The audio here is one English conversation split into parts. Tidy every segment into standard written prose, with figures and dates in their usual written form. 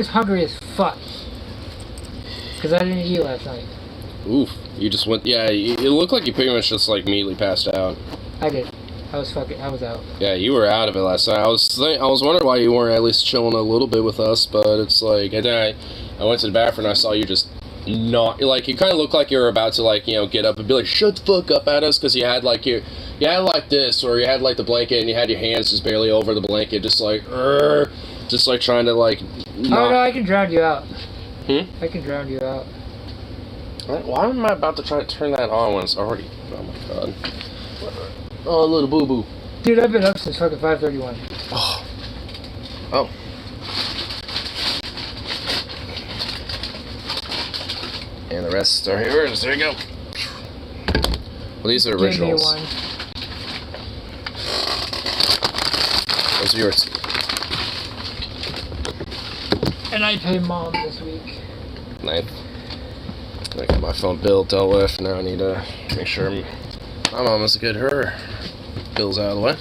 was hungry as fuck. Because I didn't eat last night. Oof. You just went... Yeah, it looked like you pretty much just, like, immediately passed out. I did. I was out. Yeah, you were out of it last night. I was wondering why you weren't at least chilling a little bit with us, but it's like... And then I went to the bathroom and I saw you just not... Like, you kind of looked like you were about to, like, you know, get up and be like, shut the fuck up at us, because you had, like, you had, like, this, or you had, like, the blanket and you had your hands just barely over the blanket, just, like, just, like, trying to, like... Not... Oh, no, I can drown you out. Hmm? I can drown you out. Why am I about to try to turn that on when it's already... Oh my god. Oh, little boo-boo. Dude, I've been up since fucking 5:31. Oh. Oh. And the rest are here. There you go. Well, these are originals. Give me one. Those are yours. And I paid Mom this week. Nice. I got my phone bill dealt with. Now I need to make sure my mom has to get her bills out of the way.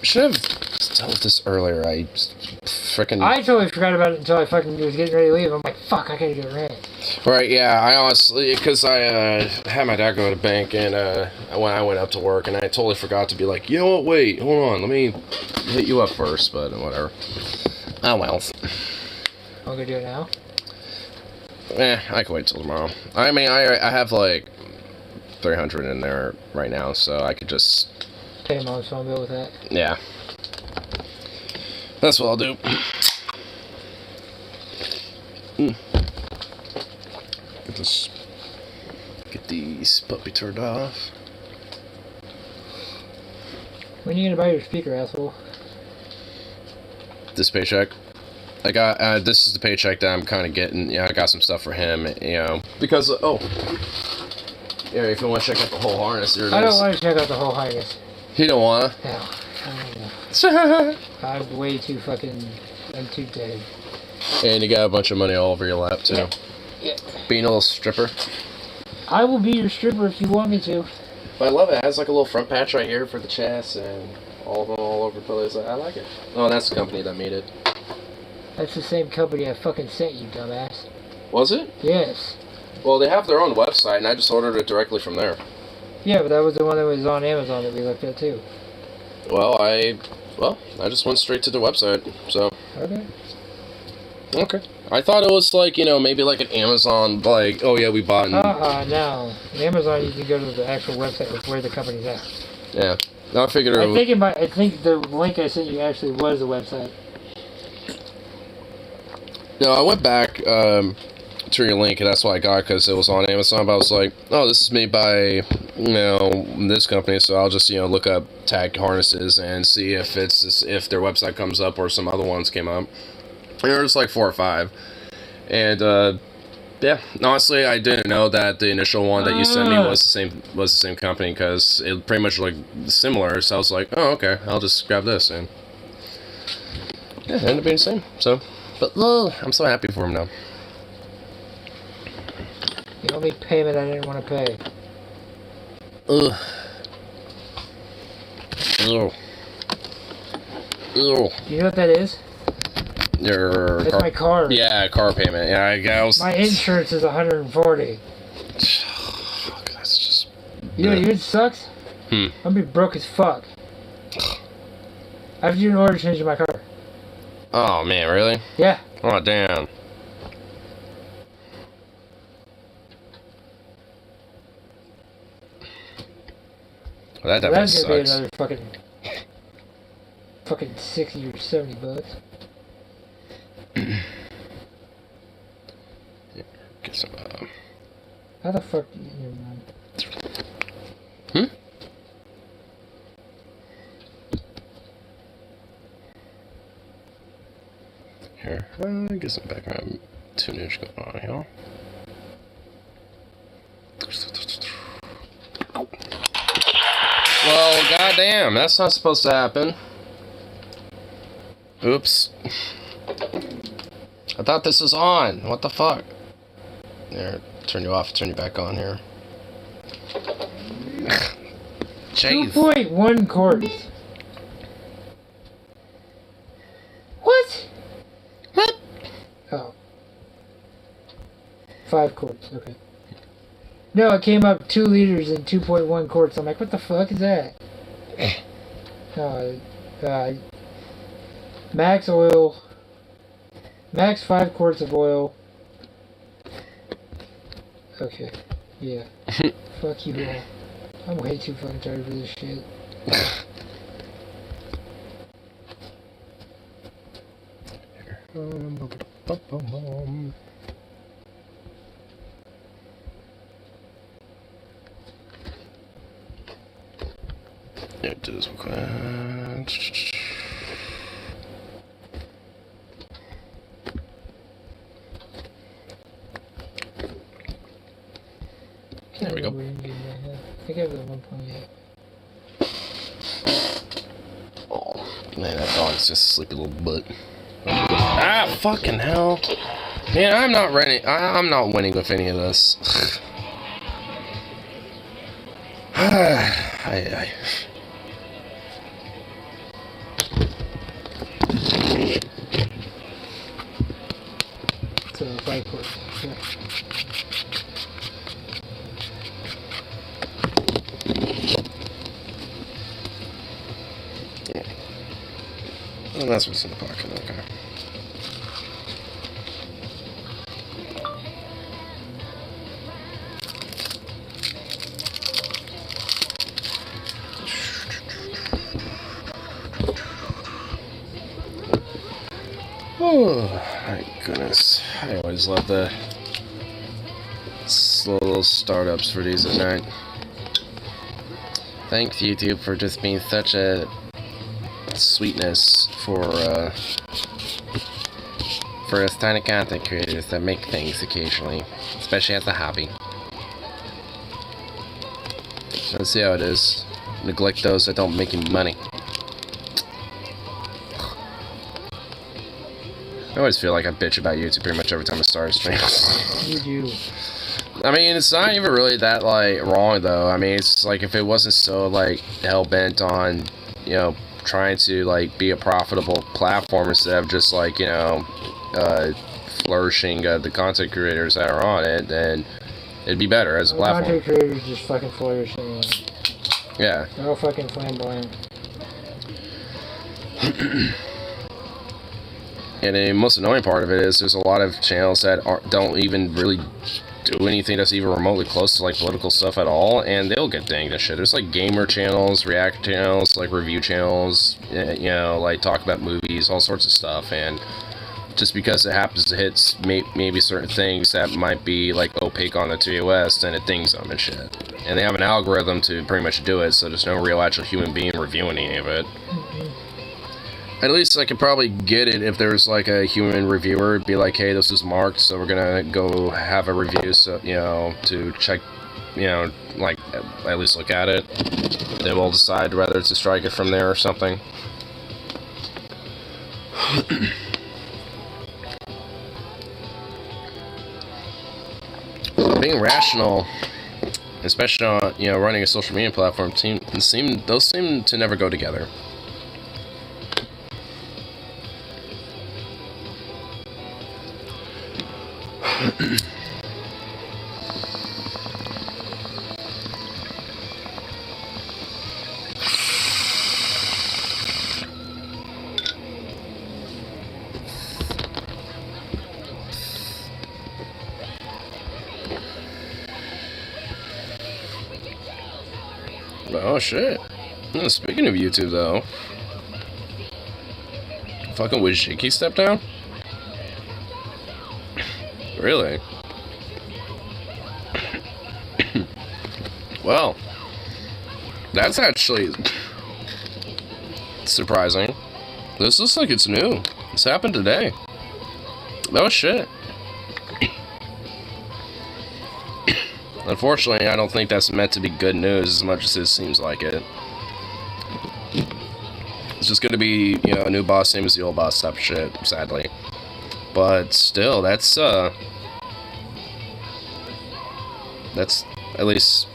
Should have dealt with this earlier. I totally forgot about it until I fucking was getting ready to leave. I'm like, fuck, I gotta get rent. Right, yeah, I honestly, because I had my dad go to the bank, and when I went up to work, and I totally forgot to be like, you know what, wait, hold on, let me hit you up first, but whatever. Oh well. I'll go do it now? I can wait till tomorrow. I mean, I have like 300 in there right now, so I could just... Pay Mom's phone bill with that? Yeah. That's what I'll do. Get these puppy turned off. When are you gonna buy your speaker, asshole? This paycheck. I got, this is the paycheck that I'm kind of getting. Yeah, I got some stuff for him, you know. Because, oh. Yeah, if you want to check out the whole harness, there it is. I don't want to check out the whole harness. You don't want to? No. I'm way too fucking... I'm too dead. And you got a bunch of money all over your lap, too. Yeah. Being a little stripper. I will be your stripper if you want me to. But I love it. It has like a little front patch right here for the chest, and all of them all over the place. I like it. Oh, that's the company that made it. That's the same company I fucking sent you, dumbass. Was it? Yes. Well, they have their own website, and I just ordered it directly from there. Yeah, but that was the one that was on Amazon that we looked at, too. Well, I just went straight to the website, so... Okay. Okay. I thought it was like, you know, maybe like an Amazon, like, oh yeah, we bought... No. Amazon, you can go to the actual website of where the company's at. Yeah. No, I figured I think the link I sent you actually was the website. No, I went back to your link, and that's why I got it, because it was on Amazon, but I was like, oh, this is made by, you know, this company, so I'll just, you know, look up tag harnesses and see if if their website comes up or some other ones came up. And there was like 4 or 5. And, yeah, honestly, I didn't know that the initial one that you sent me was the same company, because it pretty much looked similar, so I was like, oh, okay, I'll just grab this, and yeah, it ended up being the same, so, but, I'm so happy for him now. The only payment I didn't want to pay. Ugh. Ew. Ew. You know what that is? That's my car. Yeah, car payment. Yeah, I guess. My insurance is $140. Fuck, that's just... You know what sucks? I'm gonna be broke as fuck. I have to do an order change in my car. Oh, man, really? Yeah. Oh, damn. Well, that definitely sucks. That's gonna be another fucking 60 or 70 bucks. Yeah, get some, How the fuck do you... Never mind. Here, get some background tunage going on here. Well, goddamn, that's not supposed to happen. Oops. I thought this was on. What the fuck? There. Turn you off, turn you back on here. Jeez. 2.1 quarts. What? What? Oh. 5 quarts, okay. No, it came up 2 liters and 2.1 quarts. I'm like, what the fuck is that? Max oil. Max 5 quarts of oil. Okay. Yeah. Fuck you all. I'm way too fucking tired for this shit. It is there we go. I think I have the 1.8. Oh, man, that dog's just a sleepy little butt. Ah, fucking hell. Man, I'm not winning with any of this. Aye. So 5 quarts. Yeah. Oh, that's what's in the pocket, okay. Oh, my goodness. I always love the slow little startups for these at night. Thanks, YouTube, for just being such a sweetness for us tiny content creators that make things occasionally, especially as a hobby. Let's see how it is. Neglect those that don't make you money. I always feel like I bitch about YouTube pretty much every time I start a stream. You do. I mean, it's not even really that, like, wrong, though. I mean, it's like, if it wasn't so, like, hell-bent on, you know, trying to, like, be a profitable platform instead of just, like, you know, flourishing the content creators that are on it, then it'd be better as a platform. Content creators just fucking flourish anyway. Yeah. They're all fucking flamboyant. And the most annoying part of it is there's a lot of channels that don't even really do anything that's even remotely close to, like, political stuff at all, and they'll get dinged and shit. There's, like, gamer channels, react channels, like, review channels, you know, like, talk about movies, all sorts of stuff, and just because it happens to hit maybe certain things that might be, like, opaque on the TOS, then it dings them and shit. And they have an algorithm to pretty much do it, so there's no real actual human being reviewing any of it. At least I could probably get it if there's, like, a human reviewer, be like, hey, this is marked, so we're gonna go have a review, so, you know, to check, you know, like, at least look at it. Then we'll decide whether to strike it from there or something. Being rational, especially on, you know, running a social media platform, those seem to never go together. Oh shit. Speaking of YouTube though, fucking Whaaaaat stepped down? Really? Well, that's actually surprising. This looks like it's new. This happened today. Oh shit. Unfortunately, I don't think that's meant to be good news as much as it seems like it. It's just gonna be, you know, a new boss, same as the old boss type of shit, sadly. But still, that's, That's, at least,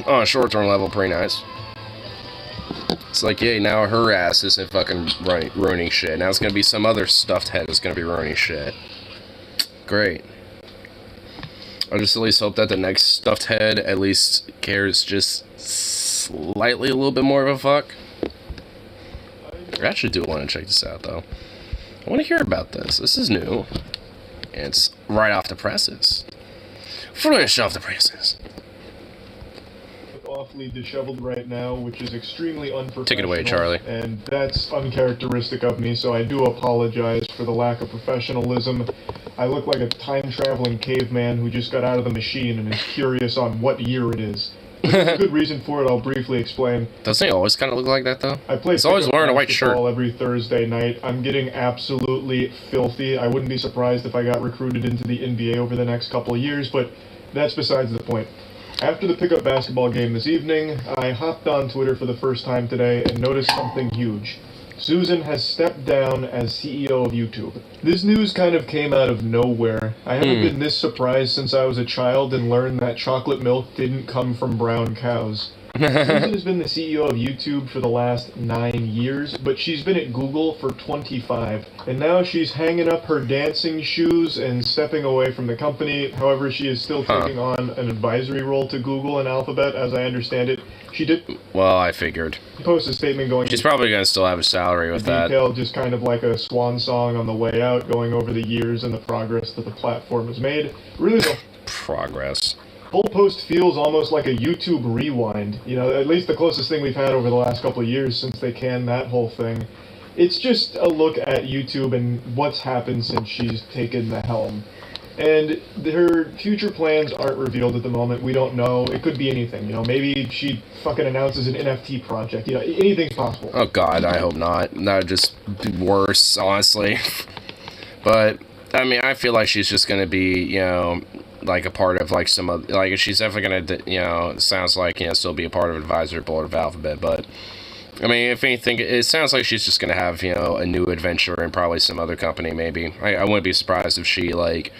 on a short-term level, pretty nice. It's like, yay, now her ass isn't fucking ruining shit. Now it's gonna be some other stuffed head that's gonna be ruining shit. Great. I just at least hope that the next stuffed head at least cares just slightly a little bit more of a fuck. I actually do want to check this out, though. I want to hear about this. This is new. And it's right off the presses. Fresh off the presses. Awfully disheveled right now, which is extremely unprofessional. Take it away, Charlie. And that's uncharacteristic of me, so I do apologize for the lack of professionalism. I look like a time-traveling caveman who just got out of the machine and is curious on what year it is. There's a good reason for it, I'll briefly explain. Doesn't he always kind of look like that, though? I play He's always wearing a white shirt. Every Thursday night. I'm getting absolutely filthy. I wouldn't be surprised if I got recruited into the NBA over the next couple of years, but that's besides the point. After the pickup basketball game this evening, I hopped on Twitter for the first time today and noticed something huge. Susan has stepped down as CEO of YouTube. This news kind of came out of nowhere. I haven't been this surprised since I was a child and learned that chocolate milk didn't come from brown cows. Susan has been the CEO of YouTube for the last 9 years, but she's been at Google for 25. And now she's hanging up her dancing shoes and stepping away from the company. However, she is still taking on an advisory role to Google and Alphabet, as I understand it. She did... Well, I figured. Post a statement going... She's probably going to still have a salary with that. Detail, just kind of like a swan song on the way out, going over the years and the progress that the platform has made. Really, the progress. whole post feels almost like a YouTube rewind. You know, at least the closest thing we've had over the last couple of years since they canned that whole thing. It's just a look at YouTube and what's happened since she's taken the helm. And her future plans aren't revealed at the moment. We don't know. It could be anything. You know, maybe she fucking announces an NFT project. You know, anything's possible. Oh god, I hope not. That would just be worse, honestly. But, I mean, I feel like she's just gonna be, you know, like a part of like some other, like she's definitely gonna, you know, it sounds like, you know, still be a part of advisory board of Alphabet, but I mean, if anything, it sounds like she's just gonna have, you know, a new adventure in probably some other company, maybe. I wouldn't be surprised if she, like,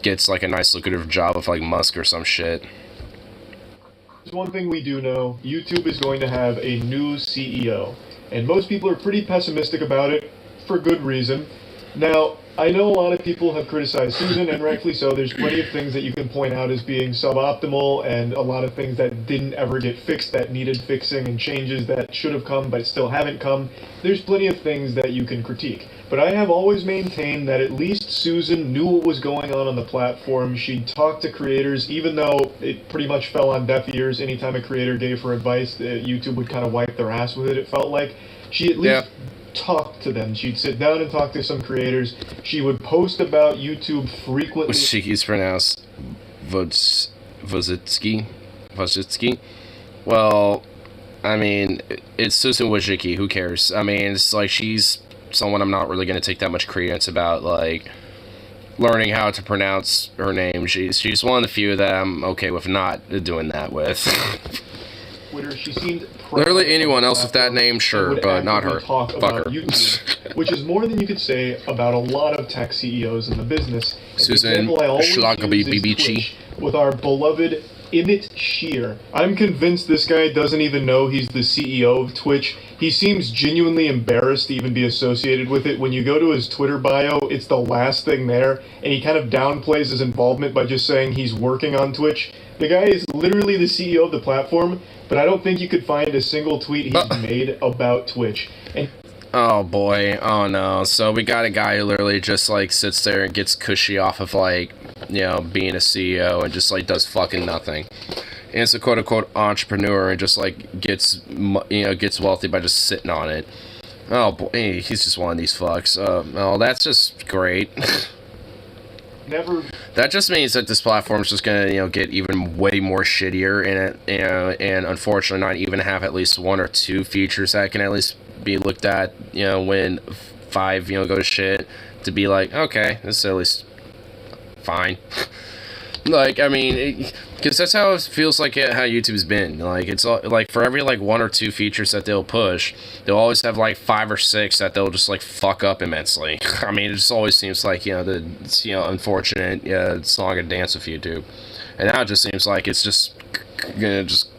gets, like, a nice lucrative job with, like, Musk or some shit. There's one thing we do know, YouTube is going to have a new CEO, and most people are pretty pessimistic about it, for good reason. Now, I know a lot of people have criticized Susan, and rightfully so. There's plenty of things that you can point out as being suboptimal, and a lot of things that didn't ever get fixed that needed fixing, and changes that should have come but still haven't come. There's plenty of things that you can critique. But I have always maintained that at least Susan knew what was going on the platform. She'd talk to creators, even though it pretty much fell on deaf ears. Anytime a creator gave her advice, YouTube would kind of wipe their ass with it, it felt like. She at least... talk to them. She'd sit down and talk to some creators. She would post about YouTube frequently. She's pronounced Wojcicki. Well, I mean, it's Susan Wojcicki. Who cares? I mean, it's like she's someone I'm not really going to take that much credence about, like, learning how to pronounce her name. She's one of the few that I'm okay with not doing that with. Twitter, she seemed literally anyone else with that name, sure, but not her. Fuck her. YouTube, which is more than you could say about a lot of tech CEOs in the business. Susan Schlagaby with our beloved Emmett Shear. I'm convinced this guy doesn't even know he's the CEO of Twitch. He seems genuinely embarrassed to even be associated with it. When you go to his Twitter bio, it's the last thing there, and he kind of downplays his involvement by just saying he's working on Twitch. The guy is literally the CEO of the platform, but I don't think you could find a single tweet he's made about Twitch. And oh boy, oh no. So we got a guy who literally just like sits there and gets cushy off of like, you know, being a CEO and just like does fucking nothing. And it's a quote unquote entrepreneur and just like gets, you know, gets wealthy by just sitting on it. Oh boy, he's just one of these fucks. Oh, that's just great. Never. That just means that this platform's just gonna, you know, get even way more shittier, and it, you know, and unfortunately not even have at least one or two features that can at least be looked at, you know, when 5, you know, go to shit, to be like, okay, this is at least fine. Like, I mean, because that's how it feels like how YouTube's been. Like, it's like for every like 1 or 2 features that they'll push, they'll always have like 5 or 6 that they'll just like fuck up immensely. I mean, it just always seems like, you know, it's, you know, unfortunate. Yeah, it's not gonna dance with YouTube. And now it just seems like it's just gonna just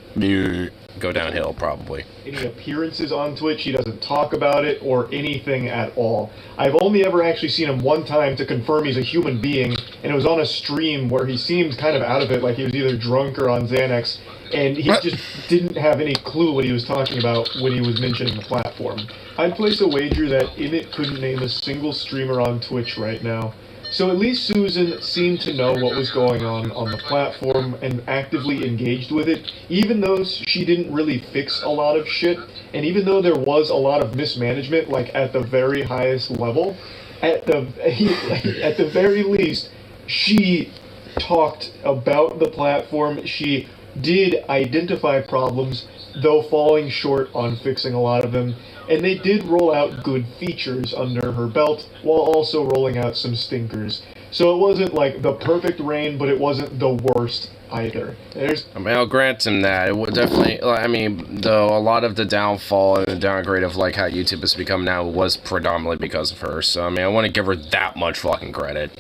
go downhill, probably. Any appearances on Twitch, he doesn't talk about it or anything at all. I've only ever actually seen him one time to confirm he's a human being, and it was on a stream where he seemed kind of out of it, like he was either drunk or on Xanax, and he just didn't have any clue what he was talking about when he was mentioning the platform. I'd place a wager that Emmett couldn't name a single streamer on Twitch right now. So at least Susan seemed to know what was going on the platform and actively engaged with it, even though she didn't really fix a lot of shit, and even though there was a lot of mismanagement, like at the very highest level, at the very least, she talked about the platform. She did identify problems, though falling short on fixing a lot of them. And they did roll out good features under her belt, while also rolling out some stinkers. So it wasn't like the perfect reign, but it wasn't the worst either. I mean, I'll grant him that. It would definitely, I mean, though, a lot of the downfall and the downgrade of, like, how YouTube has become now was predominantly because of her. So, I mean, I want to give her that much fucking credit.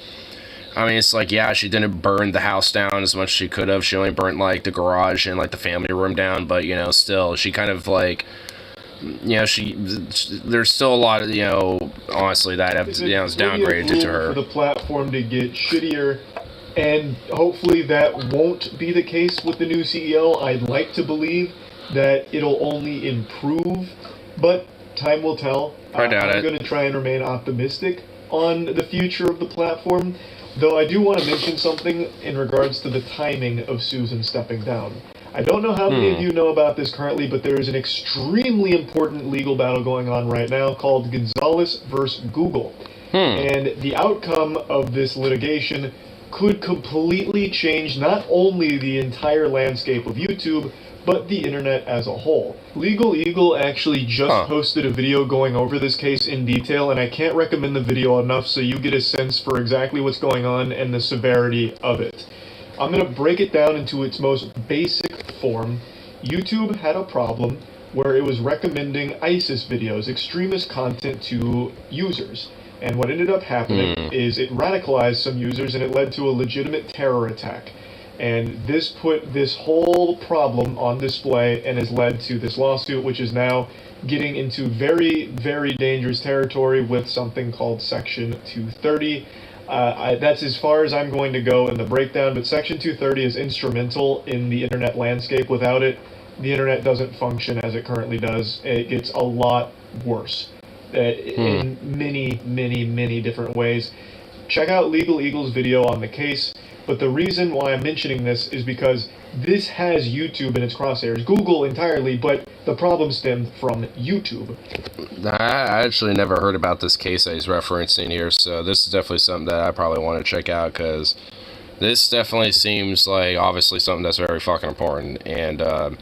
I mean, it's like, yeah, she didn't burn the house down as much as she could have. She only burnt, like, the garage and, like, the family room down. But, you know, still, she kind of, like... You know, there's still a lot of, you know, honestly, that is downgraded to her. For the platform to get shittier, and hopefully that won't be the case with the new CEO. I'd like to believe that it'll only improve, but time will tell. I doubt it. I'm going to try and remain optimistic on the future of the platform, though I do want to mention something in regards to the timing of Susan stepping down. I don't know how many of you know about this currently, but there is an extremely important legal battle going on right now called Gonzalez versus Google. And the outcome of this litigation could completely change not only the entire landscape of YouTube, but the internet as a whole. Legal Eagle actually just posted a video going over this case in detail, and I can't recommend the video enough so you get a sense for exactly what's going on and the severity of it. I'm going to break it down into its most basic form. YouTube had a problem where it was recommending ISIS videos, extremist content, to users. And what ended up happening is it radicalized some users and it led to a legitimate terror attack. And this put this whole problem on display and has led to this lawsuit, which is now getting into very, very dangerous territory with something called Section 230. That's as far as I'm going to go in the breakdown, but Section 230 is instrumental in the internet landscape. Without it, the internet doesn't function as it currently does. It gets a lot worse in many, many, many different ways. Check out Legal Eagle's video on the case, but the reason why I'm mentioning this is because this has YouTube in its crosshairs. Google entirely, but the problem stemmed from YouTube. I actually never heard about this case that he's referencing here, so this is definitely something that I probably want to check out, because this definitely seems like, obviously, something that's very fucking important, and,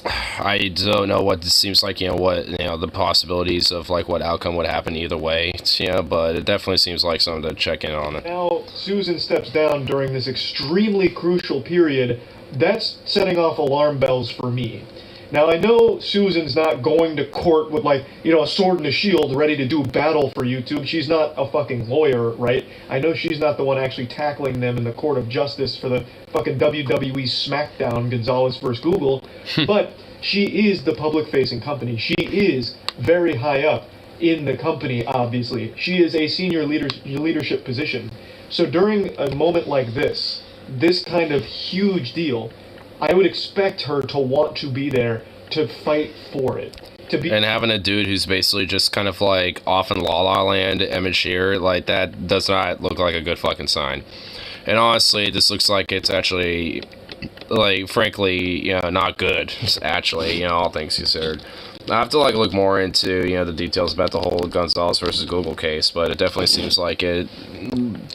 I don't know what this seems like, the possibilities of, like, what outcome would happen either way, but it definitely seems like something to check in on. Now, Susan steps down during this extremely crucial period. That's setting off alarm bells for me. Now, I know Susan's not going to court with, like, a sword and a shield ready to do battle for YouTube. She's not a fucking lawyer, right? I know she's not the one actually tackling them in the court of justice for the fucking WWE SmackDown Gonzalez vs. Google, but she is the public-facing company. She is very high up in the company, obviously. She is a senior leadership position. So during a moment like this kind of huge deal, I would expect her to want to be there to fight for it. And having a dude who's basically just kind of like off in La La Land, Emmett Shear, like, that does not look like a good fucking sign. And honestly, this looks like it's actually, like, frankly, not good, actually, all things considered. I have to, like, look more into, the details about the whole Gonzalez versus Google case, but it definitely seems like it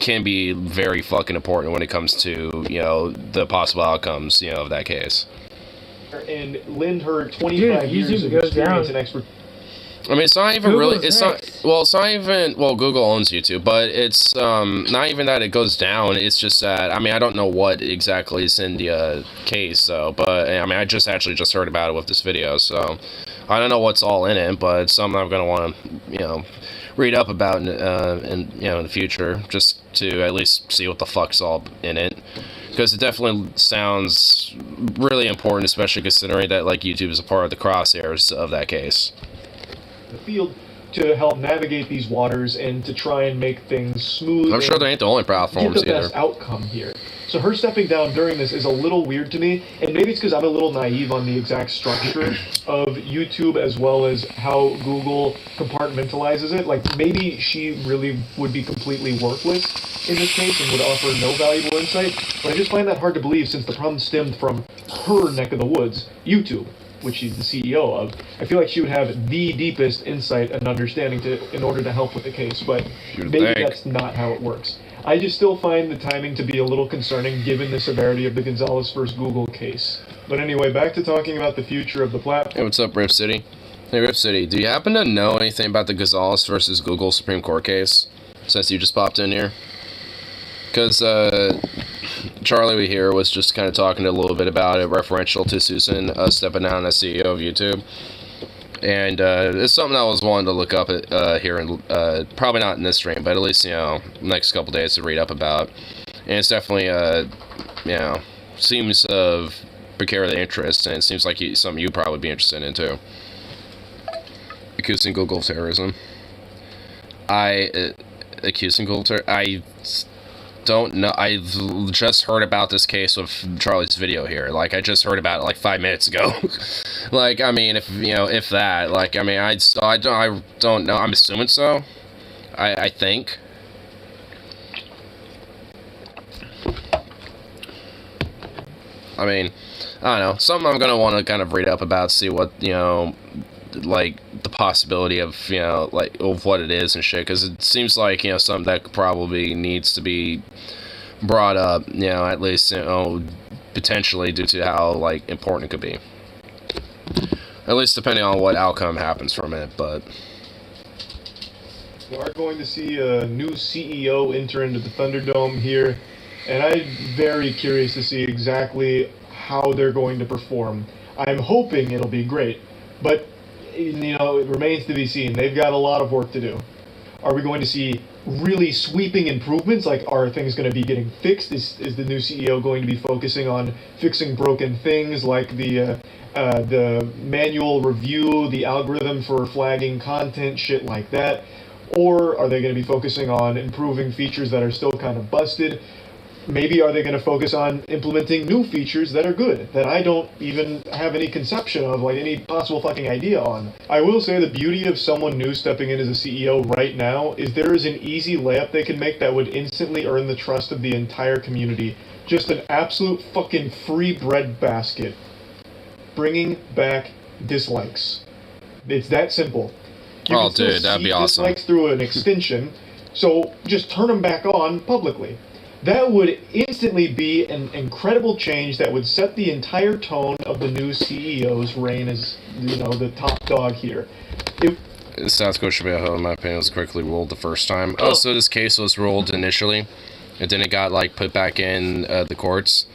can be very fucking important when it comes to, the possible outcomes, of that case. And lend her 25 years of experience and expertise. I mean, it's not even really, it's not even, Google owns YouTube, but it's, not even that it goes down, it's just that, I mean, I don't know what exactly is in the, case, so, but, I mean, I just heard about it with this video, so, I don't know what's all in it, but it's something I'm gonna want to, read up about in the future, just to at least see what the fuck's all in it. because it definitely sounds really important, especially considering that like YouTube is a part of the crosshairs of that case. The field to help navigate these waters and to try and make things smooth. I'm sure they ain't the only platforms get the either. best outcome here. So her stepping down during this is a little weird to me, and maybe it's because I'm a little naive on the exact structure of YouTube as well as how Google compartmentalizes it. Like, maybe she really would be completely worthless in this case and would offer no valuable insight, but I just find that hard to believe since the problem stemmed from her neck of the woods, YouTube, which she's the CEO of. I feel like she would have the deepest insight and understanding in order to help with the case, but maybe that's not how it works. I just still find the timing to be a little concerning given the severity of the Gonzalez versus Google case. But anyway, back to talking about the future of the platform. Hey, what's up, Rift City? Hey, Rift City, do you happen to know anything about the Gonzalez versus Google Supreme Court case, since you just popped in here? Because, Charlie here was just kind of talking a little bit about it, referential to Susan stepping down as CEO of YouTube. And it's something I was wanting to look up at, here, and probably not in this stream, but at least, you know, next couple days to read up about. And it's definitely, you know, seems of peculiar interest, and it seems like something you probably would be interested in, too. Accusing Google of terrorism. Accusing Google of terrorism? I don't know. I just heard about this case with Charlie's video here. Like, I just heard about it like 5 minutes ago. Like, I mean, if you know, if that. Like, I mean, I don't know. I'm assuming so. I think. I mean, I don't know. Something I'm gonna want to kind of read up about, see what, you know, like the possibility of, you know, like of what it is and shit, because it seems like, you know, something that probably needs to be brought up, you know, at least, you know, potentially due to how like important it could be, at least depending on what outcome happens from it. But we are going to see a new CEO enter into the Thunderdome here, and I'm very curious to see exactly how they're going to perform. I'm hoping it'll be great, but you know, it remains to be seen. They've got a lot of work to do. Are we going to see really sweeping improvements? Like, are things going to be getting fixed? Is the new CEO going to be focusing on fixing broken things like the manual review, the algorithm for flagging content, shit like that? Or are they going to be focusing on improving features that are still kind of busted? Maybe are they going to focus on implementing new features that are good, that I don't even have any conception of, like any possible fucking idea on? I will say the beauty of someone new stepping in as a CEO right now is there is an easy layup they can make that would instantly earn the trust of the entire community. Just an absolute fucking free breadbasket. Bringing back dislikes. It's that simple. You oh, can still dude, that'd be see awesome. dislikes through an extension, so just turn them back on publicly. That would instantly be an incredible change that would set the entire tone of the new CEO's reign as, you know, the top dog here. South Scotia, in my opinion, was correctly ruled the first time. Oh, so this case was ruled initially, and then it got, like, put back in the courts.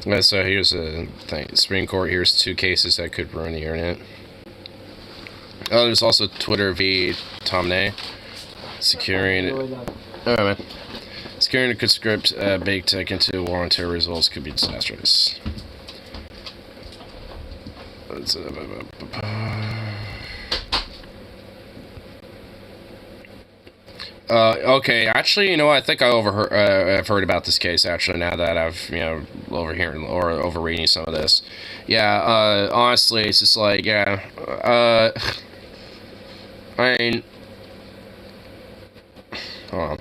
So here's a thing. Supreme Court, here's 2 cases that could ruin the internet. Oh, there's also Twitter v. Tomnay. Securing... Alright, man. Securing a good script big tech into a war on terror results could be disastrous. Okay, actually, you know what? I think I've heard about this case, actually, now that I've, you know, overhearing or overreading some of this. Yeah, honestly, it's just like, yeah, I mean, hold on.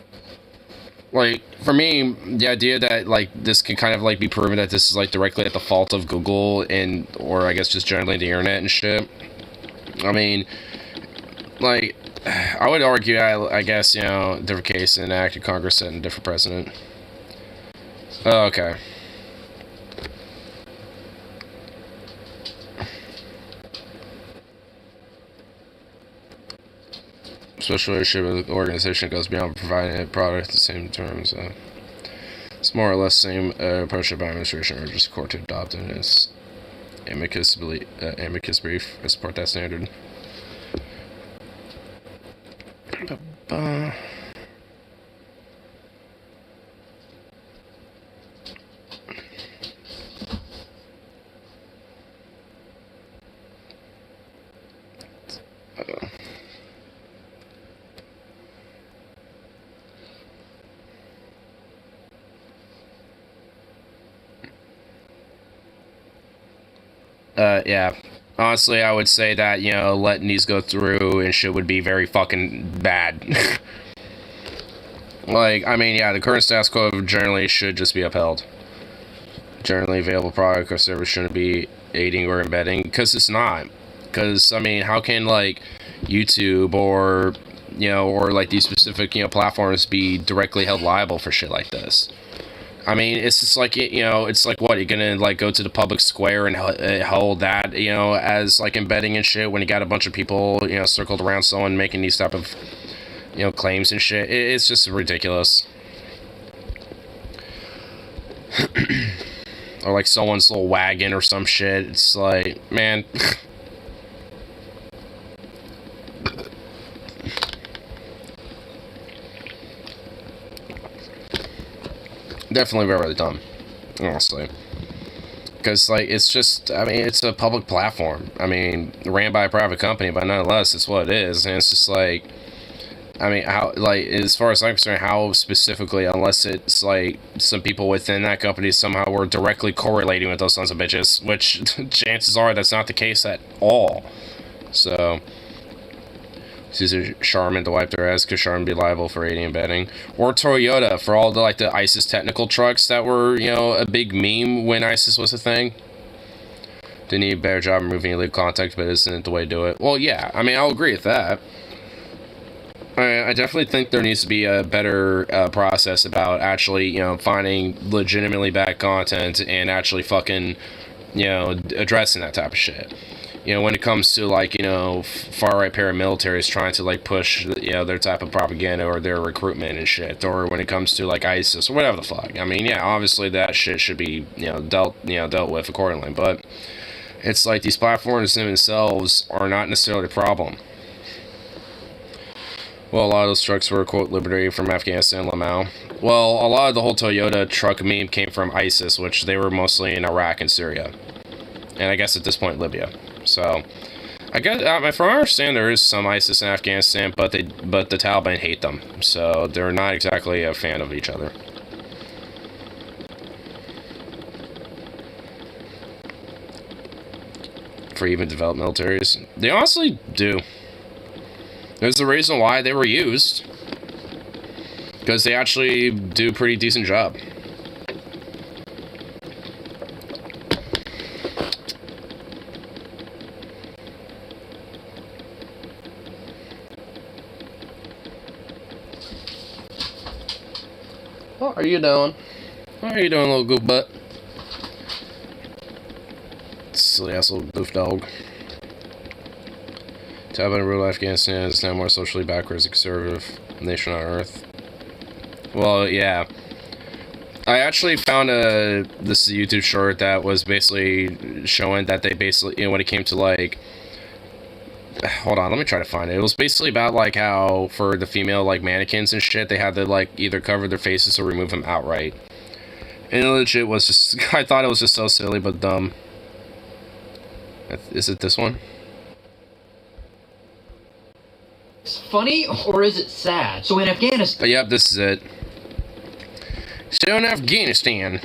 Like, for me, the idea that, like, this can kind of, like, be proven that this is, like, directly at the fault of Google and, or I guess just generally the internet and shit. I mean, like, I would argue, I guess, you know, different case, an act of Congress setting a different precedent. Oh, okay. Special relationship with the organization goes beyond providing a product at the same terms. It's more or less the same approach by administration urges the court to adopt in its amicus brief. I support that standard. Yeah. Honestly, I would say that, letting these go through and shit would be very fucking bad. Like, I mean, yeah, the current status quo generally should just be upheld. Generally available product or service shouldn't be aiding or embedding, because it's not. Because, I mean, how can, like, YouTube or, or, like, these specific, platforms be directly held liable for shit like this? I mean, it's just like, it's like, what, you're gonna, like, go to the public square and hold that, as, like, embedding and shit when you got a bunch of people, circled around someone making these type of, claims and shit. It's just ridiculous. Or, like, someone's little wagon or some shit. It's like, man... Definitely very dumb, honestly. Because, like, it's just, I mean, it's a public platform. I mean, ran by a private company, but nonetheless, it's what it is. And it's just like, I mean, how, like, as far as I'm concerned, how specifically, unless it's, like, some people within that company somehow were directly correlating with those sons of bitches, which chances are that's not the case at all. So... Caesar Charmin to wipe their ass because Charmin be liable for aiding and abetting. Or Toyota for all the, like, the ISIS technical trucks that were, a big meme when ISIS was a thing. They need a better job removing illegal contact, but isn't it the way to do it? Well, yeah, I mean, I'll agree with that. I definitely think there needs to be a better process about actually, finding legitimately bad content and actually fucking, addressing that type of shit. When it comes to, like, far-right paramilitaries trying to, like, push, their type of propaganda or their recruitment and shit, or when it comes to, like, ISIS or whatever the fuck. I mean, yeah, obviously that shit should be, dealt with accordingly, but it's like these platforms in themselves are not necessarily the problem. Well, a lot of those trucks were, quote, liberated from Afghanistan, Lamau. Well, a lot of the whole Toyota truck meme came from ISIS, which they were mostly in Iraq and Syria. And I guess at this point, Libya. So, I guess, from what I understand, there is some ISIS in Afghanistan, but the Taliban hate them. So, they're not exactly a fan of each other. For even developed militaries. They honestly do. There's a reason why they were used. Because they actually do a pretty decent job. What are you doing? What are you doing, little goof butt? Silly ass little goof dog. Taliban rule Afghanistan is now more socially backwards and conservative nation on earth. Well, yeah. I actually found this YouTube short that was basically showing that they basically, when it came to, like, hold on, let me try to find it. It was basically about, like, how for the female, like, mannequins and shit, they had to, like, either cover their faces or remove them outright. And it legit was just, I thought it was just so silly but dumb. Is it this one? It's funny, or is it sad? So in Afghanistan... Yep, this is it. So in Afghanistan...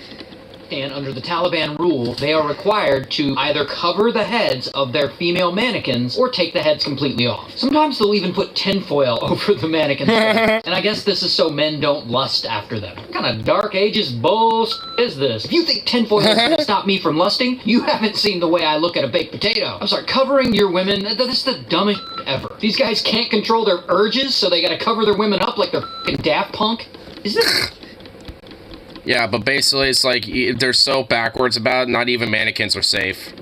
And under the Taliban rule, they are required to either cover the heads of their female mannequins or take the heads completely off. Sometimes they'll even put tinfoil over the mannequins' heads. And I guess this is so men don't lust after them. What kind of dark ages bullshit is this? If you think tinfoil is going to stop me from lusting, you haven't seen the way I look at a baked potato. I'm sorry, covering your women, that's the dumbest ever. These guys can't control their urges, so they gotta cover their women up like they're f***ing Daft Punk? Is this... Yeah, but basically it's like, they're so backwards about it, not even mannequins are safe.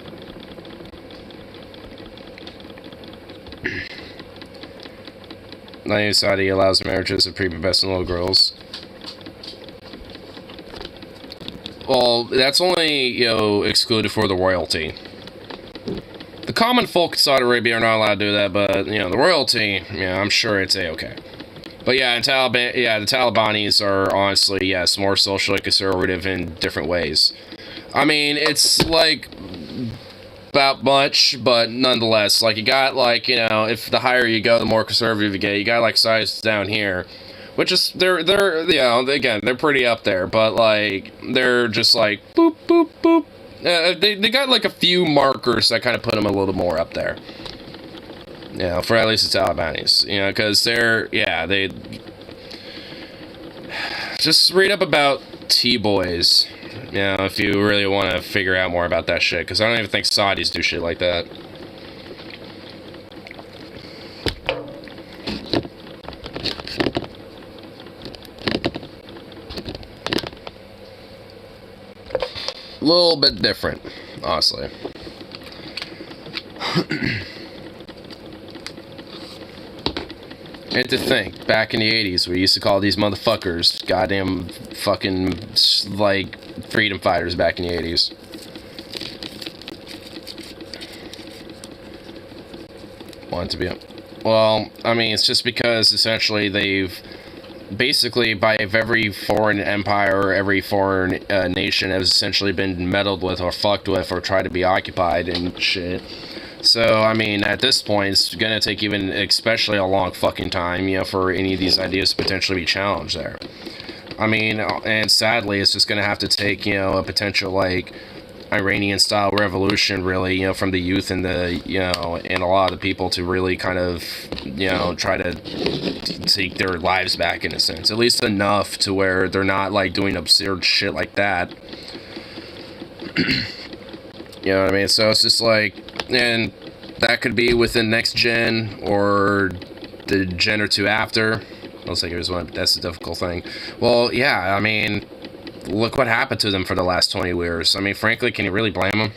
Not even Saudi allows marriages of prepubescent little girls. Well, that's only, excluded for the royalty. The common folk in Saudi Arabia are not allowed to do that, but, the royalty, I'm sure it's a-okay. But yeah, the Talibanis are honestly, yes, more socially conservative in different ways. I mean, it's like about much, but nonetheless, like, you got, like, if the higher you go, the more conservative you get. You got, like, sides down here, which is, they're, again, they're pretty up there, but, like, they're just like, boop, boop, boop, they got like a few markers that kind of put them a little more up there. You know, for at least the Talibanis. You know, because they just read up about T-boys. You know, if you really want to figure out more about that shit, because I don't even think Saudis do shit like that. A little bit different, honestly. And to think, back in the 80s, we used to call these motherfuckers goddamn fucking, like, freedom fighters back in the 80s. Want to be... Well, I mean, it's just because, essentially, they've... Basically, by every foreign empire, every foreign nation has essentially been meddled with or fucked with or tried to be occupied and shit. So, I mean, at this point, it's gonna take even especially a long fucking time, you know, for any of these ideas to potentially be challenged there. I mean, and sadly, it's just gonna have to take, you know, a potential, like, Iranian-style revolution, really, you know, from the youth and the, you know, and a lot of the people to really kind of, you know, try to take their lives back, in a sense. At least enough to where they're not, like, doing absurd shit like that. You know what I mean? So it's just like, and that could be within next gen or the gen or two after. I was thinking it was one, but that's the difficult thing. Well, yeah, I mean, look what happened to them for the last 20 years. I mean, frankly, can you really blame them?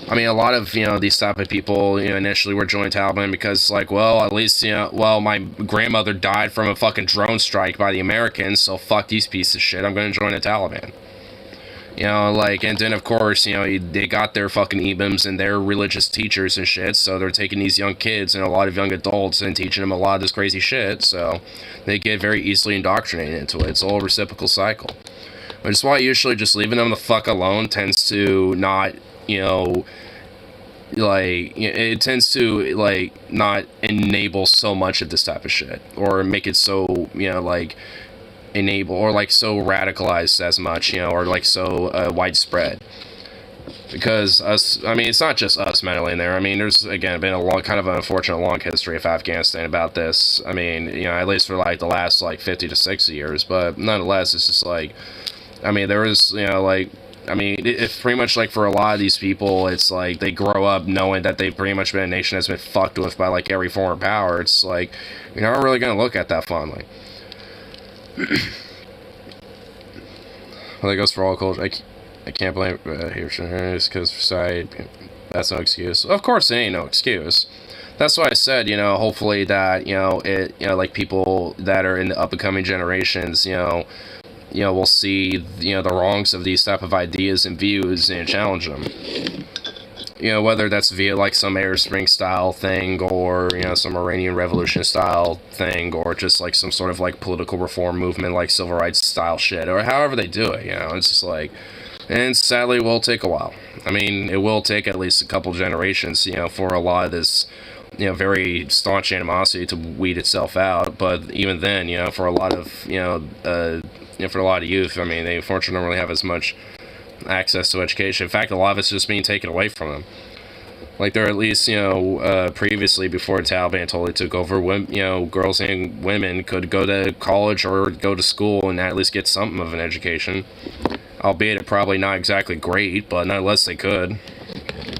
I mean, a lot of, you know, these type of people, you know, initially were joining Taliban because, like, well, at least, you know, well, my grandmother died from a fucking drone strike by the Americans, so fuck these pieces of shit, I'm gonna join the Taliban. You know, like, and then, of course, you know, they got their fucking imams and their religious teachers and shit, so they're taking these young kids and a lot of young adults and teaching them a lot of this crazy shit, so they get very easily indoctrinated into it. It's a whole reciprocal cycle. Which is why usually just leaving them the fuck alone tends to not, you know, like, it tends to, like, not enable so much of this type of shit, or make it so, you know, like, enable, or like so radicalized as much, you know, or like so widespread. Because us, I mean, it's not just us meddling there. I mean, there's, again, been a long, kind of an unfortunate long history of Afghanistan about this. I mean, you know, at least for like the last like 50 to 60 years, but nonetheless, it's just like, I mean, there was, you know, like, I mean, it's pretty much like for a lot of these people, it's like they grow up knowing that they've pretty much been a nation that's been fucked with by like every foreign power. It's like, you're not really going to look at that fondly. Well, that goes for all culture. I can't blame here because society, that's no excuse. Of course, it ain't no excuse. That's why I said, you know, hopefully that, you know, it, you know, like people that are in the up and coming generations, you know, will see, you know, the wrongs of these type of ideas and views and challenge them. You know, whether that's via like some Arab Spring style thing, or, you know, some Iranian Revolution style thing, or just like some sort of like political reform movement, like civil rights style shit, or however they do it, you know, it's just like, and sadly it will take a while. I mean, it will take at least a couple generations, you know, for a lot of this, you know, very staunch animosity to weed itself out, but even then, you know, for a lot of, you know, for a lot of youth, I mean, they unfortunately don't really have as much access to education. In fact, a lot of it's just being taken away from them. Like, there, at least, you know, previously, before Taliban totally took over, you know, girls and women could go to college or go to school and at least get something of an education. Albeit it probably not exactly great, but nonetheless they could.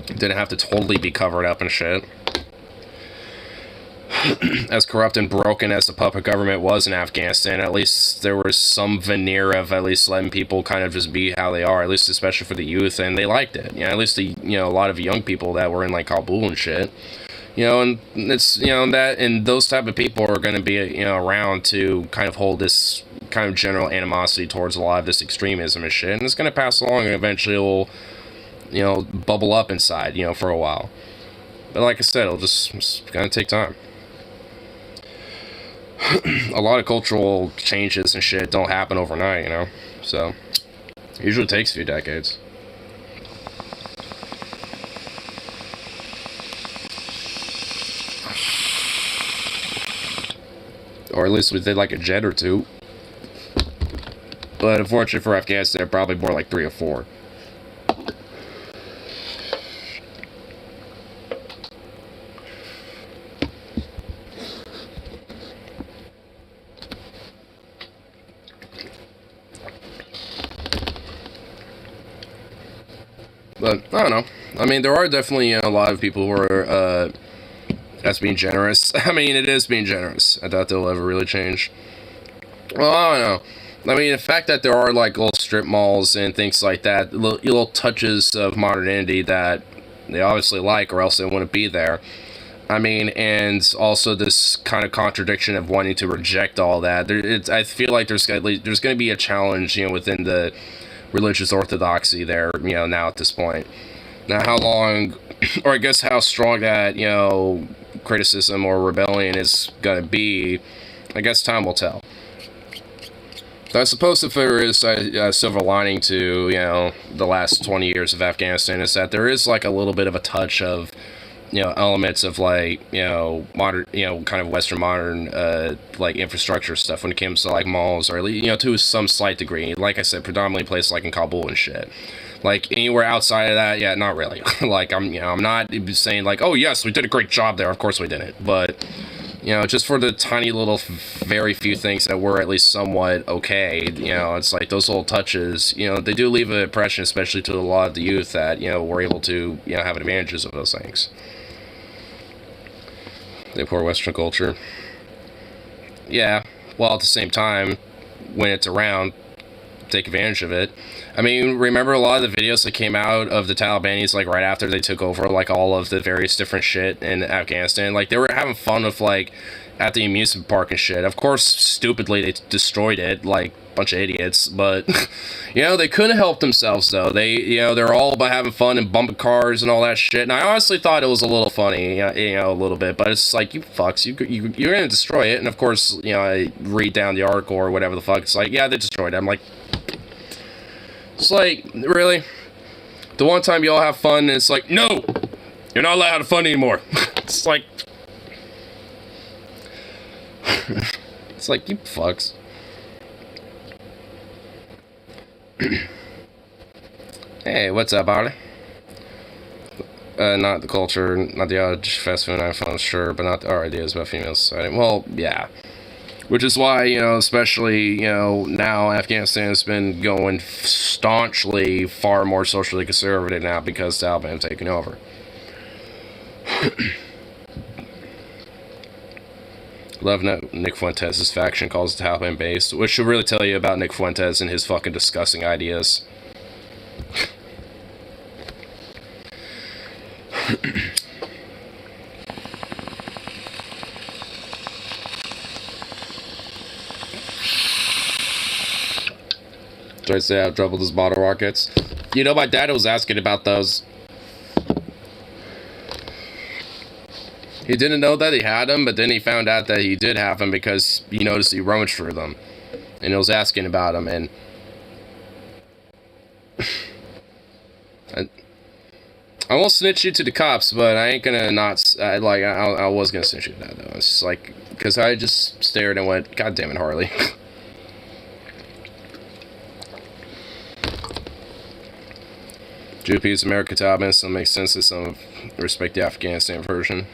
Didn't have to totally be covered up and shit. As corrupt and broken as the puppet government was in Afghanistan, at least there was some veneer of at least letting people kind of just be how they are, at least especially for the youth, and they liked it. You know, at least the, you know, a lot of young people that were in like Kabul and shit. You know, and it's, you know, that, and those type of people are going to be, you know, around to kind of hold this kind of general animosity towards a lot of this extremism and shit, and it's going to pass along, and eventually it will, you know, bubble up inside, you know, for a while. But like I said, it's going to take time. A lot of cultural changes and shit don't happen overnight, you know, so it usually takes a few decades. Or at least we did like a jet or two. But unfortunately for Afghanistan, probably more like 3 or 4. But I don't know. I mean, there are definitely a lot of people who are that's being generous. I mean, it is being generous. I doubt they'll ever really change. Well, I don't know. I mean, the fact that there are like little strip malls and things like that, little touches of modernity that they obviously like, or else they wouldn't be there. I mean, and also this kind of contradiction of wanting to reject all that. I feel like there's going to be a challenge, within the religious orthodoxy there, now at this point. Now, how long, or I guess how strong that, criticism or rebellion is going to be, I guess time will tell. I suppose if there is a silver lining to, the last 20 years of Afghanistan, is that there is like a little bit of a touch of, elements of like, modern, kind of Western modern, like infrastructure stuff when it comes to like malls, or, to some slight degree. Like I said, predominantly places like in Kabul and shit. Like anywhere outside of that, yeah, not really. Like I'm not saying like, oh yes, we did a great job there. Of course we didn't, but. Just for the tiny little, very few things that were at least somewhat okay, it's like those little touches, they do leave an impression, especially to a lot of the youth that, we're able to, have advantages of those things. The poor Western culture. Yeah, while at the same time, when it's around, take advantage of it. I mean, remember a lot of the videos that came out of the Talibanis, like, right after they took over, like, all of the various different shit in Afghanistan? Like, they were having fun with, like, at the amusement park and shit. Of course, stupidly, they destroyed it, like, a bunch of idiots, but, they couldn't help themselves, though. They, they're all about having fun and bumping cars and all that shit, and I honestly thought it was a little funny, a little bit, but it's like, you fucks, you're gonna destroy it, and of course, I read down the article or whatever the fuck, it's like, yeah, they destroyed it. I'm like, it's like, really? The one time you all have fun, and it's like, no! You're not allowed to have fun anymore. It's like... It's like, you fucks. Hey, what's up, Ollie? Not the culture, not the fast food iPhone, sure, but not our ideas about female society. Well, yeah. Which is why, especially, now Afghanistan has been going staunchly far more socially conservative now because the Taliban have taken over. Love Nick Fuentes' faction calls the Taliban based, which should really tell you about Nick Fuentes and his fucking disgusting ideas. I say I've trouble with bottle rockets. My dad was asking about those. He didn't know that he had them, but then he found out that he did have them because he noticed he rummaged through them. And he was asking about them, and... I won't snitch you to the cops, but I ain't gonna not... I was gonna snitch you to that, though. It's just like... Because I just stared and went, God damn it, Harley. GOP's America Taliban still makes sense to some respect the Afghanistan version.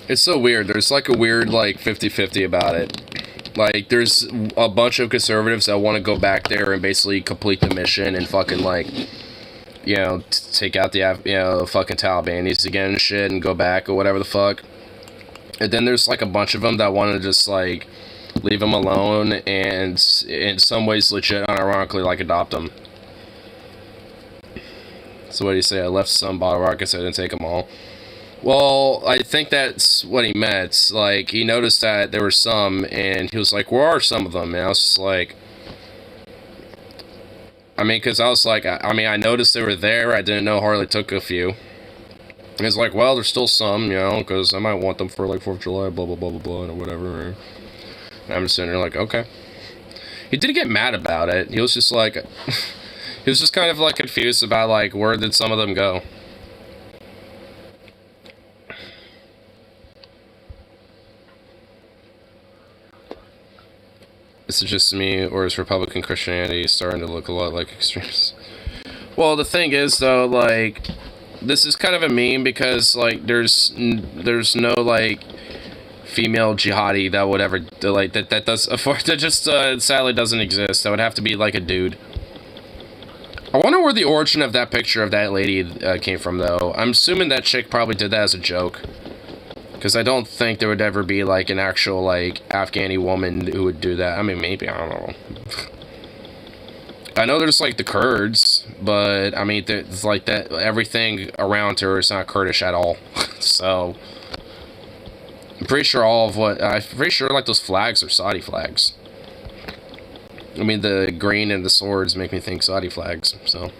It's so weird. There's like a weird like 50-50 about it. Like there's a bunch of conservatives that want to go back there and basically complete the mission and fucking like, take out the fucking Talibanis again and shit and go back or whatever the fuck. And then there's like a bunch of them that want to just like leave them alone and in some ways legit unironically like adopt them. So what do you say? I left some bottle rockets, I didn't take them all. Well, I think that's what he meant. Like, he noticed that there were some, and he was like, where are some of them? And I was just like... I mean, because I was like, I noticed they were there, I didn't know Harley took a few. And he's like, well, there's still some, because I might want them for, like, 4th of July, blah, blah, blah, blah, blah, or whatever. And I'm just sitting there like, okay. He didn't get mad about it. He was just like... He was just kind of, like, confused about, like, where did some of them go? Is it just me, or is Republican Christianity starting to look a lot like extremists? Well, the thing is, though, like, this is kind of a meme because, like, there's no, like, female jihadi that would ever, like, that just, sadly doesn't exist. That would have to be, like, a dude. I wonder where the origin of that picture of that lady came from, though. I'm assuming that chick probably did that as a joke. Because I don't think there would ever be, like, an actual, like, Afghani woman who would do that. I mean, maybe, I don't know. I know there's, like, the Kurds, but, I mean, it's like that, everything around her is not Kurdish at all. So, I'm pretty sure like, those flags are Saudi flags. I mean, the green and the swords make me think Saudi flags, so.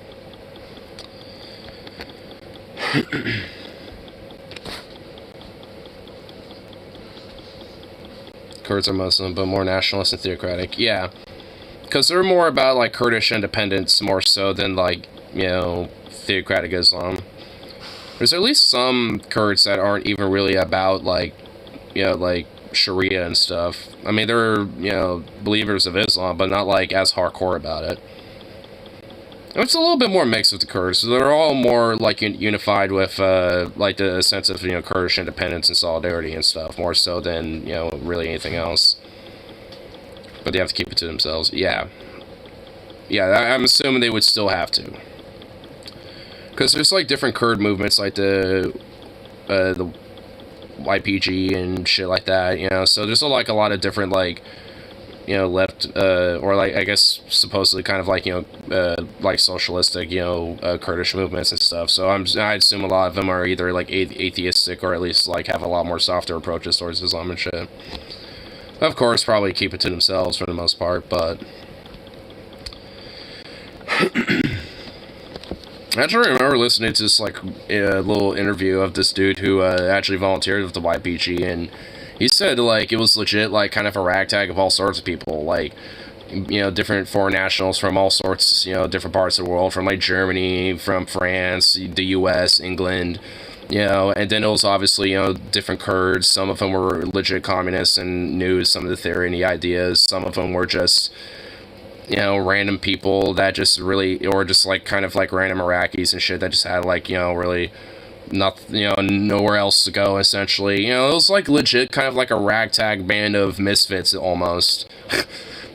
Kurds are Muslim, but more nationalist and theocratic. Yeah. Because they're more about, like, Kurdish independence more so than, like, you know, theocratic Islam. There's at least some Kurds that aren't even really about, like, you know, like, Sharia and stuff. I mean, they're, you know, believers of Islam, but not, like, as hardcore about it. It's a little bit more mixed with the Kurds. So they're all more, like, unified with, like, the sense of, you know, Kurdish independence and solidarity and stuff, more so than, you know, really anything else. But they have to keep it to themselves. Yeah. Yeah, I'm assuming they would still have to. Because there's, like, different Kurd movements, like the YPG and shit like that, you know, so there's like a lot of different, like, you know, left, or like, I guess, supposedly kind of like, you know, like socialistic, you know, Kurdish movements and stuff, so I assume a lot of them are either, like, atheistic, or at least, like, have a lot more softer approaches towards Islam and shit. Of course, probably keep it to themselves for the most part, but... I actually remember listening to this, like, a little interview of this dude who actually volunteered with the YPG, and he said, like, it was legit, like, kind of a ragtag of all sorts of people, like, you know, different foreign nationals from all sorts, you know, different parts of the world, from, like, Germany, from France, the US, England, you know, and then it was obviously, you know, different Kurds. Some of them were legit communists and knew some of the theory and the ideas. Some of them were just, you know, random people that just really, or just, like, kind of, like, random Iraqis and shit that just had, like, you know, really nothing, you know, nowhere else to go, essentially. You know, it was, like, legit kind of like a ragtag band of misfits, almost.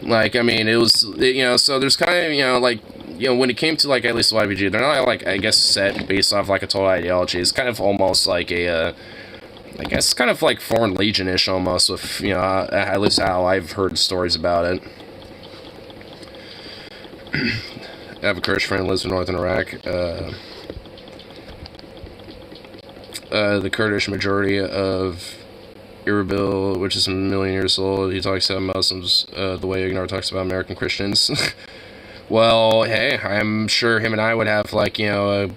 Like, I mean, it was, you know, so there's kind of, you know, like, you know, when it came to, like, at least the YPG, they're not, like, I guess, set based off, like, a total ideology. It's kind of almost like a, I guess, kind of like Foreign Legion-ish, almost, with, you know, at least how I've heard stories about it. I have a Kurdish friend who lives in northern Iraq. The Kurdish majority of Erbil, which is a million years old, he talks about Muslims the way Ignore talks about American Christians. Well, hey, I'm sure him and I would have, like, you know,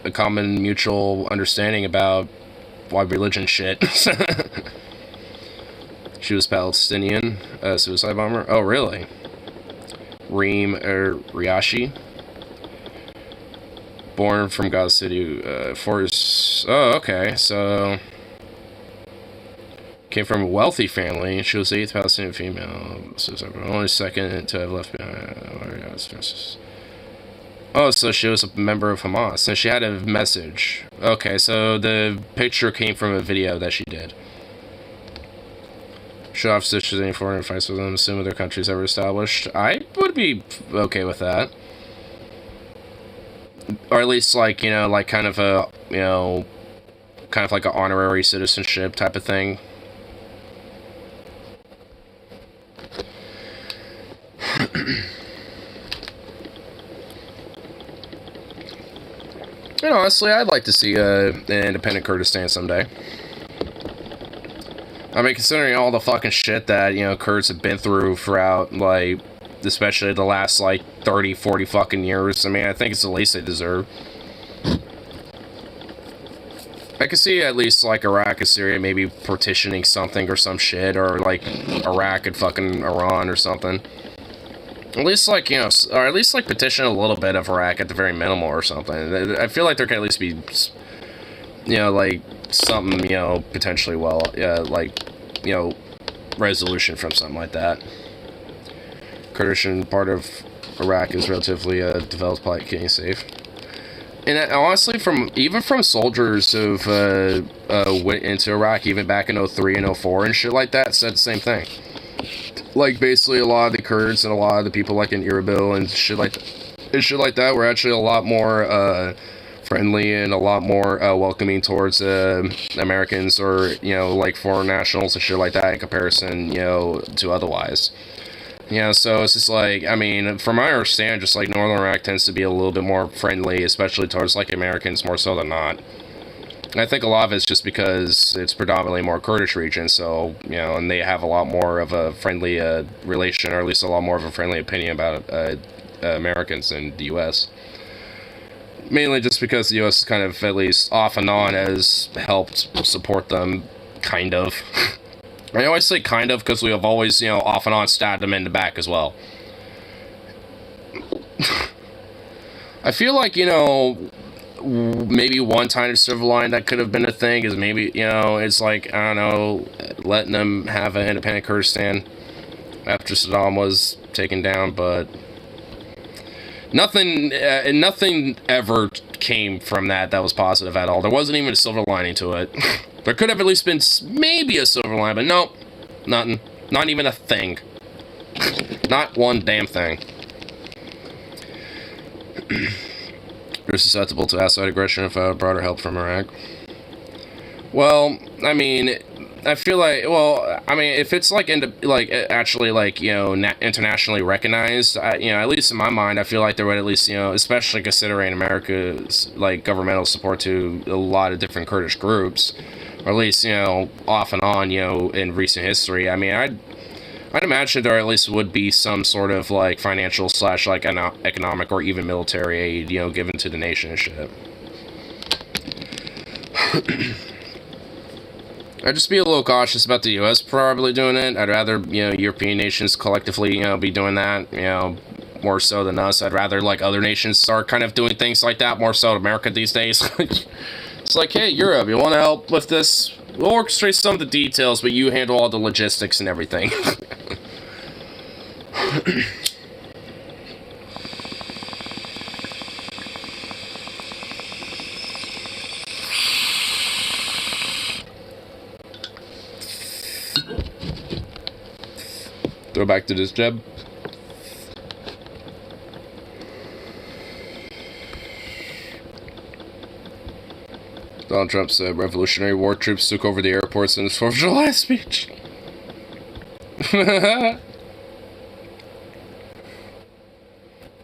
a common mutual understanding about why religion shit. She was Palestinian, suicide bomber. Oh, really? Reem Riashi, born from Gaza City, Forest. Oh, okay, so came from a wealthy family. She was the 8th Palestinian female, only second to have left behind. Oh, so she was a member of Hamas, and she had a message. Okay, so the picture came from a video that she did. Should off stitches any foreign fights with them, assuming their country's ever established. I would be okay with that. Or at least, like, you know, like, kind of a, you know, kind of like an honorary citizenship type of thing. And honestly, I'd like to see an independent Kurdistan someday. I mean, considering all the fucking shit that, you know, Kurds have been through throughout, like, especially the last, like, 30, 40 fucking years, I mean, I think it's the least they deserve. I could see at least, like, Iraq and Syria maybe partitioning something or some shit, or, like, Iraq and fucking Iran or something. At least, like, you know, or at least, like, petition a little bit of Iraq at the very minimal or something. I feel like there can at least be, you know, like, something, you know, potentially, well, like, you know, resolution from something like that. Kurdish part of Iraq is relatively developed, polite, getting safe. And honestly, even from soldiers who've went into Iraq, even back in 03 and 04 and shit like that, said the same thing. Like, basically, a lot of the Kurds and a lot of the people, like, in Erbil and shit like that, and shit like that, we're actually a lot more friendly and a lot more welcoming towards Americans or, you know, like foreign nationals and shit like that in comparison, you know, to otherwise. You know, so it's just like, I mean, from my understanding, just like Northern Iraq tends to be a little bit more friendly, especially towards like Americans more so than not. And I think a lot of it's just because it's predominantly more Kurdish region, so, you know, and they have a lot more of a friendly relation, or at least a lot more of a friendly opinion about Americans in the U.S. Mainly just because the U.S. kind of, at least off and on, has helped support them, kind of. I always say kind of because we have always, you know, off and on stabbed them in the back as well. I feel like, you know, maybe one tiny silver line that could have been a thing is maybe, you know, it's like, I don't know, letting them have an independent Kurdistan after Saddam was taken down, but nothing ever came from that was positive at all. There wasn't even a silver lining to it. There could have at least been maybe a silver line, but nope, nothing. Not even a thing. Not one damn thing. They're susceptible to outside aggression without broader help from Iraq. Well, I mean, I feel like, well, I mean, if it's like actually like, you know, internationally recognized, you know, at least in my mind, I feel like there would at least, you know, especially considering America's like governmental support to a lot of different Kurdish groups, or at least, you know, off and on, you know, in recent history. I mean, I'd imagine there at least would be some sort of like financial / like economic or even military aid, you know, given to the nation and shit. I'd just be a little cautious about the U.S. probably doing it. I'd rather, you know, European nations collectively, you know, be doing that, you know, more so than us. I'd rather, like, other nations start kind of doing things like that, more so America these days. It's like, hey, Europe, you want to help with this? We'll orchestrate some of the details, but you handle all the logistics and everything. Throw back to this jab. Donald Trump said Revolutionary War troops took over the airports in his 4th of July speech.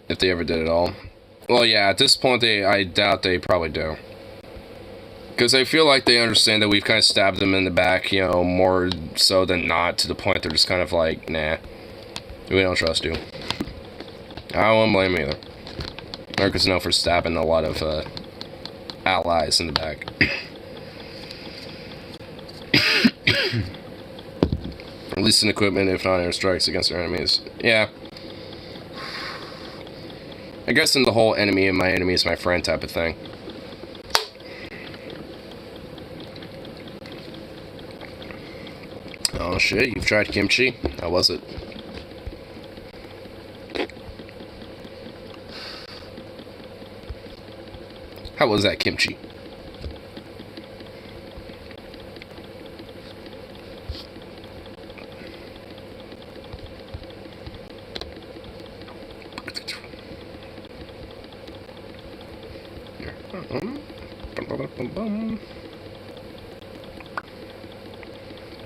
If they ever did at all. Well, yeah, at this point, I doubt they probably do. Because I feel like they understand that we've kind of stabbed them in the back, you know, more so than not, to the point they're just kind of like, nah, we don't trust you. I won't blame them either. America's known for stabbing a lot of allies in the back. At least in equipment, if not airstrikes against their enemies. Yeah. I guess in the whole enemy and my enemy is my friend type of thing. Oh shit, you've tried kimchi? How was it? How was that kimchi?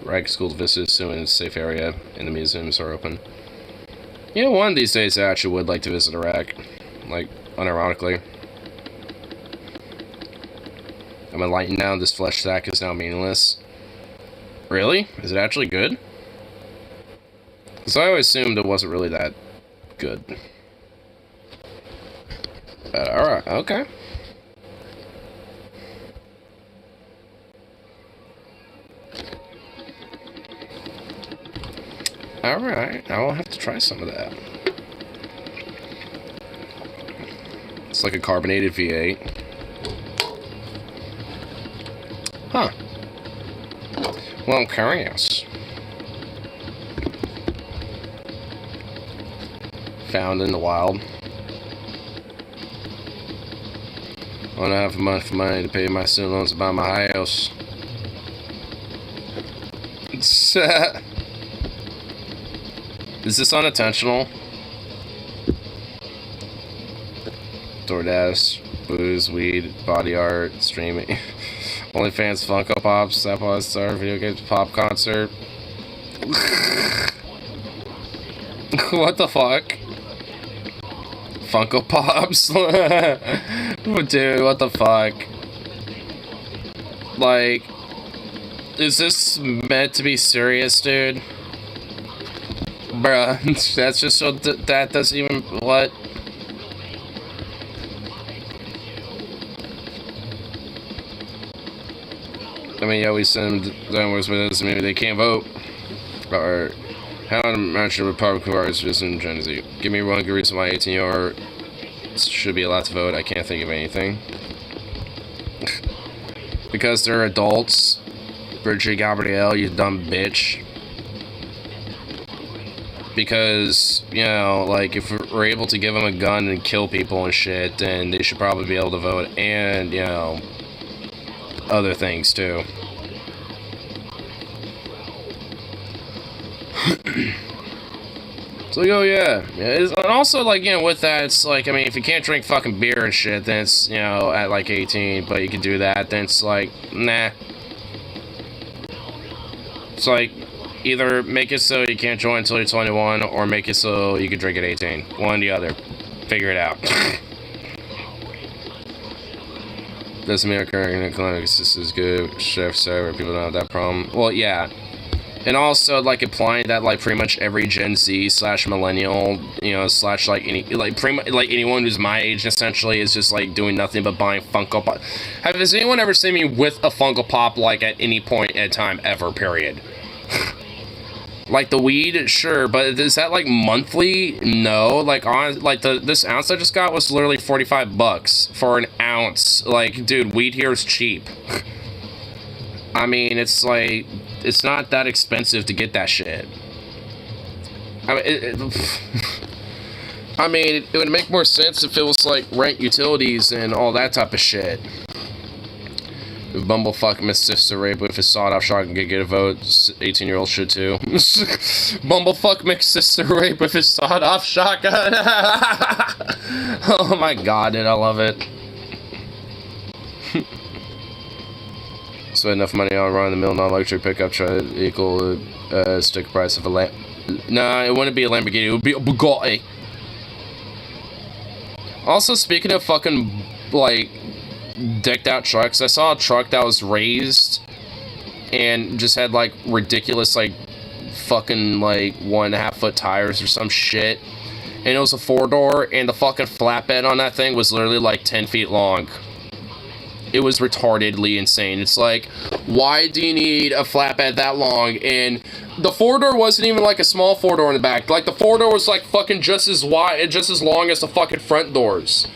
Rag schools visit soon in a safe area, and the museums are open. You know, one of these days I actually would like to visit Iraq. Like, unironically. I'm enlightened now, this flesh sack is now meaningless. Really? Is it actually good? Because I always assumed it wasn't really that good. Alright, okay. Alright, I'll have to try some of that. It's like a carbonated V8. Huh. Well, I'm curious. Found in the wild. I don't have enough money to pay my student loans and buy my house. Is this unintentional? DoorDash, booze, weed, body art, streaming, OnlyFans, Funko Pops, Apple Star, video games, pop concert. What the fuck? Funko Pops? Dude, what the fuck? Like, is this meant to be serious, dude? Bruh, that's just so that doesn't even, what? I mean, yeah, we send them with us, maybe they can't vote. Or, how much of Republican voters just in Gen Z? Give me one good reason why 18-year-old should be allowed to vote. I can't think of anything. Because they're adults. Bridget Gabrielle, you dumb bitch. Because, you know, like, if we're able to give them a gun and kill people and shit, then they should probably be able to vote. And, you know, other things, too. So, oh yeah. And also, like, you know, with that, it's like, I mean, if you can't drink fucking beer and shit, then it's, you know, at like 18, but you can do that, then it's like, nah. It's like, either make it so you can't join until you're 21, or make it so you can drink at 18. One or the other. Figure it out. Doesn't mean our current economic system is good. Chef server, people don't have that problem. Well, yeah. And also, like, implying that, like, pretty much every Gen Z / millennial, you know, / like, any, like, pretty much, like, anyone who's my age, essentially, is just, like, doing nothing but buying Funko Pop. Has anyone ever seen me with a Funko Pop, like, at any point in time ever, period? Like, the weed, sure, but is that, like, monthly? No. Like, on, like, this ounce I just got was literally $45 for an ounce. Like, dude, weed here is cheap. I mean, it's, like, it's not that expensive to get that shit. I mean, I mean, it would make more sense if it was, like, rent, utilities, and all that type of shit. If Bumblefuck Miss Sister Rape with his sawed-off shotgun can get a vote, 18-year-olds should too. Bumblefuck Miss Sister Rape with his sawed-off shotgun. Oh my god, dude, I love it. Spend enough money on run-of-the-mill non-electric pickup truck equal sticker price of a lamp. Nah, it wouldn't be a Lamborghini, it would be a Bugatti. Also, speaking of fucking, like, decked out trucks, I saw a truck that was raised and just had, like, ridiculous, like, fucking, like, 1.5 foot tires or some shit. And it was a 4-door, and the fucking flatbed on that thing was literally, like, 10 feet long. It was retardedly insane. It's like, why do you need a flatbed that long? And the 4-door wasn't even like a small 4-door in the back. Like, the 4-door was like fucking just as wide, just as long as the fucking front doors.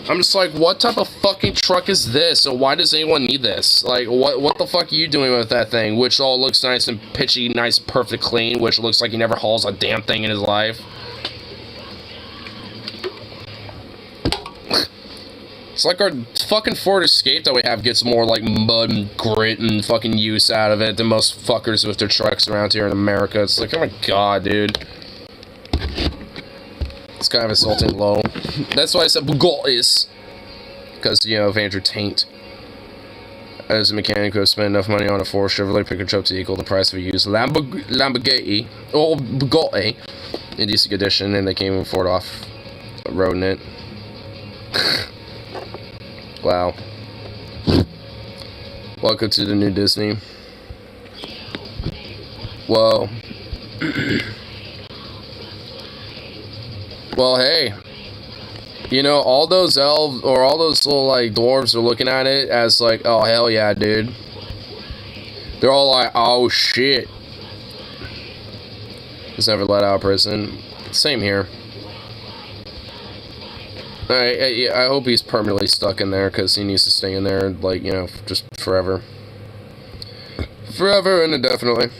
I'm just like, what type of fucking truck is this? And why does anyone need this? Like, what the fuck are you doing with that thing? Which all looks nice and pitchy, nice, perfect clean, which looks like he never hauls a damn thing in his life. It's like our fucking Ford Escape that we have gets more, like, mud and grit and fucking use out of it than most fuckers with their trucks around here in America. It's like, oh my god, dude. It's kind of insulting low. That's why I said Bugattis. Because, you know, of Andrew Taint. As a mechanic who has spent enough money on a Ford Chevrolet pickup truck to equal the price of a used Lamborghini, or Bugatti, in decent condition, and they came and Ford off-roading it. Wow. Welcome to the new Disney. Whoa. Well, hey. You know, all those elves, or all those little, like, dwarves are looking at it as, like, oh, hell yeah, dude. They're all like, oh, shit. Just never let out of prison. Same here. I hope he's permanently stuck in there, because he needs to stay in there, like, you know, just forever. Forever and indefinitely.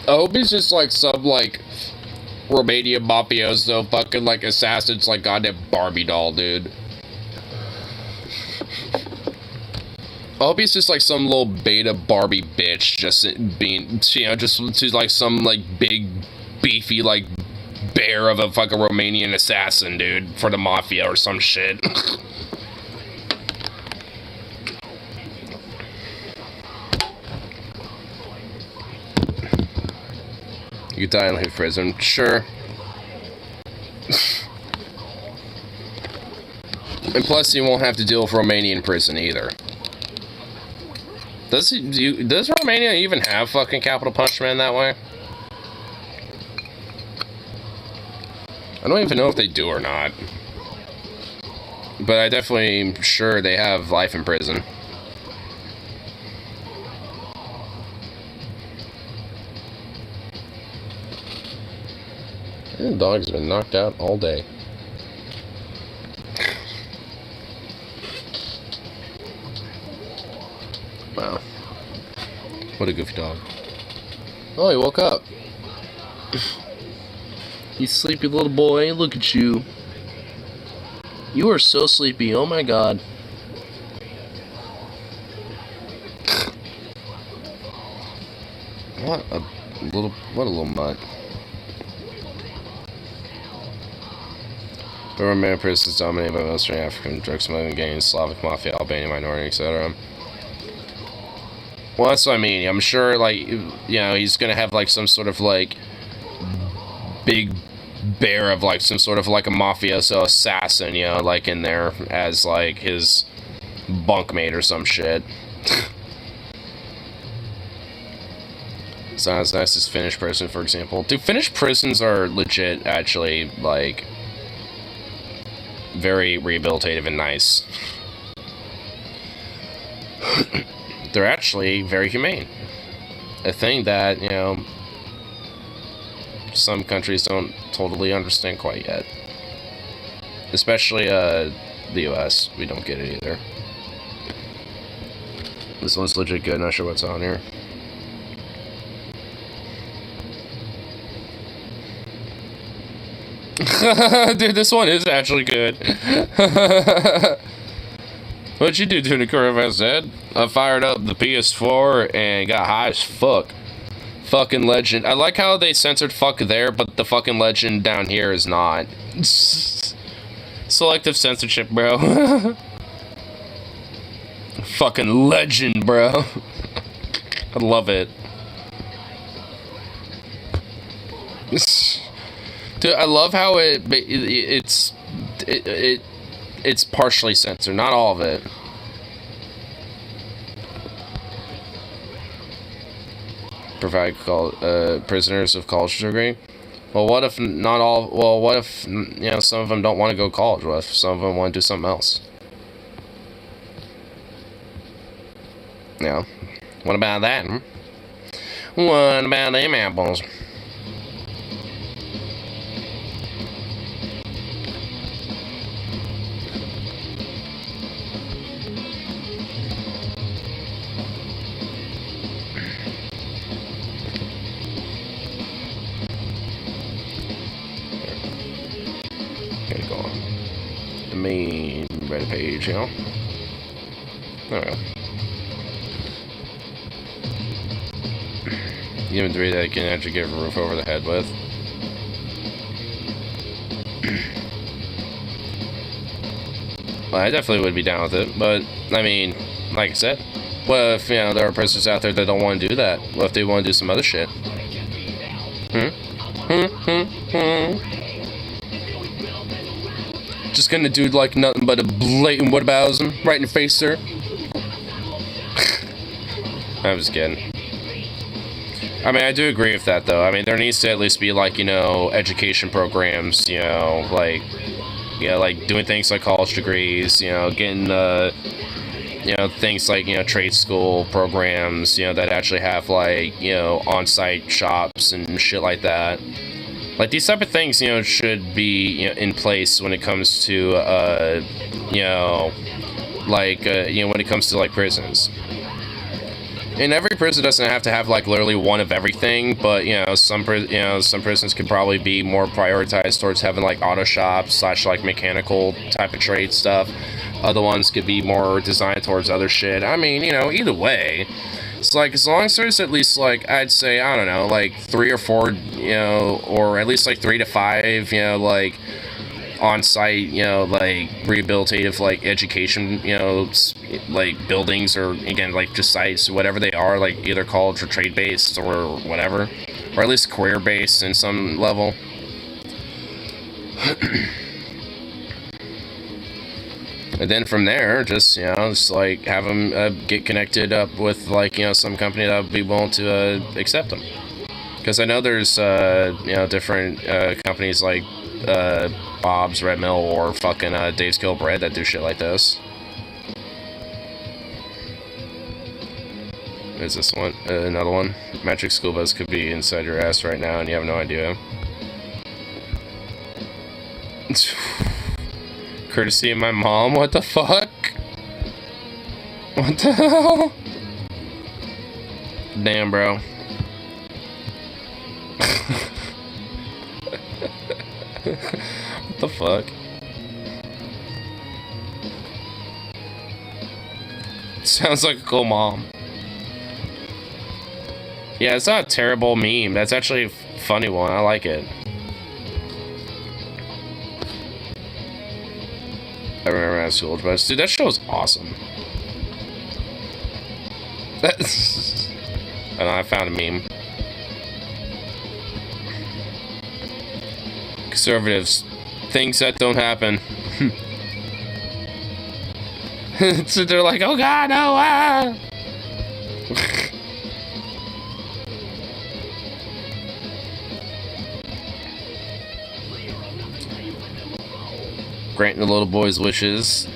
I hope he's just like some like Romanian mafioso fucking like assassins like goddamn Barbie doll, dude. I hope he's just like some little beta Barbie bitch, just being, you know, just like some like big beefy like bear of a fucking Romanian assassin, dude, for the mafia or some shit. You die in life prison, sure. And plus, you won't have to deal with Romanian prison either. Does Romania even have fucking capital punishment in that way? I don't even know if they do or not. But I definitely am sure they have life in prison. The dog's been knocked out all day. Wow. What a goofy dog. Oh, he woke up. You sleepy little boy, look at you. You are so sleepy, oh my god. What a little mutt. The Romanian prison is dominated by mostly African drug smuggling gangs, Slavic mafia, Albanian minority, etc. Well, that's what I mean. I'm sure, like, you know, he's gonna have, like, some sort of, like, big bear of, like, some sort of, like, a mafioso assassin, you know, like, in there as, like, his bunkmate or some shit. It's not as nice as Finnish prison, for example. Dude, Finnish prisons are legit, actually, like, very rehabilitative and nice. They're actually very humane. A thing that, you know, some countries don't totally understand quite yet. Especially, the US. We don't get it either. This one's legit good, not sure what's on here. Dude, this one is actually good. What'd you do during the coronavirus, Ed? I fired up the PS4 and got high as fuck. Fucking legend. I like how they censored fuck there, but the fucking legend down here is not. Selective censorship, bro. Fucking legend, bro. I love it. Dude, I love how it's partially censored, not all of it. Provide prisoners of college degree. Well, what if not all? Well, what if, you know, some of them don't want to go to college? What if some of them want to do something else? Yeah. What about that? Hmm? What about them apples? Main Reddit page, you know. There we go. Even 3 that I can actually get a roof over the head with. Well, I definitely would be down with it, but I mean, like I said, what if, you know, there are prisoners out there that don't want to do that? What if they want to do some other shit? Just gonna do like nothing but a blatant whataboutism right in the face, sir. I'm just kidding. I mean, I do agree with that, though. I mean, there needs to at least be, like, you know, education programs, you know, like, yeah, like doing things like college degrees, you know, getting, you know, things like, you know, trade school programs, you know, that actually have, like, you know, on-site shops and shit like that. Like, these type of things, you know, should be, you know, in place when it comes to, you know, like, you know, when it comes to, like, prisons. And every prison doesn't have to have like literally one of everything, but some prisons could probably be more prioritized towards having like auto shops / like mechanical type of trade stuff. Other ones could be more designed towards other shit. I mean, either way, it's like as long as there's at least like I'd say I don't know like 3 or 4, or at least like 3 to 5, like on-site, like rehabilitative, like education, like buildings, or again, like just sites, whatever they are, like either college or trade-based or whatever, or at least career-based in some level. And then from there, just like have them get connected up with like some company that would be willing to accept them. Because I know there's different companies like Bob's Red Mill or fucking Dave's Kill Bread that do shit like this. Is this one another one? Magic School Bus could be inside your ass right now and you have no idea. Courtesy of my mom. What the fuck? What the hell? Damn, bro. What the fuck? Sounds like a cool mom. Yeah, it's not a terrible meme. That's actually a funny one. I like it. I remember at school, but dude, that show was awesome. I don't know, I found a meme. Conservatives, things that don't happen. So they're like, oh god, no, ah! Granting the little boy's wishes.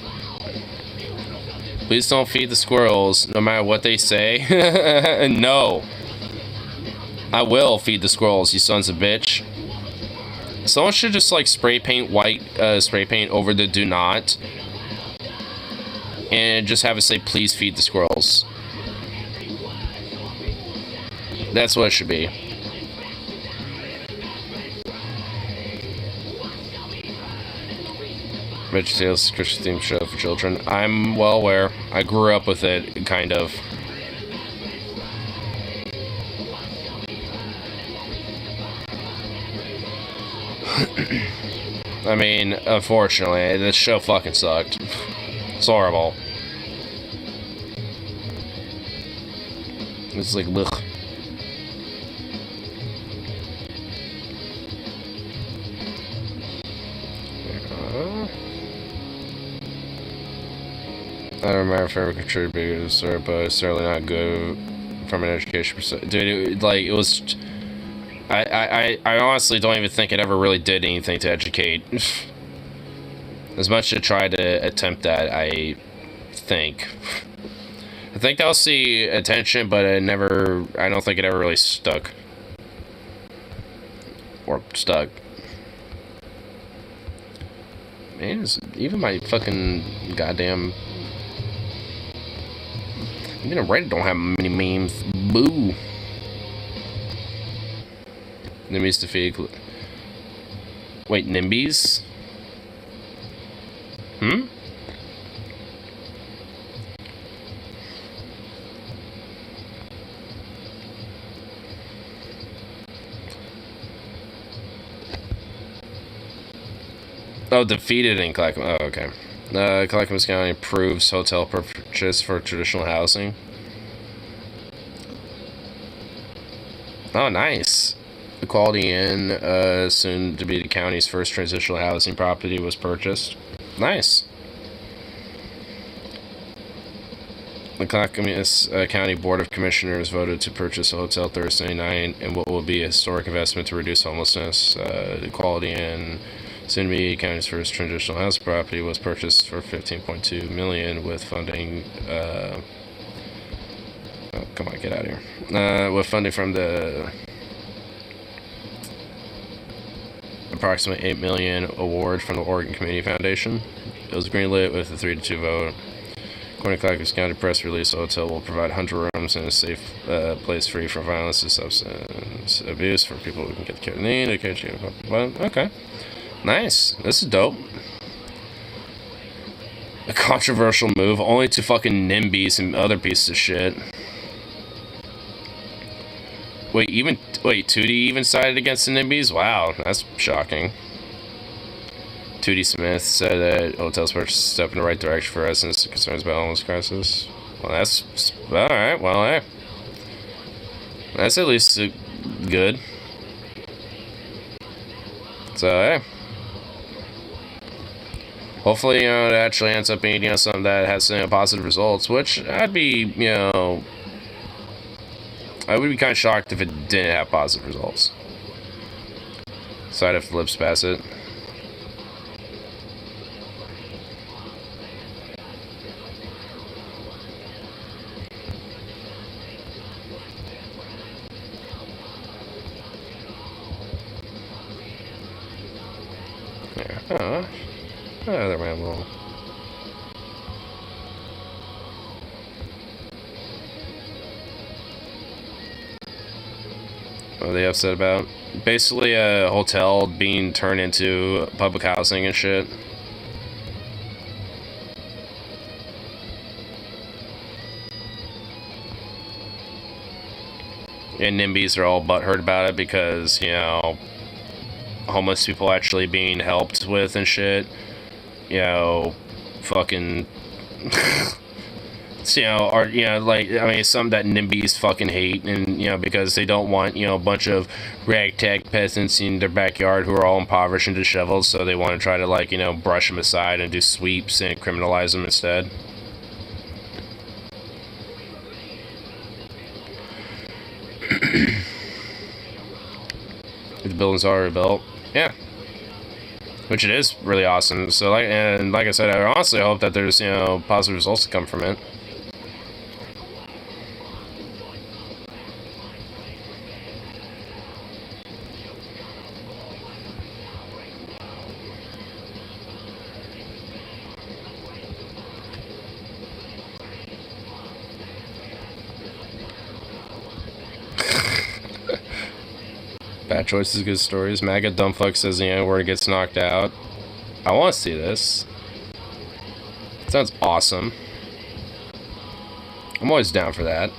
Please don't feed the squirrels, no matter what they say. No. I will feed the squirrels, you sons of bitch. Someone should just like spray paint white spray paint over the do not. And just have it say, please feed the squirrels. That's what it should be. VeggieTales Christian themed show for children. I'm well aware. I grew up with it, kind of. I mean, unfortunately, this show fucking sucked. It's horrible. It's like, ugh. I don't remember if I ever contributed to it, but it's certainly not good from an education perspective. Dude, it was... I honestly don't even think it ever really did anything to educate. As much to try to attempt that, I think. I think I'll see attention, but I don't think it ever really stuck. Or stuck. Man, even my fucking goddamn... Even Reddit don't have many memes. Boo. Nimbies defeat. Wait, Nimbies? Hmm? Oh, defeated in Clackamas. Oh, okay. Clackamas County approves hotel purchase for traditional housing. Oh, nice. The Quality Inn, soon to be the county's first transitional housing property, was purchased. Nice. The Clackamas County Board of Commissioners voted to purchase a hotel Thursday night in what will be a historic investment to reduce homelessness. The Quality Inn, soon to be the county's first transitional housing property, was purchased for $15.2 million with funding. Oh, come on, get out of here. With funding from the approximately $8 million award from the Oregon Community Foundation. It was greenlit with a 3-2 vote. According to Clackamas County press release, the hotel will provide 100 rooms in a safe place free from violence and substance abuse for people who can get the care they need. Okay. Nice. This is dope. A controversial move, only to fucking NIMBYs and other pieces of shit. Wait, 2D even sided against the NIMBYs? Wow, that's shocking. 2D Smith said that hotels purchase a step in the right direction for residents concerns about homeless crisis. Well, that's alright. Well, hey, that's at least good. So, hey, hopefully, it actually ends up being, something that has, positive results, which I'd be, I would be kind of shocked if it didn't have positive results. So I'd have to lips pass it. There. There went a little. What are they upset about? Basically a hotel being turned into public housing and shit. And NIMBYs are all butthurt about it because, homeless people actually being helped with and shit. Fucking... something that NIMBYs fucking hate, and, because they don't want, a bunch of ragtag peasants in their backyard who are all impoverished and disheveled, so they want to try to, brush them aside and do sweeps and criminalize them instead. The buildings are rebuilt. Yeah. Which it is really awesome. So, like I said, I honestly hope that there's, positive results to come from it. Bad choices, good stories. MAGA dumbfuck says, where it gets knocked out. I want to see this. Sounds awesome. I'm always down for that.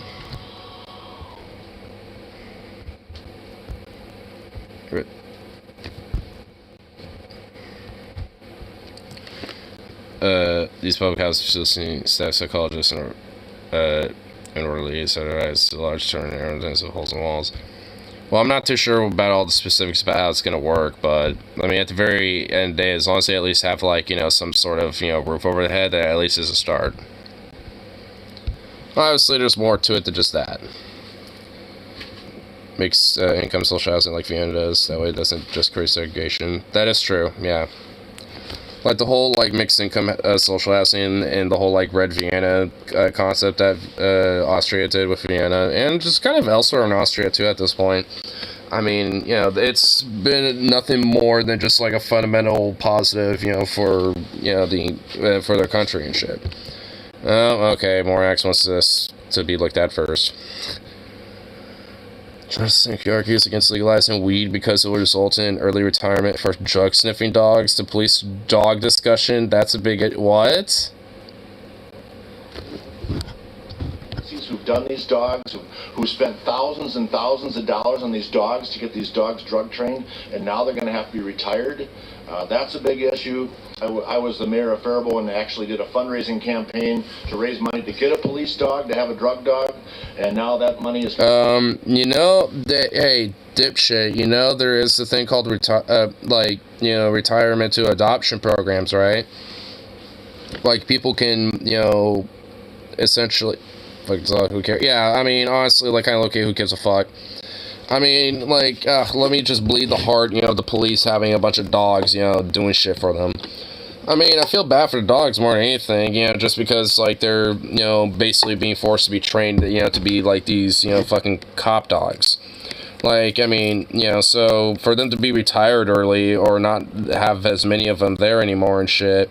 These public house facility staff psychologists and orderlies are advised to large turn of holes in walls. Well, I'm not too sure about all the specifics about how it's going to work, but, at the very end of the day, as long as they at least have, some sort of, roof over the head, that at least is a start. Obviously, there's more to it than just that. Makes income social housing like Vienna does, that way it doesn't just create segregation. That is true, yeah. Like, the whole, mixed income social housing and the whole, Red Vienna concept that Austria did with Vienna, and just kind of elsewhere in Austria, too, at this point. It's been nothing more than just, a fundamental positive, for, for their country and shit. Oh, okay, Morax wants this to be looked at first. He argues against legalizing weed because it will result in early retirement for drug-sniffing dogs. The police dog discussion, that's a big... What? Who've done these dogs, who spent thousands and thousands of dollars on these dogs to get these dogs drug trained, and now they're going to have to be retired. That's a big issue. I was the mayor of Faribault and actually did a fundraising campaign to raise money to get a police dog, to have a drug dog, and now that money is... hey, dipshit, there is a thing called, retirement to adoption programs, right? People can, essentially... who cares? Yeah, honestly, kind of okay, who gives a fuck? let me just bleed the heart, the police having a bunch of dogs, doing shit for them. I feel bad for the dogs more than anything, just because, they're, basically being forced to be trained, to be, these, fucking cop dogs. So for them to be retired early or not have as many of them there anymore and shit,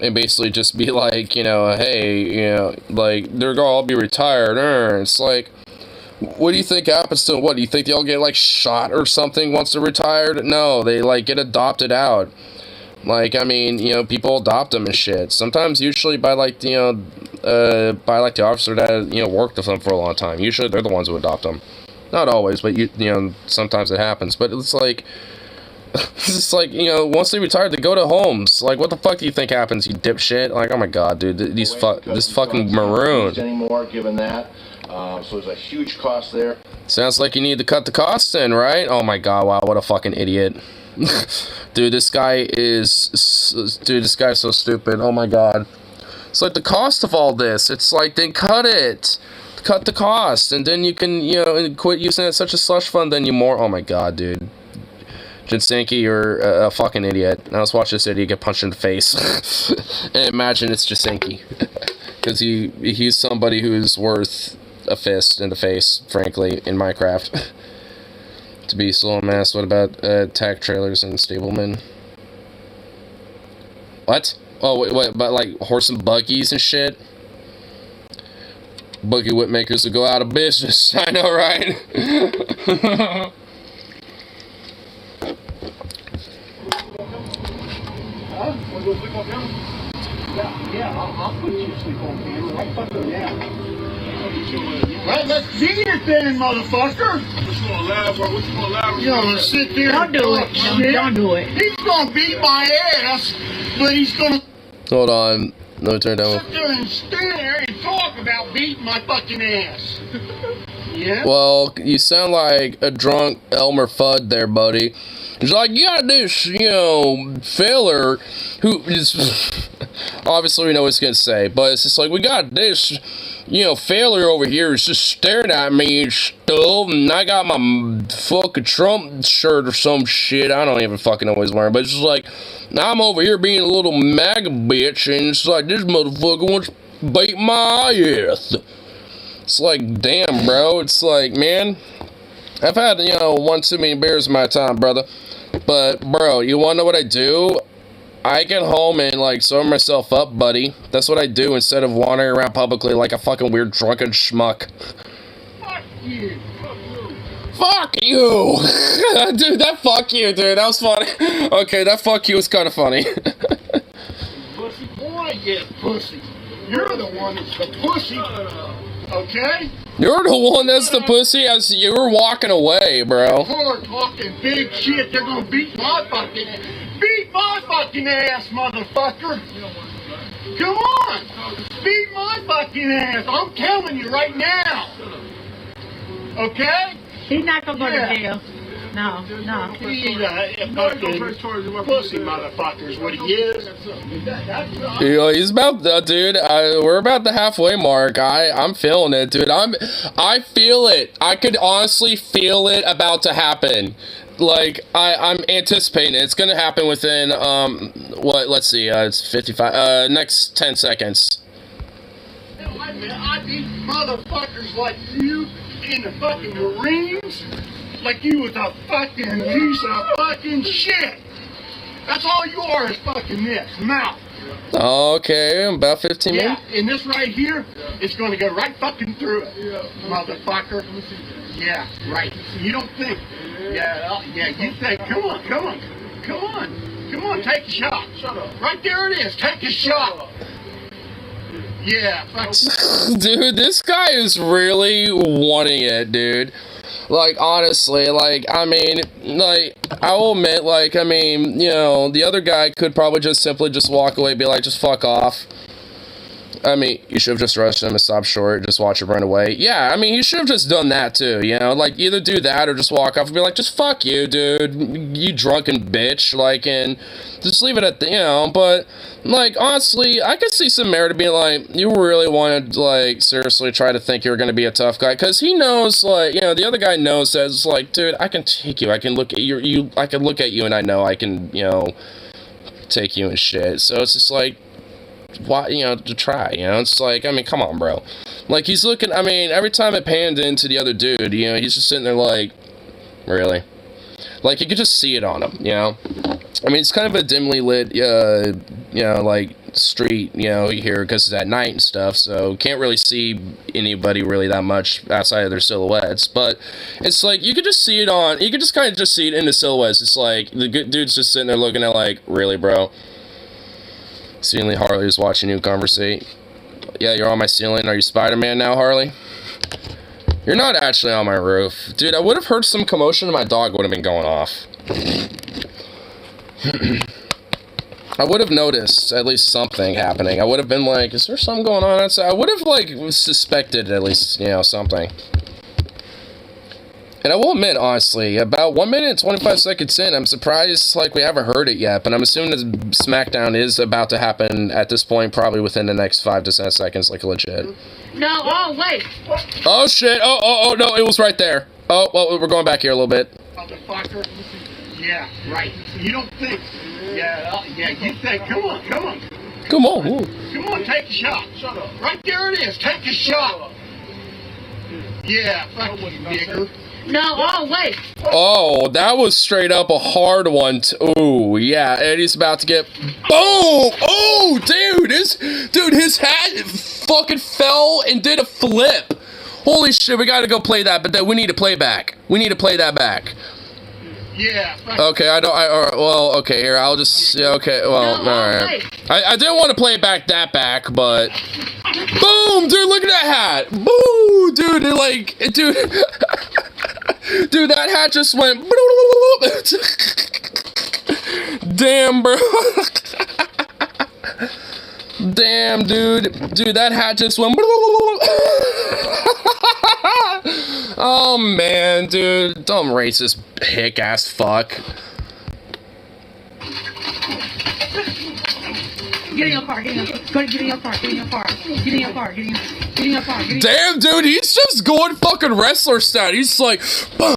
and basically just be like, you know, hey, you know, like, they're gonna all be retired. It's like, what do you think happens to them? What, do you think they all get, like, shot or something once they're retired? No, they, like, get adopted out. Like, I mean, you know, people adopt them and shit. Sometimes, usually by, like, you know, by, like, the officer that, you know, worked with them for a long time. Usually they're the ones who adopt them. Not always, but, you know, sometimes it happens. But it's like, it's just like, you know, once they retire, they go to homes. Like, what the fuck do you think happens, you dipshit? Like, oh my god, dude, this fucking maroon. Anymore, given that. So there's a huge cost there. Sounds like you need to cut the costs in, right? Oh my god, wow, what a fucking idiot. Dude, this guy is... Dude, this guy's so stupid. Oh my god. It's like the cost of all this. It's like, then cut it. Cut the cost. And then you can, you know, quit using it as such a slush fund. Then you more... Oh my god, dude. Jinsanky, you're a fucking idiot. Now let's watch this idiot get punched in the face. And imagine it's Jinsanky. Because he's somebody who's worth a fist in the face, frankly, in Minecraft. To be slow and mass. What about tack trailers and stablemen? What? Oh, wait, but like horse and buggies and shit? Buggy whip makers will go out of business. I know, right? I'll put you to sleep on camera right fucking now. Right, let's see it then, motherfucker. What you gonna laugh or what you gonna laugh? You gonna sit there and do it. Don't do it. He's gonna beat my ass, but he's gonna... Hold on. Let me turn down. Sit there and stand there and talk about beating my fucking ass. Yeah? Well, you sound like a drunk Elmer Fudd there, buddy. It's like, you got this, you know, filler who is... Obviously, we know what he's gonna say, but it's just like, we got this, you know, failure over here is just staring at me and stuff, and I got my fucking Trump shirt or some shit. I don't even fucking know what he's wearing, but it's just like, I'm over here being a little MAGA bitch, and it's like, this motherfucker wants to bite my ass. It's like, damn, bro. It's like, man, I've had, you know, one too many beers in my time, brother. But, bro, you wanna know what I do? I get home and, like, sew myself up, buddy. That's what I do instead of wandering around publicly like a fucking weird drunken schmuck. Fuck you. Fuck you! Dude, that fuck you, dude. That was funny. Okay, that fuck you was kind of funny. Pussy boy, yeah, pussy. You're the one that's the pussy. Okay? You're the one that's the pussy as you were walking away, bro. People are talking big shit. They're gonna beat my fucking ass. Beat my fucking ass, motherfucker. Come on. Beat my fucking ass. I'm telling you right now. Okay? He's not gonna go to jail. No. He's a fucking pussy motherfucker is what he is. You know, he's about, dude, we're about the halfway mark. I'm feeling it, dude. I feel it. I could honestly feel it about to happen. Like, I'm anticipating it. It's gonna happen within, what, let's see, it's 55, next 10 seconds. I beat motherfuckers like you in the fucking Marines. Like you was a fucking piece of fucking shit. That's all you are is fucking this mouth. Okay, about 15 minutes. Yeah, and this right here is going to go right fucking through it, motherfucker. Yeah, right. You don't think? Yeah, you think? Come on, take a shot. Shut up. Right there it is. Take a shot. Yeah, fuck. Dude, this guy is really wanting it, dude. Like, honestly, like, I mean, like, I will admit, like, I mean, you know, the other guy could probably just simply just walk away and be like, just fuck off. I mean, you should have just rushed him and stopped short, just watch him run away. Yeah, I mean, you should have just done that, too, you know? Like, either do that or just walk off and be like, just fuck you, dude, you drunken bitch, like, and just leave it at the, you know, but, like, honestly, I could see some merit to being like, you really wanted to, like, seriously try to think you were going to be a tough guy, because he knows, like, you know, the other guy knows that it's like, dude, I can take you, I can look at you, I can look at you and I know I can, you know, take you and shit, so it's just like, why, you know, to try, you know, it's like, I mean, come on, bro, like, he's looking, I mean, every time it panned into the other dude, you know, he's just sitting there like, really, like, you could just see it on him, you know, I mean, it's kind of a dimly lit, you know, like, street, you know, here because it's at night and stuff, so can't really see anybody really that much outside of their silhouettes. But it's like you could just see it on, you could just kind of just see it in the silhouettes. It's like the good dude's just sitting there looking at like, really, bro? Seemingly Harley's watching you conversate. Yeah, you're on my ceiling. Are you Spider-Man now, Harley? You're not actually on my roof. Dude, I would have heard some commotion and my dog would have been going off. I would have noticed at least something happening. I would have been like, is there something going on outside? I would have, like, suspected at least, you know, something. And I will admit, honestly, about 1 minute and 25 seconds in, I'm surprised, like, we haven't heard it yet. But I'm assuming that SmackDown is about to happen at this point, probably within the next 5 to 10 seconds, like, legit. No, oh, wait. Oh, shit. Oh, no, it was right there. Oh, well, we're going back here a little bit. Motherfucker. Yeah, right. You don't think. Yeah, you think. Come on. Come on. Ooh. Come on, take a shot. Shut up. Right there it is. Take a shot. Yeah, fuck you, nigger. No, oh, wait. Oh, that was straight up a hard one. Ooh, yeah, Eddie's about to get... Boom! Oh, dude, his hat fucking fell and did a flip. Holy shit, we gotta go play that, but then we need to play back. We need to play that back. Yeah. Okay, well, okay, here, I'll just... Okay, well, alright. I didn't want to play it back that back, but... Boom! Dude, look at that hat! Boo! Dude, dude... Dude, that hat just went... Damn, bro. Damn, dude. Dude, that hat just went... Oh, man, dude. Dumb racist hick-ass fuck. Get in your car, get in your car. Damn, dude, he's just going fucking wrestler style. He's like, boom,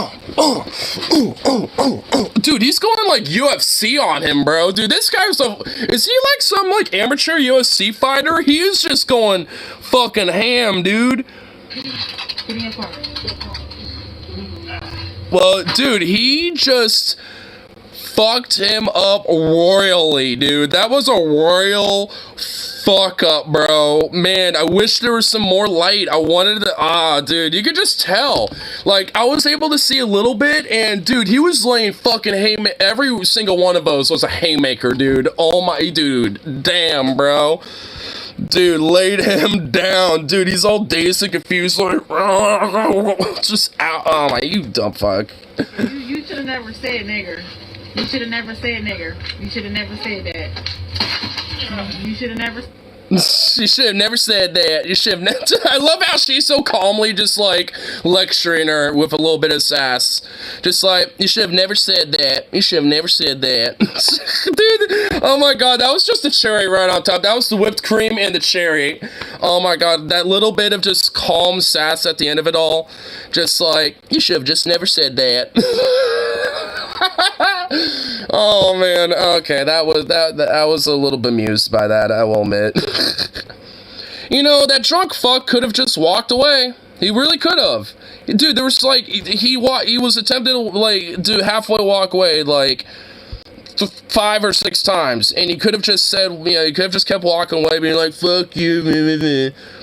dude, he's going like UFC on him, bro. Dude, this guy's is he like some like amateur UFC fighter? He is just going fucking ham, dude. Get in your car. Well, dude, he just fucked him up royally, dude. That was a royal fuck up, bro. Man, I wish there was some more light. I wanted to, dude, you could just tell. Like, I was able to see a little bit, and, dude, he was laying fucking every single one of those was a haymaker, dude. Oh my, dude. Damn, bro. Dude, laid him down. Dude, he's all dazed and confused, like, just out. Oh my, you dumb fuck. You should have never said nigger. You should have never said nigger. You should have never said that. You should have never... She should have never said that. You should have never... I love how she's so calmly just, like, lecturing her with a little bit of sass. Just like, you should have never said that. You should have never said that. Dude, oh my god, that was just the cherry right on top. That was the whipped cream and the cherry. Oh my god, that little bit of just calm sass at the end of it all. Just like, you should have just never said that. Oh man, okay, that I was a little bemused by that, I will admit. You know, that drunk fuck could have just walked away. He really could have. Dude, there was like, he was attempting to like do halfway walk away like 5 or 6 times, and he could have just said, you know, he could have just kept walking away being like, fuck you,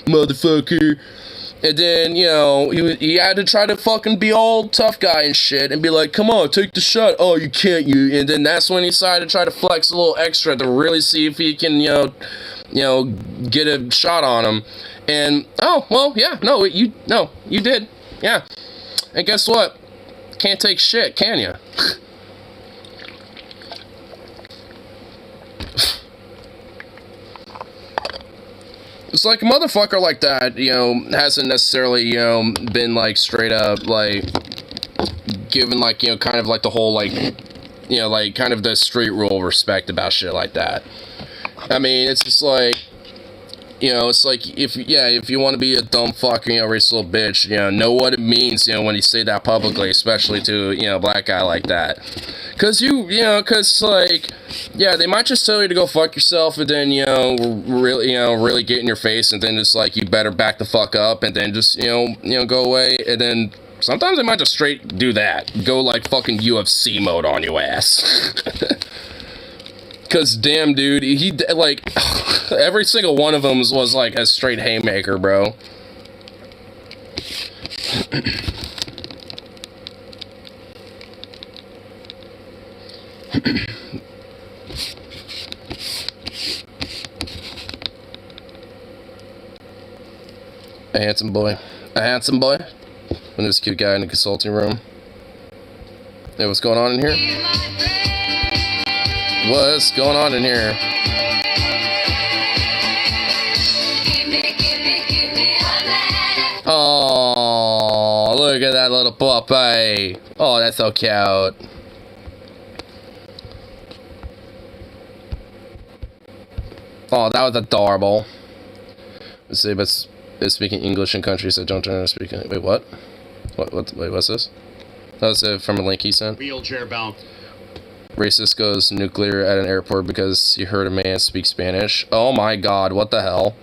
motherfucker. And then, you know, he had to try to fucking be all tough guy and shit and be like, come on, take the shot. Oh, you can't, you. And then that's when he decided to try to flex a little extra to really see if he can, you know, get a shot on him. And, oh, well, yeah, no, you did. Yeah. And guess what? Can't take shit, can you? It's like a motherfucker like that, you know, hasn't necessarily, you know, been like straight up, like, given like, you know, kind of like the whole, like, you know, like kind of the street rule respect about shit like that. I mean, it's just like, you know, it's like, if you want to be a dumb fuck, you know, racist little bitch, you know what it means, you know, when you say that publicly, especially to, you know, a black guy like that. Cause cause like, yeah, they might just tell you to go fuck yourself and then, you know, really get in your face and then just like, you better back the fuck up and then just, you know, go away. And then sometimes they might just straight do that. Go like fucking UFC mode on your ass. Cause damn, dude, he like every single one of them was like a straight haymaker, bro. A handsome boy. A handsome boy. And there's a cute guy in the consulting room. Hey, what's going on in here? What's going on in here? Oh, look at that little puppy. Oh, that's so cute. Oh, that was adorable. Let's see, but is speaking English in countries that don't speak. Wait, what? Wait, what's this? That was from a link he sent. Wheelchair bound. Racist goes nuclear at an airport because he heard a man speak Spanish. Oh my God! What the hell?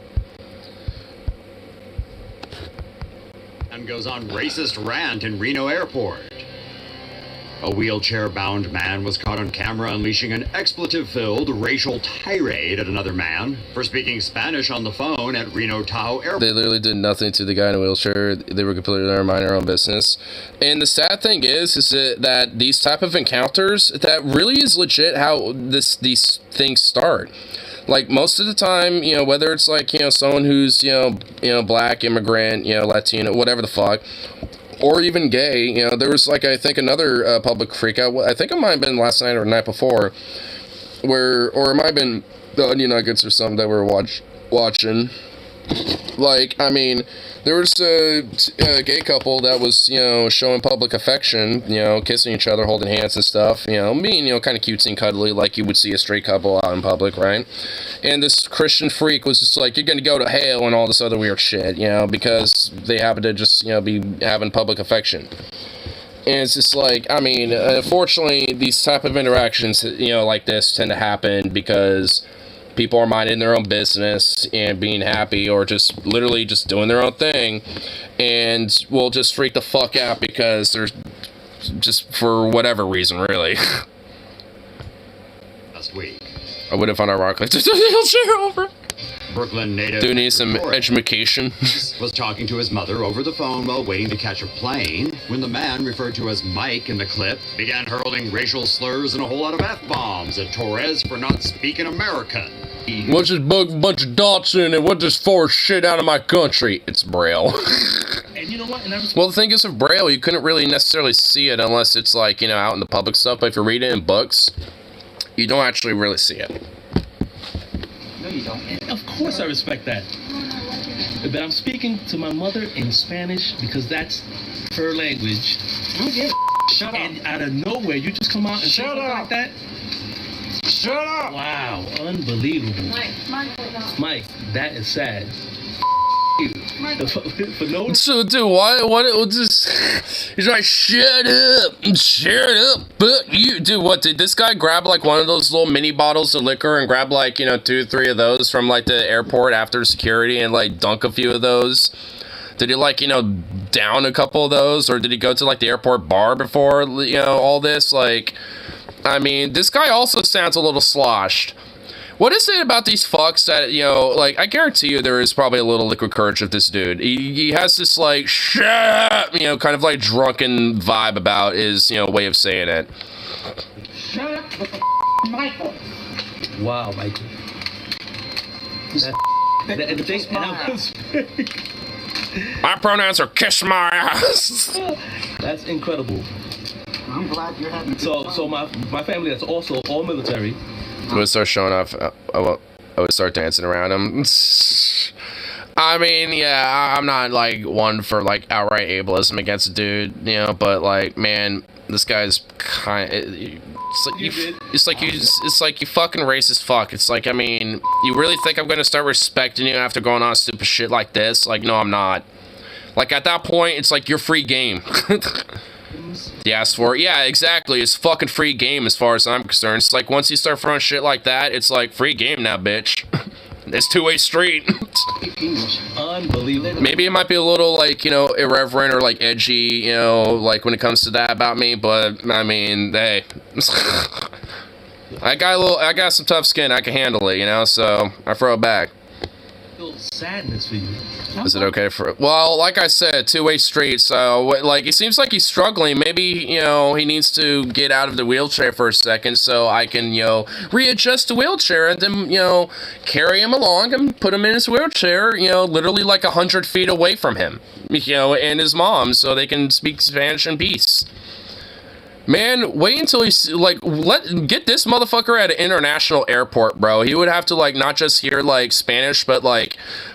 And goes on racist rant in Reno airport. A wheelchair-bound man was caught on camera unleashing an expletive-filled racial tirade at another man for speaking Spanish on the phone at Reno Tahoe Airport. They literally did nothing to the guy in a wheelchair. They were completely minding their own business. And the sad thing is that these type of encounters, that really is legit how these things start. Like, most of the time, you know, whether it's like, you know, someone who's, you know, black, immigrant, you know, Latino, whatever the fuck, or even gay, you know, there was, like, I think another public freakout, I think it might have been last night or the night before, or it might have been the Onion Nuggets or something that we were watching. Like, I mean, there was a gay couple that was, you know, showing public affection, you know, kissing each other, holding hands and stuff, you know, being, you know, kind of cutesy and cuddly like you would see a straight couple out in public, right? And this Christian freak was just like, you're gonna go to hell and all this other weird shit, you know, because they happen to just, you know, be having public affection. And it's just like, I mean, unfortunately, these type of interactions, you know, like this tend to happen because people are minding their own business and being happy, or just literally just doing their own thing, and will just freak the fuck out because they're just for whatever reason, really. Last week, I would have found ironically just a wheelchair over. Brooklyn native Do need some education. was talking to his mother over the phone while waiting to catch a plane when the man referred to as Mike in the clip began hurling racial slurs and a whole lot of F-bombs at Torres for not speaking American. What's this bunch of dots in it? What this for shit out of my country? It's Braille. And you know what? Well, the thing is with Braille, you couldn't really necessarily see it unless it's like, you know, out in the public stuff. But if you read it in books, you don't actually really see it. No, you don't. And of course I respect that. But I'm speaking to my mother in Spanish because that's her language. Shut up. And out of nowhere, you just come out and say something like that? Shut up. Wow, unbelievable. Mike, that is sad. You. For no So, dude, what, it just, he's like, shut up, but you, dude, what, did this guy grab, like, one of those little mini bottles of liquor and grab, like, you know, 2 or 3 of those from, like, the airport after security and, like, dunk a few of those? Did he, like, you know, down a couple of those, or did he go to, like, the airport bar before, you know, all this? Like, I mean, this guy also sounds a little sloshed. What is it about these fucks that, you know, like, I guarantee you there is probably a little liquid courage with this dude. He has this, like, shut up, you know, kind of, like, drunken vibe about his, you know, way of saying it. Shut up with the Michael. Wow, Michael. My pronouns are kiss my ass. That's incredible. I'm glad you're having So my family that's also all military. I would start showing off. I would start dancing around him. I mean, yeah, I'm not like one for like outright ableism against a dude, you know, but like, man, this guy's kind. It's like you fucking racist fuck. It's like, I mean, you really think I'm gonna start respecting you after going on stupid shit like this? Like, no, I'm not. Like, at that point, it's like you're free game. You asked for it. Yeah, exactly. It's fucking free game as far as I'm concerned. It's like once you start throwing shit like that, it's like free game now, bitch. It's two-way street. Unbelievable. Maybe it might be a little, like, you know, irreverent or, like, edgy, you know, like, when it comes to that about me, but, I mean, hey. I got some tough skin. I can handle it, you know. So I throw it back. Feel sadness for you. Is it okay for? Well, like I said, two-way street. So like, it seems like he's struggling. Maybe you know he needs to get out of the wheelchair for a second, so I can readjust the wheelchair and then carry him along and put him in his wheelchair. Literally like 100 feet away from him. And his mom, so they can speak Spanish in peace. Man, wait until he's get this motherfucker at an international airport, bro. He would have to not just hear Spanish, but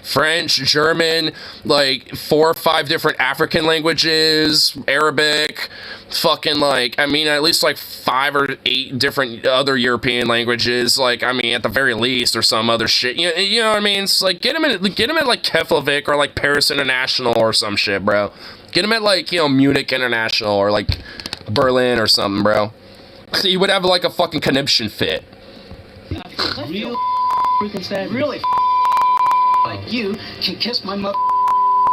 French, German, 4 or 5 different African languages, Arabic, fucking at least 5 or 8 different other European languages. At the very least, or some other shit. You know what I mean? It's get him at Keflavik or Paris International or some shit, bro. Get him at Munich International or Berlin or something, bro. He would have a fucking conniption fit. Real freaking sad. Really like you can kiss my mother.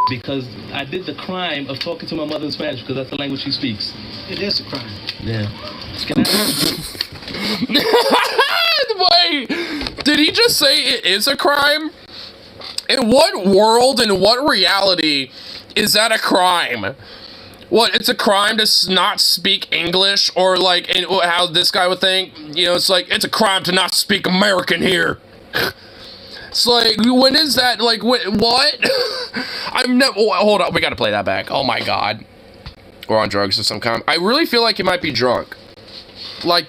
Because I did the crime of talking to my mother in Spanish because that's the language she speaks. It is a crime. Yeah. Wait, did he just say it is a crime? In what world, in what reality is that a crime? What, it's a crime to not speak English? Or how this guy would think? It's it's a crime to not speak American here. It's when is that? What? I'm never. Hold on, we gotta play that back. Oh my god. We're on drugs of some kind. I really feel like he might be drunk.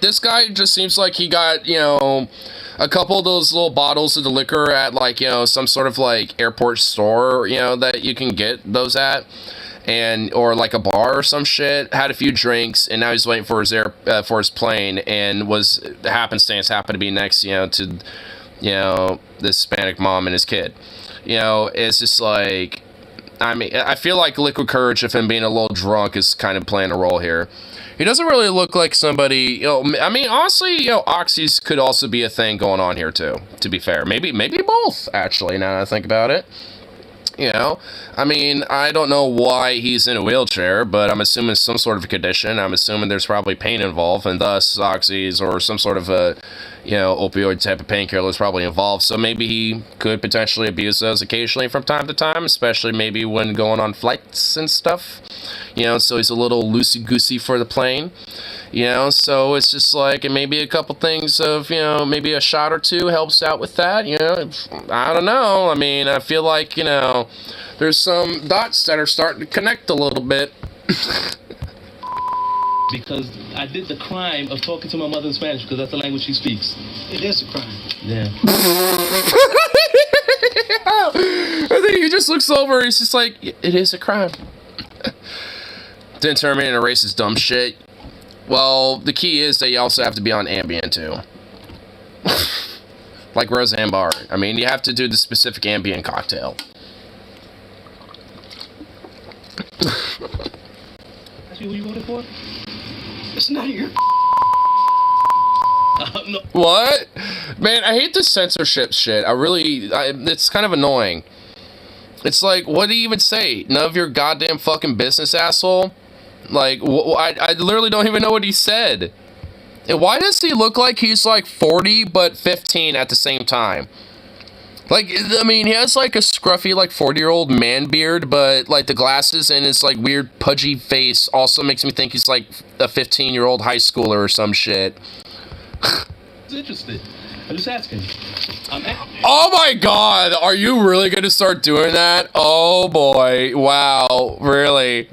This guy just seems like he got, a couple of those little bottles of the liquor at, some sort of, airport store, that you can get those at. Or a bar or some shit, had a few drinks, and now he's waiting for his plane, and happened to be next, to, this Hispanic mom and his kid. It's just I feel like liquid courage of him being a little drunk is kind of playing a role here. He doesn't really look like somebody, honestly, oxys could also be a thing going on here too, to be fair. Maybe both, actually, now that I think about it. I don't know why he's in a wheelchair, but I'm assuming some sort of a condition. I'm assuming there's probably pain involved, and thus oxys or some sort of a, opioid type of painkiller is probably involved. So maybe he could potentially abuse those occasionally from time to time, especially maybe when going on flights and stuff. So he's a little loosey-goosey for the plane. So it's just and maybe a couple things of, maybe a shot or two helps out with that, I don't know. I feel like, there's some dots that are starting to connect a little bit. Because I did the crime of talking to my mother in Spanish because that's the language she speaks. It is a crime. Yeah. I think he just looks over and he's just it is a crime. Didn't turn me into racist dumb shit. Well, the key is that you also have to be on Ambien, too. Like Roseanne Barr. You have to do the specific Ambien cocktail. That's who you voted for? It's none of your no. What? Man, I hate this censorship shit. It's kind of annoying. It's what do you even say? None of your goddamn fucking business, asshole? I literally don't even know what he said. And why does he look like he's 40 but 15 at the same time? He has a scruffy 40-year-old man beard, but the glasses and his weird pudgy face also makes me think he's a 15-year-old high schooler or some shit. It's interesting. I'm just asking. Oh my god, are you really gonna start doing that? Oh boy, wow, really?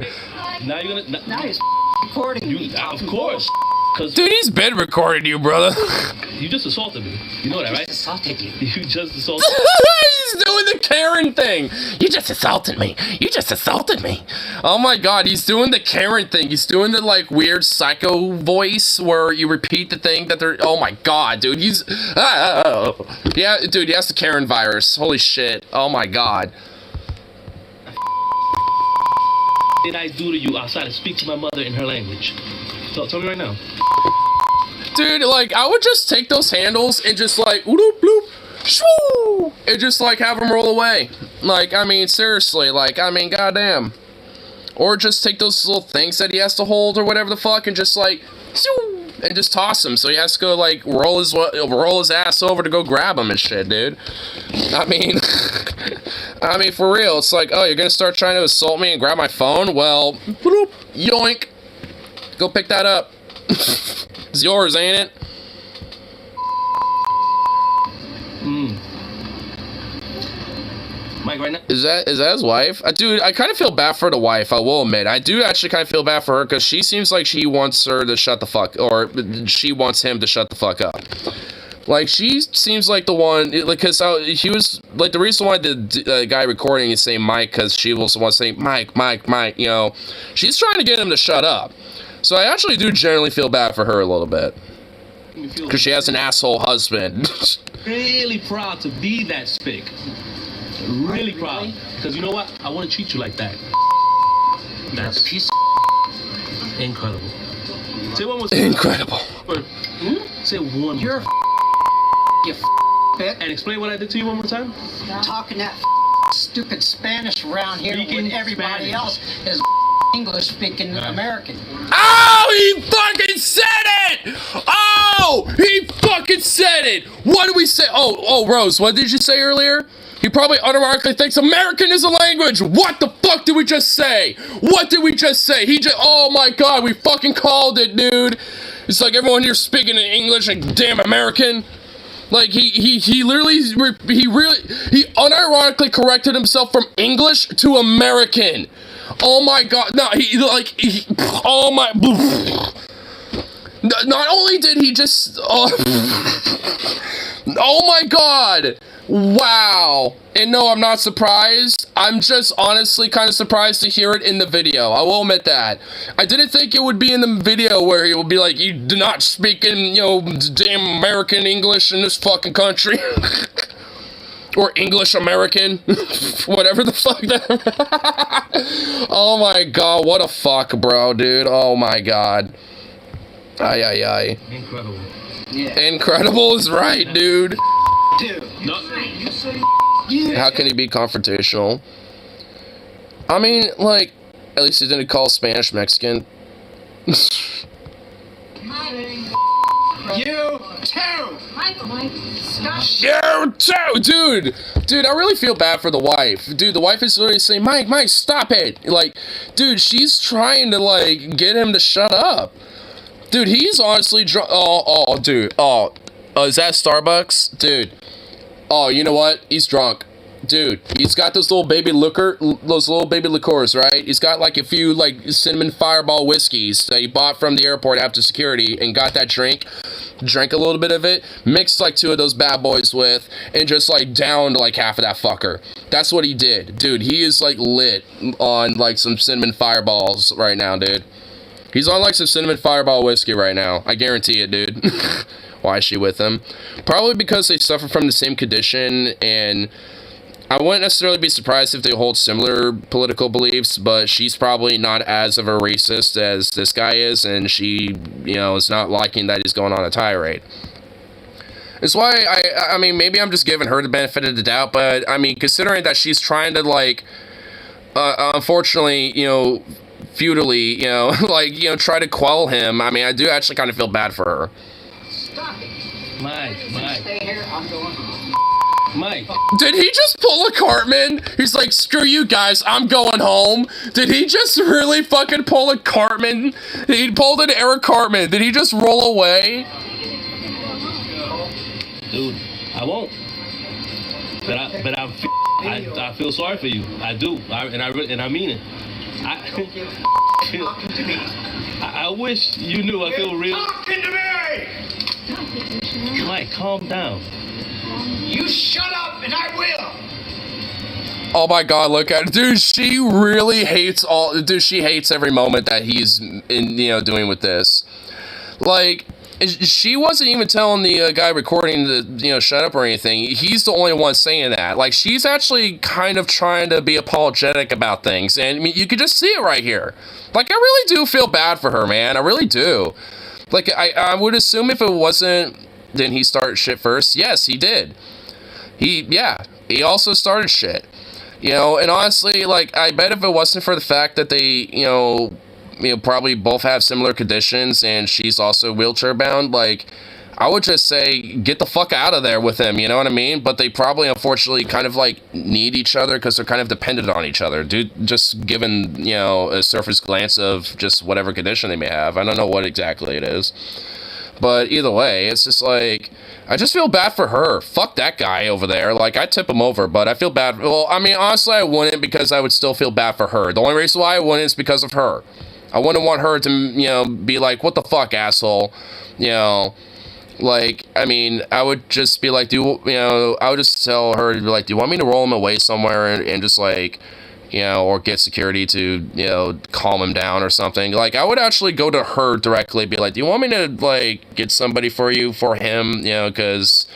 Now you're gonna. Now he's recording. Of course. Dude, he's been recording you, brother. You just assaulted me. You know that, right? Just assaulted you. You just assaulted me. He's doing the Karen thing. You just assaulted me. You just assaulted me. Oh my god, he's doing the Karen thing. He's doing the weird psycho voice where you repeat the thing that they're. Oh my god, dude. He's. Yeah, dude, he has the Karen virus. Holy shit. Oh my god. What did I do to you outside of speak to my mother in her language? Tell me right now. Dude, I would just take those handles and just bloop bloop, shoo, and just have them roll away. Seriously, goddamn. Or just take those little things that he has to hold or whatever the fuck and just shoo, and just toss him. So he has to go like roll his ass over to go grab him and shit, dude. I mean, I mean for real. It's like, oh, you're gonna start trying to assault me and grab my phone? Well, bloop, yoink. Go pick that up. It's yours, ain't it? Mike, right now. Is that his wife? Dude, I kind of feel bad for the wife, I will admit. I do actually kind of feel bad for her because she seems like she wants her to shut the fuck, or she wants him to shut the fuck up. Like, she seems like the one, like, because he was, like, the reason why the guy recording is saying Mike, because she was the one saying Mike, Mike, Mike, you know. She's trying to get him to shut up. So I actually do generally feel bad for her a little bit. Because she has an asshole husband. Really proud to be that spick. Really proud. Because you know what? I want to treat you like that. That's a piece of incredible. Say one more time. Incredible. Say one more You're time. you bitch. And explain what I did to you one more time. Talking that stupid Spanish around here Speaking when everybody Spanish. else is English speaking American. Oh, he fucking said it! Oh, he fucking said it! What did we say? Oh, Rose, what did you say earlier? He probably unironically thinks American is a language. What the fuck did we just say? What did we just say? Oh my god, we fucking called it, dude. It's like everyone here speaking in English and damn American. Like, he literally, he unironically corrected himself from English to American. Oh my god, no, oh my, not only did he just, oh my god, wow. And no, I'm not surprised. I'm just honestly kind of surprised to hear it in the video. I will admit that. I didn't think it would be in the video where he would be like, you do not speak in, you know, damn American English in this fucking country. Or English American. Whatever the fuck that. Oh my god, what a fuck, bro, dude. Oh my god. Ay. Incredible. Yeah. Incredible is right, dude. Dude. No. How can he be confrontational? I mean, like, at least he didn't call Spanish Mexican. You too. Mike, stop. You too, dude, I really feel bad for the wife. Dude, the wife is literally saying, Mike, stop it. Like, dude, she's trying to, like, get him to shut up. Dude, he's honestly drunk. Oh, dude. Oh, is that Starbucks? Dude. Oh, you know what? He's drunk. Dude, he's got those little baby liqueurs, right? He's got like a few like cinnamon fireball whiskeys that he bought from the airport after security and got that drink. Drank a little bit of it, mixed like 2 of those bad boys with, and just like downed like half of that fucker. That's what he did. Dude, he is like lit on like some cinnamon fireballs right now, dude. He's on like some cinnamon fireball whiskey right now. I guarantee it, dude. Why is she with him? Probably because they suffer from the same condition, and I wouldn't necessarily be surprised if they hold similar political beliefs, but she's probably not as of a racist as this guy is, and she, you know, is not liking that he's going on a tirade. It's why, I mean, maybe I'm just giving her the benefit of the doubt, but, I mean, considering that she's trying to, like, unfortunately, you know, futilely, you know, like, you know, try to quell him, I mean, I do actually kind of feel bad for her. Stop it. Mike. Stay here. I'm going home. Mike. Did he just pull a Cartman? He's like, screw you guys, I'm going home. Did he just really fucking pull a Cartman? He pulled an Eric Cartman. Did he just roll away? Dude, I won't. But I feel sorry for you. I do. And I mean it. I wish you knew. I feel real. Talking to me! Mike, calm down. You shut up and I will! Oh my god, look at it. Dude, she really hates she hates every moment that he's doing with this. Like, she wasn't even telling the guy recording to, shut up or anything. He's the only one saying that. Like, she's actually kind of trying to be apologetic about things. And, I mean, you could just see it right here. Like, I really do feel bad for her, man. I really do. Like, I would assume if it wasn't, didn't he start shit first? Yes, he did. He also started shit. And honestly, like, I bet if it wasn't for the fact that they, probably both have similar conditions, and she's also wheelchair bound, like, I would just say, get the fuck out of there with him, you know what I mean? But they probably, unfortunately, kind of, like, need each other because they're kind of dependent on each other. Dude, just given, you know, a surface glance of just whatever condition they may have. I don't know what exactly it is. But either way, it's just like, I just feel bad for her. Fuck that guy over there. Like, I tip him over, but I feel bad. Well, I mean, honestly, I wouldn't because I would still feel bad for her. The only reason why I wouldn't is because of her. I wouldn't want her to, you know, be like, what the fuck, asshole? You know... Like, I mean, I would just be like, I would just tell her, like, do you want me to roll him away somewhere and just, like, you know, or get security to, you know, calm him down or something? Like, I would actually go to her directly, be like, do you want me to, like, get somebody for him, you know, because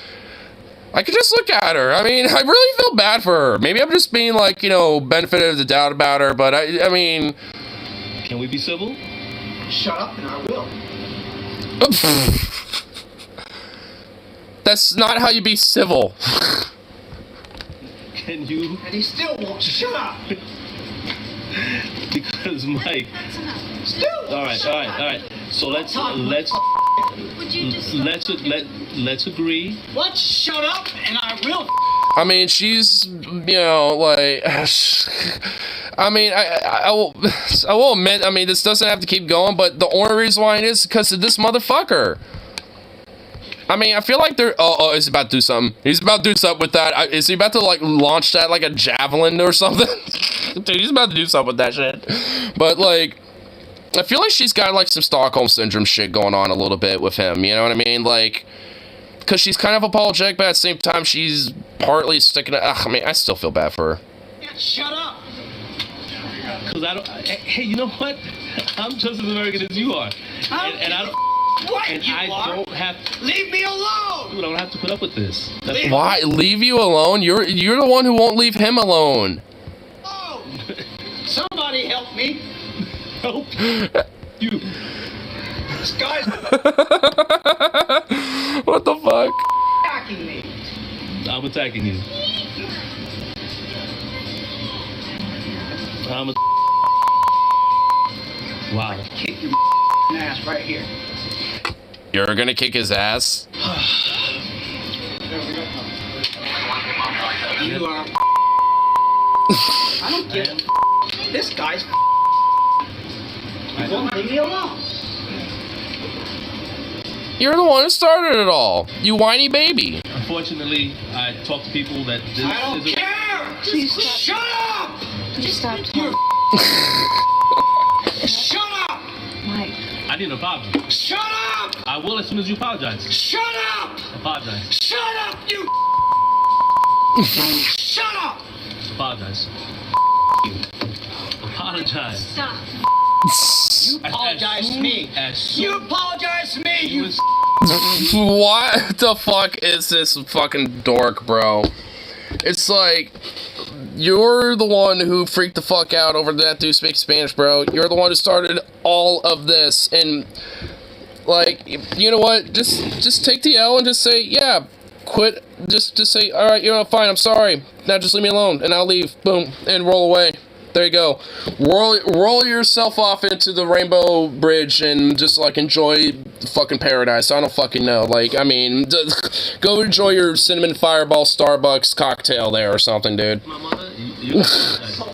I could just look at her. I mean, I really feel bad for her. Maybe I'm just being, like, you know, benefit of the doubt about her, but I mean... Can we be civil? Shut up and I will. That's not how you be civil. Can you? And he still won't shut up. Because Mike. Still. All right. So let's agree. What? Shut up and I will. I mean, she's, you know, like, I mean, I will admit, I mean, this doesn't have to keep going, but the only reason why it is because of this motherfucker. I mean, I feel like he's about to do something. He's about to do something with that. Is he about to, like, launch that like a javelin or something? Dude, he's about to do something with that shit. But, like, I feel like she's got, like, some Stockholm Syndrome shit going on a little bit with him. You know what I mean? Like, because she's kind of apologetic, but at the same time, she's partly sticking to... I mean, I still feel bad for her. Shut up. Because I don't... Hey, you know what? I'm just as American as you are. And I don't... What and you I are? don't have... Leave me alone! Dude, I don't have to put up with this. Why? Leave you alone? You're the one who won't leave him alone. Oh! Somebody help me! Help you. This guy's What the fuck? attacking me. I'm attacking you. Wow. Kick your ass right here. You're gonna kick his ass? You are. I don't give a. This guy's. Won't leave me alone. You're the one who started it all. You whiny baby. Unfortunately, I talk to people that... I don't care! Please stop. Shut up! Just stop You're talking. Shut up! Mike. I need an apology. Shut up! I will as soon as you apologize. Shut up! Apologize. Shut up, you! Shut up! Apologize. Apologize. Stop. You apologize to me. You apologize to me, you... What the fuck is this fucking dork, bro? It's like, you're the one who freaked the fuck out over that dude speaks Spanish, bro. You're the one who started all of this, and, like, you know what? Just take the L and just say, yeah, quit. Just say, alright, you know, fine, I'm sorry. Now just leave me alone, and I'll leave. Boom, and roll away. There you go. Roll yourself off into the Rainbow Bridge and just, like, enjoy fucking paradise. I don't fucking know. Like, I mean, go enjoy your cinnamon fireball Starbucks cocktail there or something, dude. My mother,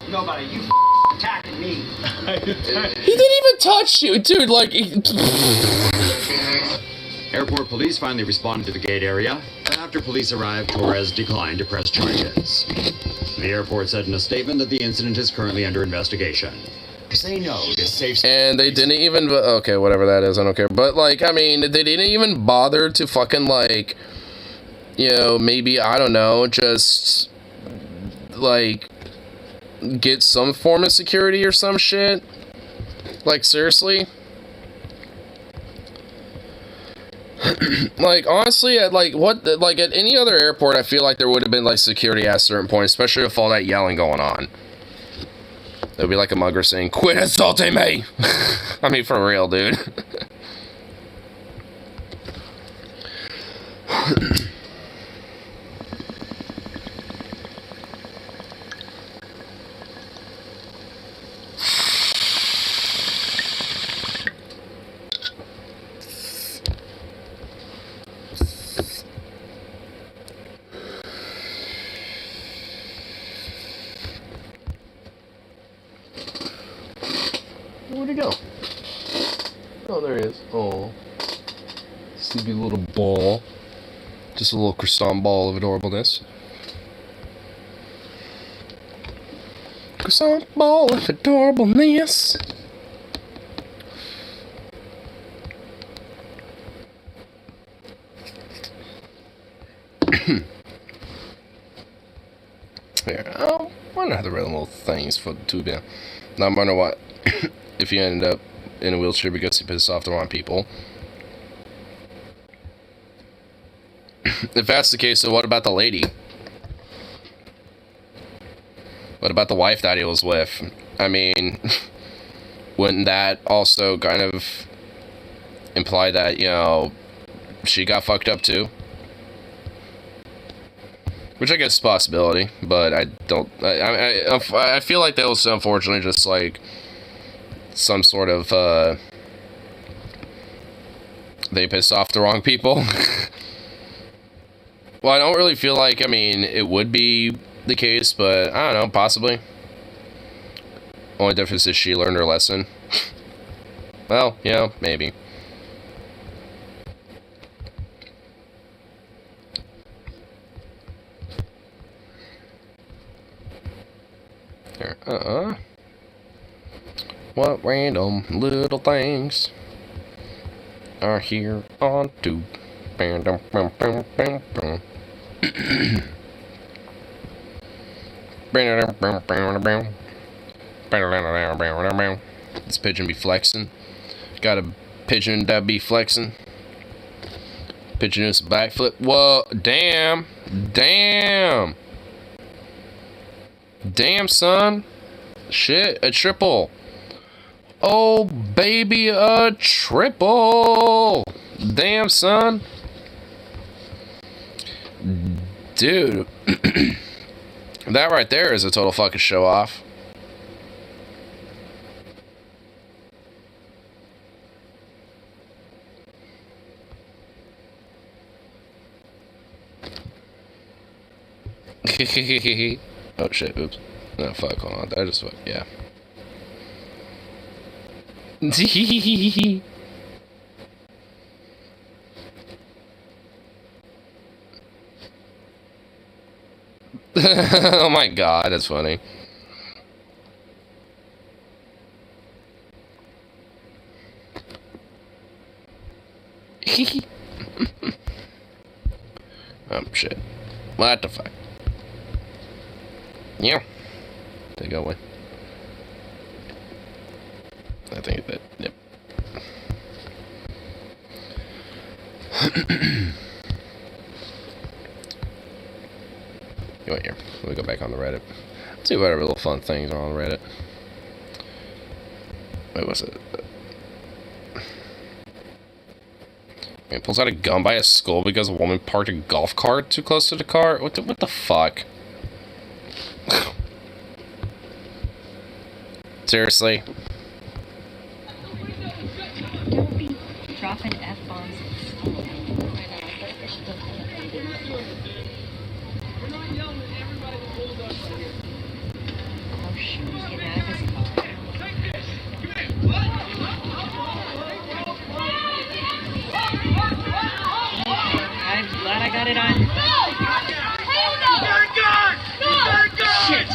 Nobody, you attacking me. He didn't even touch you, dude. Like, Airport police finally responded to the gate area, but after police arrived, Torres declined to press charges. The airport said in a statement that the incident is currently under investigation. They know this safe... And they didn't even... Okay, whatever that is, I don't care. But, like, I mean, they didn't even bother to fucking, like, you know, maybe, I don't know, just, like, get some form of security or some shit. Like, seriously? Like, honestly, at, like, at any other airport, I feel like there would have been, like, security at a certain point, especially with all that yelling going on. It would be like a mugger saying, "Quit assaulting me!" I mean, for real, dude. Where'd he go? Oh, there he is. Oh. Sleepy little ball. Just a little croissant ball of adorableness. Croissant ball of adorableness. Here, I wonder how the little things for the tube. Now I wonder what if you end up in a wheelchair because you pissed off the wrong people. If that's the case, then what about the lady? What about the wife that he was with? I mean, wouldn't that also kind of imply that, you know, she got fucked up too? Which I guess is a possibility, but I don't. I feel like that was unfortunately just like some sort of they pissed off the wrong people. Well, I don't really feel like, I mean, it would be the case, but I don't know, possibly. Only difference is she learned her lesson. Well, yeah, maybe. Here, what random little things are here on tube? This pigeon be flexing. Got a pigeon that be flexing. Pigeon is a backflip. Whoa, damn. Damn. Damn, son. Shit, a triple. Oh, baby, a triple. Damn, son. Dude. That right there is a total fucking show off. Oh shit, oops. No, fuck, hold on. I just, fuck, yeah. Oh my god, that's funny. Oh shit. What the fuck? Yeah. Take it away. I think that, yep. You wait here. Let me go back on the Reddit. Let's see whatever little fun things are on Reddit. Wait, what's it? Man pulls out a gun by his skull because a woman parked a golf cart too close to the car? What the fuck? Seriously? Don't be dropping F-bombs at school. Oh, shoot, he's getting out of his car. I'm glad I got it on. Shit!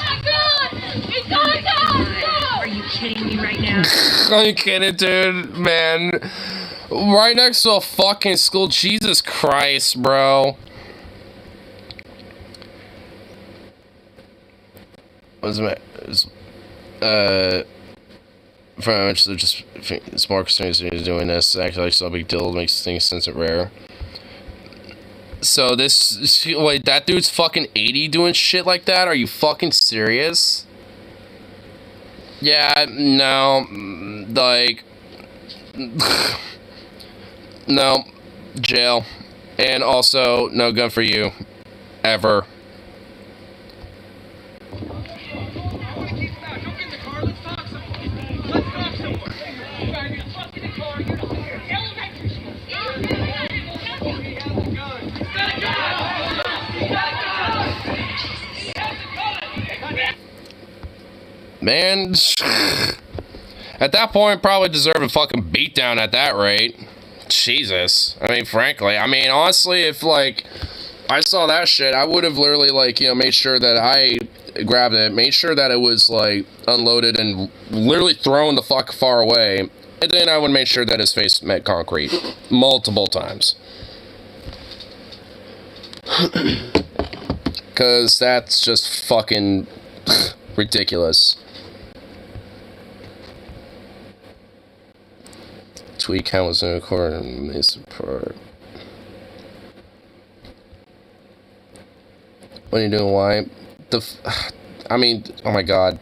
Are you kidding me right now? Are you kidding, dude? Man. Right next to a fucking school. Jesus Christ, bro. What's the very much so just it's more concerning is doing this. Actually, like, so big deal makes things sense and rare. So this, wait, that dude's fucking 80 doing shit like that? Are you fucking serious? Yeah, no, like, no, jail, and also no gun for you, ever. Man, At that point, probably deserve a fucking beatdown at that rate. Jesus. I mean, frankly. I mean, honestly, if, like, I saw that shit, I would have literally, like, you know, made sure that I grabbed it, made sure that it was, like, unloaded and literally thrown the fuck far away. And then I would make sure that his face met concrete. Multiple times. Because that's just fucking ridiculous. Tweet count was in a quarter and made support. What are you doing? Why? I mean, oh my god.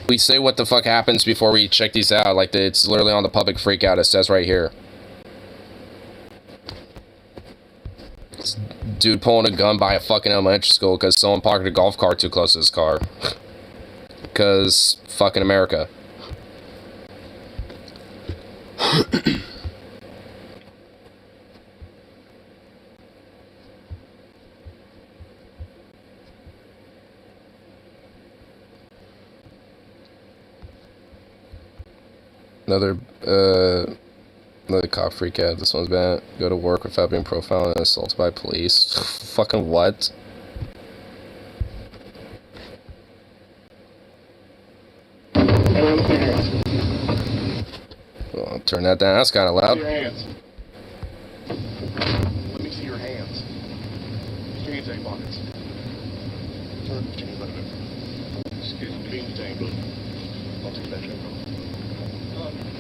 We say what the fuck happens before we check these out. Like, it's literally on the public freakout. It says right here. This dude pulling a gun by a fucking elementary school because someone parked a golf cart too close to his car. Because fucking America. Another cop freak out. This one's bad. Go to work without being profiled and assaulted by police. Fucking what? Well, turn that down. That's kind of loud. Your hands. Let me see your hands. Change their pockets. Turn the chains out of it. Excuse me. Change the chain. I'll take that chain off.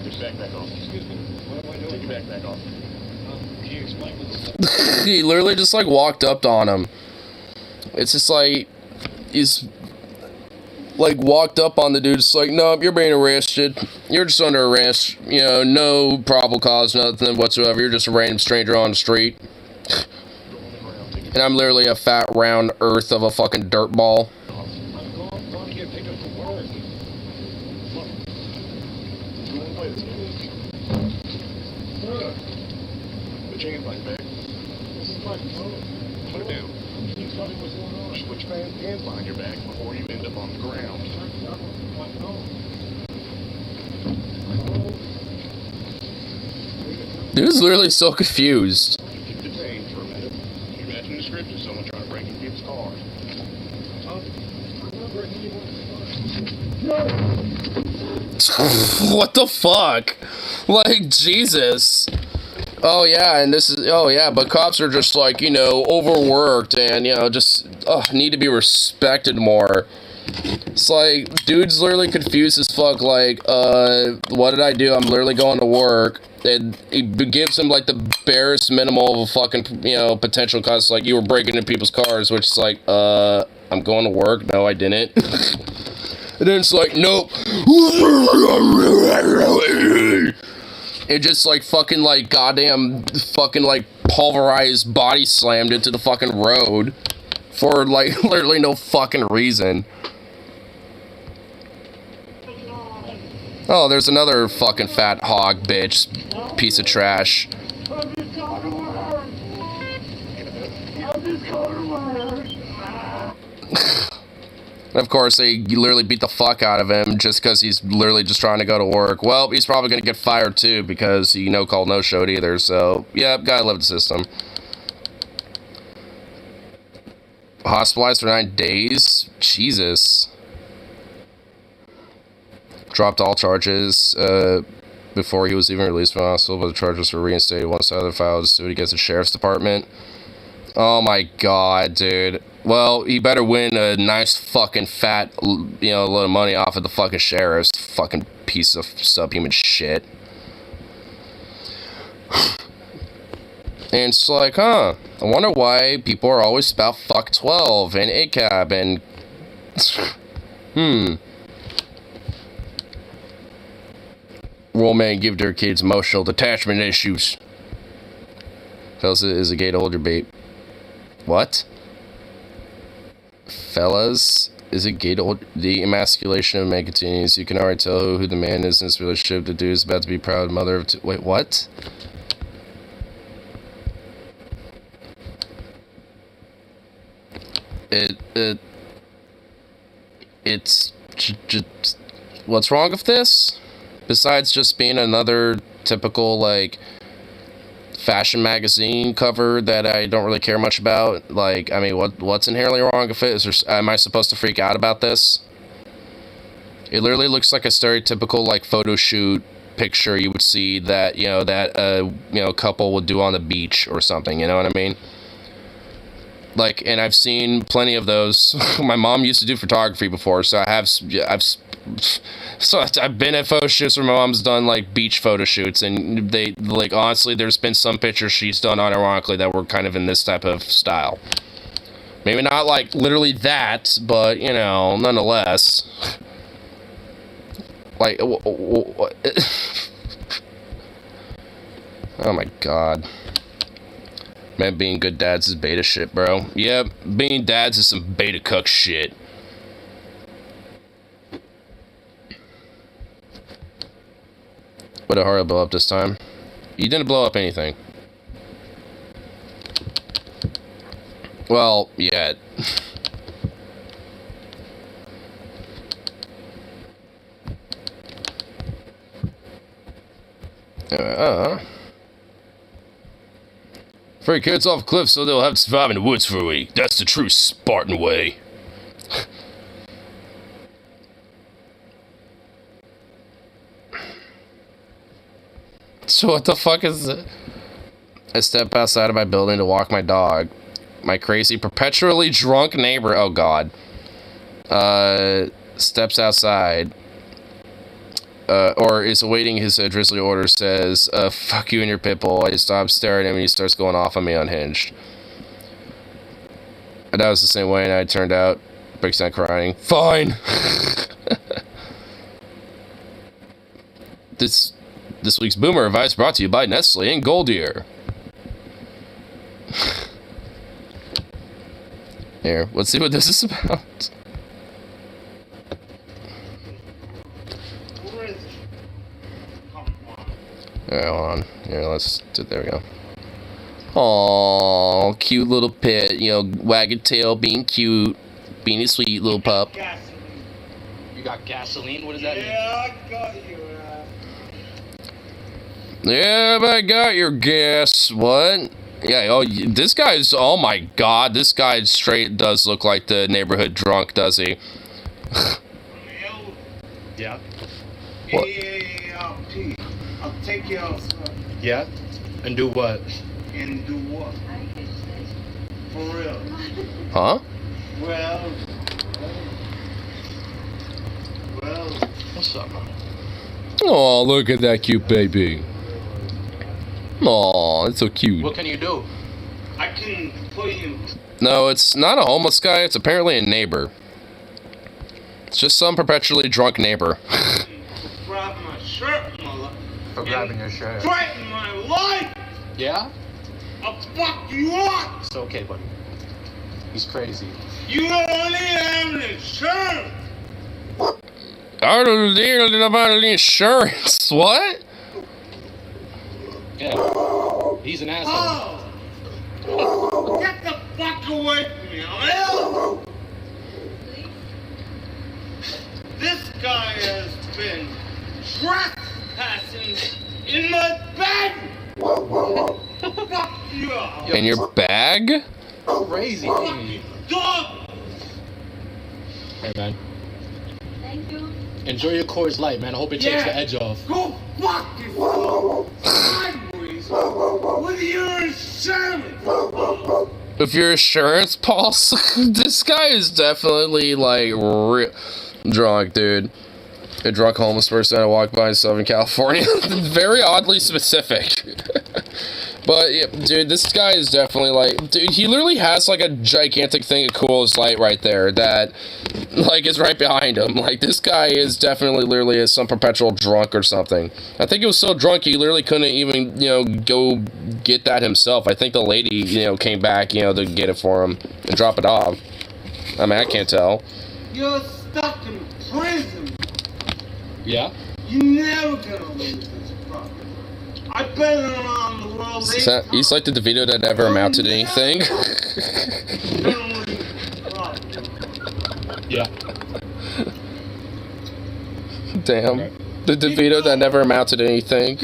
Take your backpack off. Excuse me. What am I doing? Take your backpack off. Can you explain this? He literally just like walked up on him. It's just like he's like walked up on the dude. It's like, no, you're being arrested. You're just under arrest. You know, no probable cause, nothing whatsoever. You're just a random stranger on the street. And I'm literally a fat round earth of a fucking dirt ball. The chain's like back. Put it down. Just put your hands behind your back before you end up on the ground. Dude's literally so confused. Keep detained for a minute. You match the description. Someone trying to break into people's cars. What the fuck? Like, Jesus. Oh yeah, and this is, oh yeah, but cops are just like, you know, overworked and, you know, just need to be respected more. It's like, dude's literally confused as fuck, like, what did I do? I'm literally going to work. And it gives him, like, the barest minimal of a fucking, you know, potential cause, like, you were breaking into people's cars, which is like, I'm going to work? No, I didn't. And then it's like, nope. It just, like, fucking, like, goddamn, fucking, like, pulverized body slammed into the fucking road for, like, literally no fucking reason. Oh, there's another fucking fat hog, bitch. Piece of trash. And of course, they literally beat the fuck out of him just because he's literally just trying to go to work. Well, he's probably going to get fired too because he no-called, no-showed either. So, yeah, gotta love the system. Hospitalized for 9 days? Jesus. Dropped all charges before he was even released from the hospital, but the charges were reinstated once the other filed suit against the sheriff's department. Oh my god, dude. Well, he better win a nice fucking fat, you know, load of money off of the fucking sheriff's fucking piece of subhuman shit. And it's like, huh, I wonder why people are always about fuck 12 and ACAB and... Real men give their kids emotional detachment issues. Fellas, is a gay to hold your bait. What? Fellas, is it gay to hold... The emasculation of man continues. You can already tell who the man is in this relationship. The dude is about to be proud mother of... Wait, what? It's just what's wrong with this? Besides just being another typical, like, fashion magazine cover that I don't really care much about. Like, I mean, what's inherently wrong with it? Am I supposed to freak out about this? It literally looks like a stereotypical, like, photo shoot picture you would see that, you know, couple would do on the beach or something, you know what I mean? Like, and I've seen plenty of those. My mom used to do photography before, so I've been at photo shoots where my mom's done, like, beach photo shoots, and they, like, honestly, there's been some pictures she's done unironically that were kind of in this type of style. Maybe not, like, literally that, but, you know, nonetheless. Like, oh my god. Man, being good dads is beta shit, bro. Yep, being dads is some beta cuck shit. What a hard blow up this time. You didn't blow up anything. Well, yeah. Free kids off a cliff so they'll have to survive in the woods for a week. That's the true Spartan way. So what the fuck is it? I step outside of my building to walk my dog. My crazy, perpetually drunk neighbor, oh god, steps outside. Or is awaiting his drizzly order, says, fuck you and your pit bull. I stop staring at him and he starts going off on me unhinged. And that was the same way, and I turned out, breaks down crying. Fine! This week's Boomer Advice brought to you by Nestle and Goldier. Here, let's see what this is about. Alright, hold on. Here, let's do, there we go. Aww, cute little pet, you know, wagging tail, being cute, being a sweet little pup. You got gasoline? What does that mean? Yeah, I got you. Yeah, but I got your gas. What? Yeah, oh, this guy's, oh my god, this guy straight does look like the neighborhood drunk, does he? Yeah. What? I'll take you outside. Yeah? And do what? And do what? For real. Huh? Well. What's up, man? Oh, look at that cute baby. Aw, it's so cute. What can you do? I can put you. No, it's not a homeless guy, it's apparently a neighbor. It's just some perpetually drunk neighbor. Grab my shirt, mother. For grabbing your shirt. Threaten my life! Yeah? I'll fuck you up! It's okay, buddy. He's crazy. You only have an insurance! I don't deal about the insurance. What? Yeah. He's an asshole. Oh! Get the fuck away from me, hell! This guy has been trespassing in my bed! Fuck you up! In your bag? Crazy. Dog! Hey, man. Thank you. Enjoy your Coors Light, man. I hope it takes the edge off. Go fuck yourself! Sideways! With your insurance! With your insurance policy? This guy is definitely, like, drunk, dude. A drunk homeless person I walked by in Southern California. Very oddly specific. But, yeah, dude, this guy is definitely, like... Dude, he literally has, like, a gigantic thing of Coors Light right there that, like, is right behind him. Like, this guy is definitely, literally, some perpetual drunk or something. I think he was so drunk he literally couldn't even, you know, go get that himself. I think the lady, you know, came back, you know, to get it for him and drop it off. I mean, I can't tell. You're stuck in prison! Yeah? You're never gonna lose this property. I've been around the world. He's like the DeVito that never amounted to anything. Yeah. Damn. The DeVito that never amounted to anything.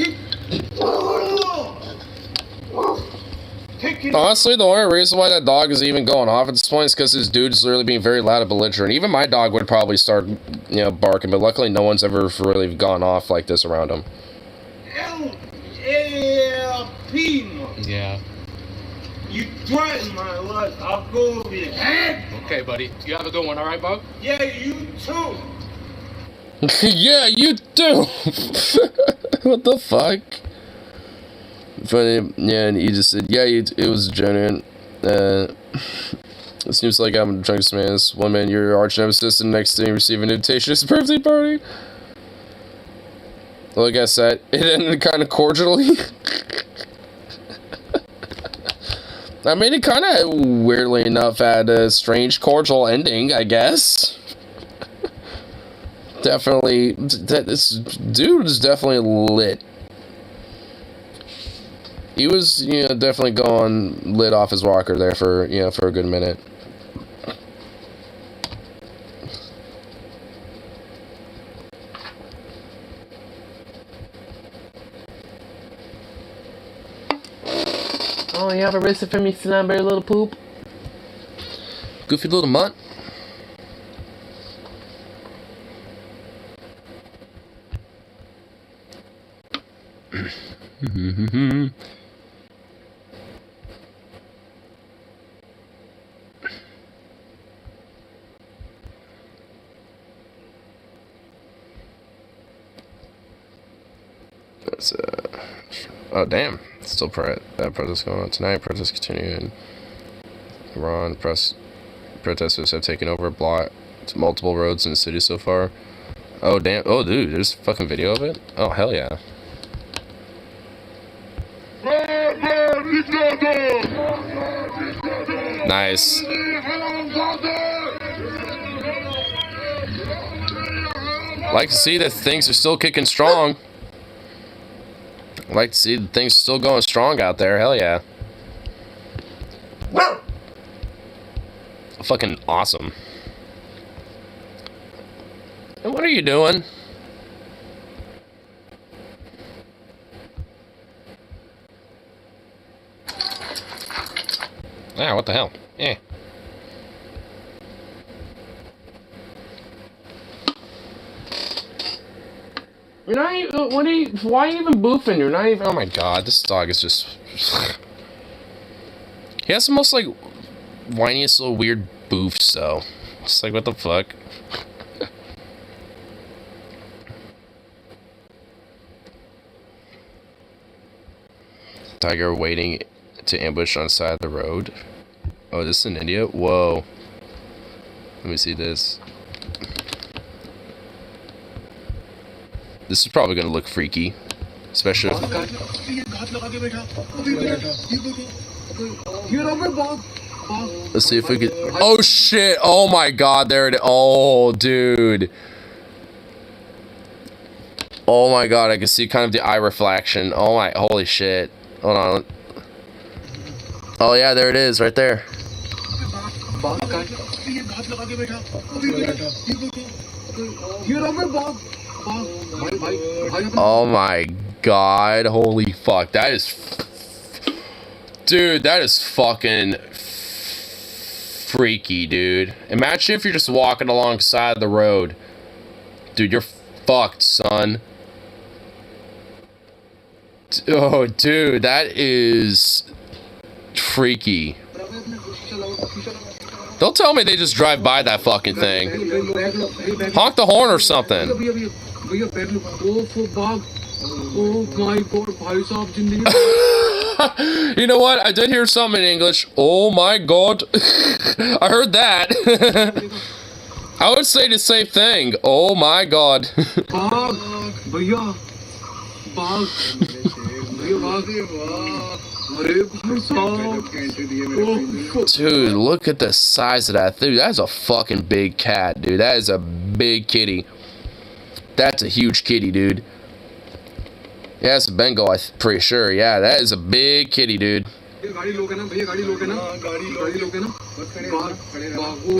Honestly, the only reason why that dog is even going off at this point is because this dude is literally being very loud and belligerent. Even my dog would probably start, you know, barking, but luckily no one's ever really gone off like this around him. Yeah. You threaten my life, I'll go over your head. Okay, buddy. You have a good one, alright, Bug? Yeah, you too. Yeah, you do. What the fuck? Funny, yeah, and he just said, yeah, it was genuine. It seems like I'm a drunkest man. This one man, your arch nemesis, and next thing you receive an invitation to his birthday party. Like I said, it ended kind of cordially. I mean, it kind of, weirdly enough, had a strange cordial ending, I guess. Definitely, this dude is definitely lit. He was, you know, definitely going lit off his rocker there for, you know, for a good minute. Oh, you have a recipe for me, Slamberry little poop? Goofy little mutt. That's oh damn! Still protest going on tonight. Protests continue in Iran. Protesters have taken over multiple roads in the city so far. Oh damn! Oh dude, there's a fucking video of it. Oh hell yeah! Nice. Like to see that things are still kicking strong. Like to see that things still going strong out there. Hell yeah. Fucking awesome. And what are you doing? Ah, what the hell? Eh. You're not even, why are you even boofing? You're not even... Oh my god, this dog is just... He has the most, like, whiniest little weird boofs, though. Just like, what the fuck? Tiger waiting to ambush on the side of the road. Oh, this is in India? Whoa. Let me see this. This is probably gonna look freaky. Especially if... Let's see if we can... Oh shit! Oh my god, there it is. Oh, dude. Oh my god, I can see kind of the eye reflection. Oh my... Holy shit. Hold on. Oh yeah, there it is, right there. Oh my god, holy fuck. That is... Dude, that is fucking... freaky, dude. Imagine if you're just walking alongside the road. Dude, you're fucked, son. Oh, dude, that is freaky. Don't tell me they just drive by that fucking thing. Honk the horn or something. You know what? I did hear something in English. Oh my god. I heard that. I would say the same thing. Oh my god. Dude, look at the size of that. Dude, that's a fucking big cat, dude. That is a big kitty. That's a huge kitty, dude. Yeah, it's a Bengal, I'm pretty sure. Yeah, that is a big kitty, dude.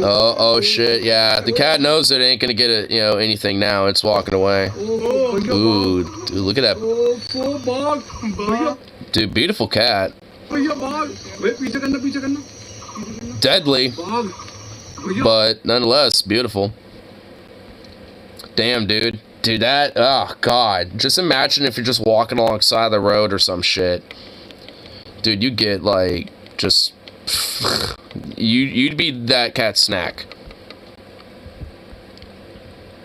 Oh shit, yeah. The cat knows it ain't gonna get it, anything now. It's walking away. Ooh, dude, look at that. Dude, beautiful cat. Deadly, but nonetheless beautiful. Damn, dude. Dude, that, oh god. Just imagine if you're just walking alongside the road or some shit. Dude, you get like, just, you'd be that cat's snack.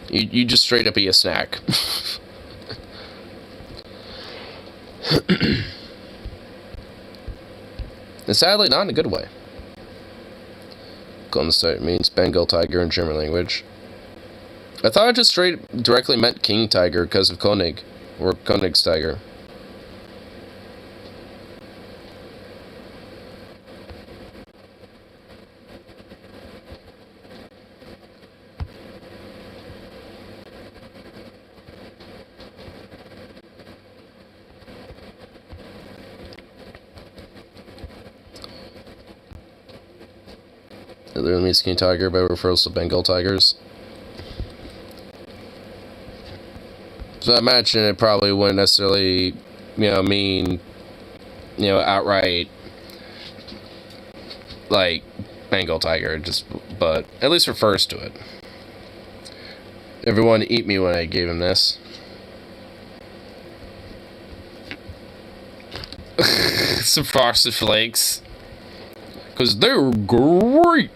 You just straight up be a snack. And sadly, not in a good way. Golden State means Bengal tiger in German language. I thought it just straight directly meant King Tiger because of Koenig, or Koenig's tiger. It literally means King Tiger, but refers to Bengal tigers. So I imagine it probably wouldn't necessarily, mean, outright, like, Bengal tiger, but at least refers to it. Everyone eat me when I gave him this. Some Frosted Flakes. Because they're great!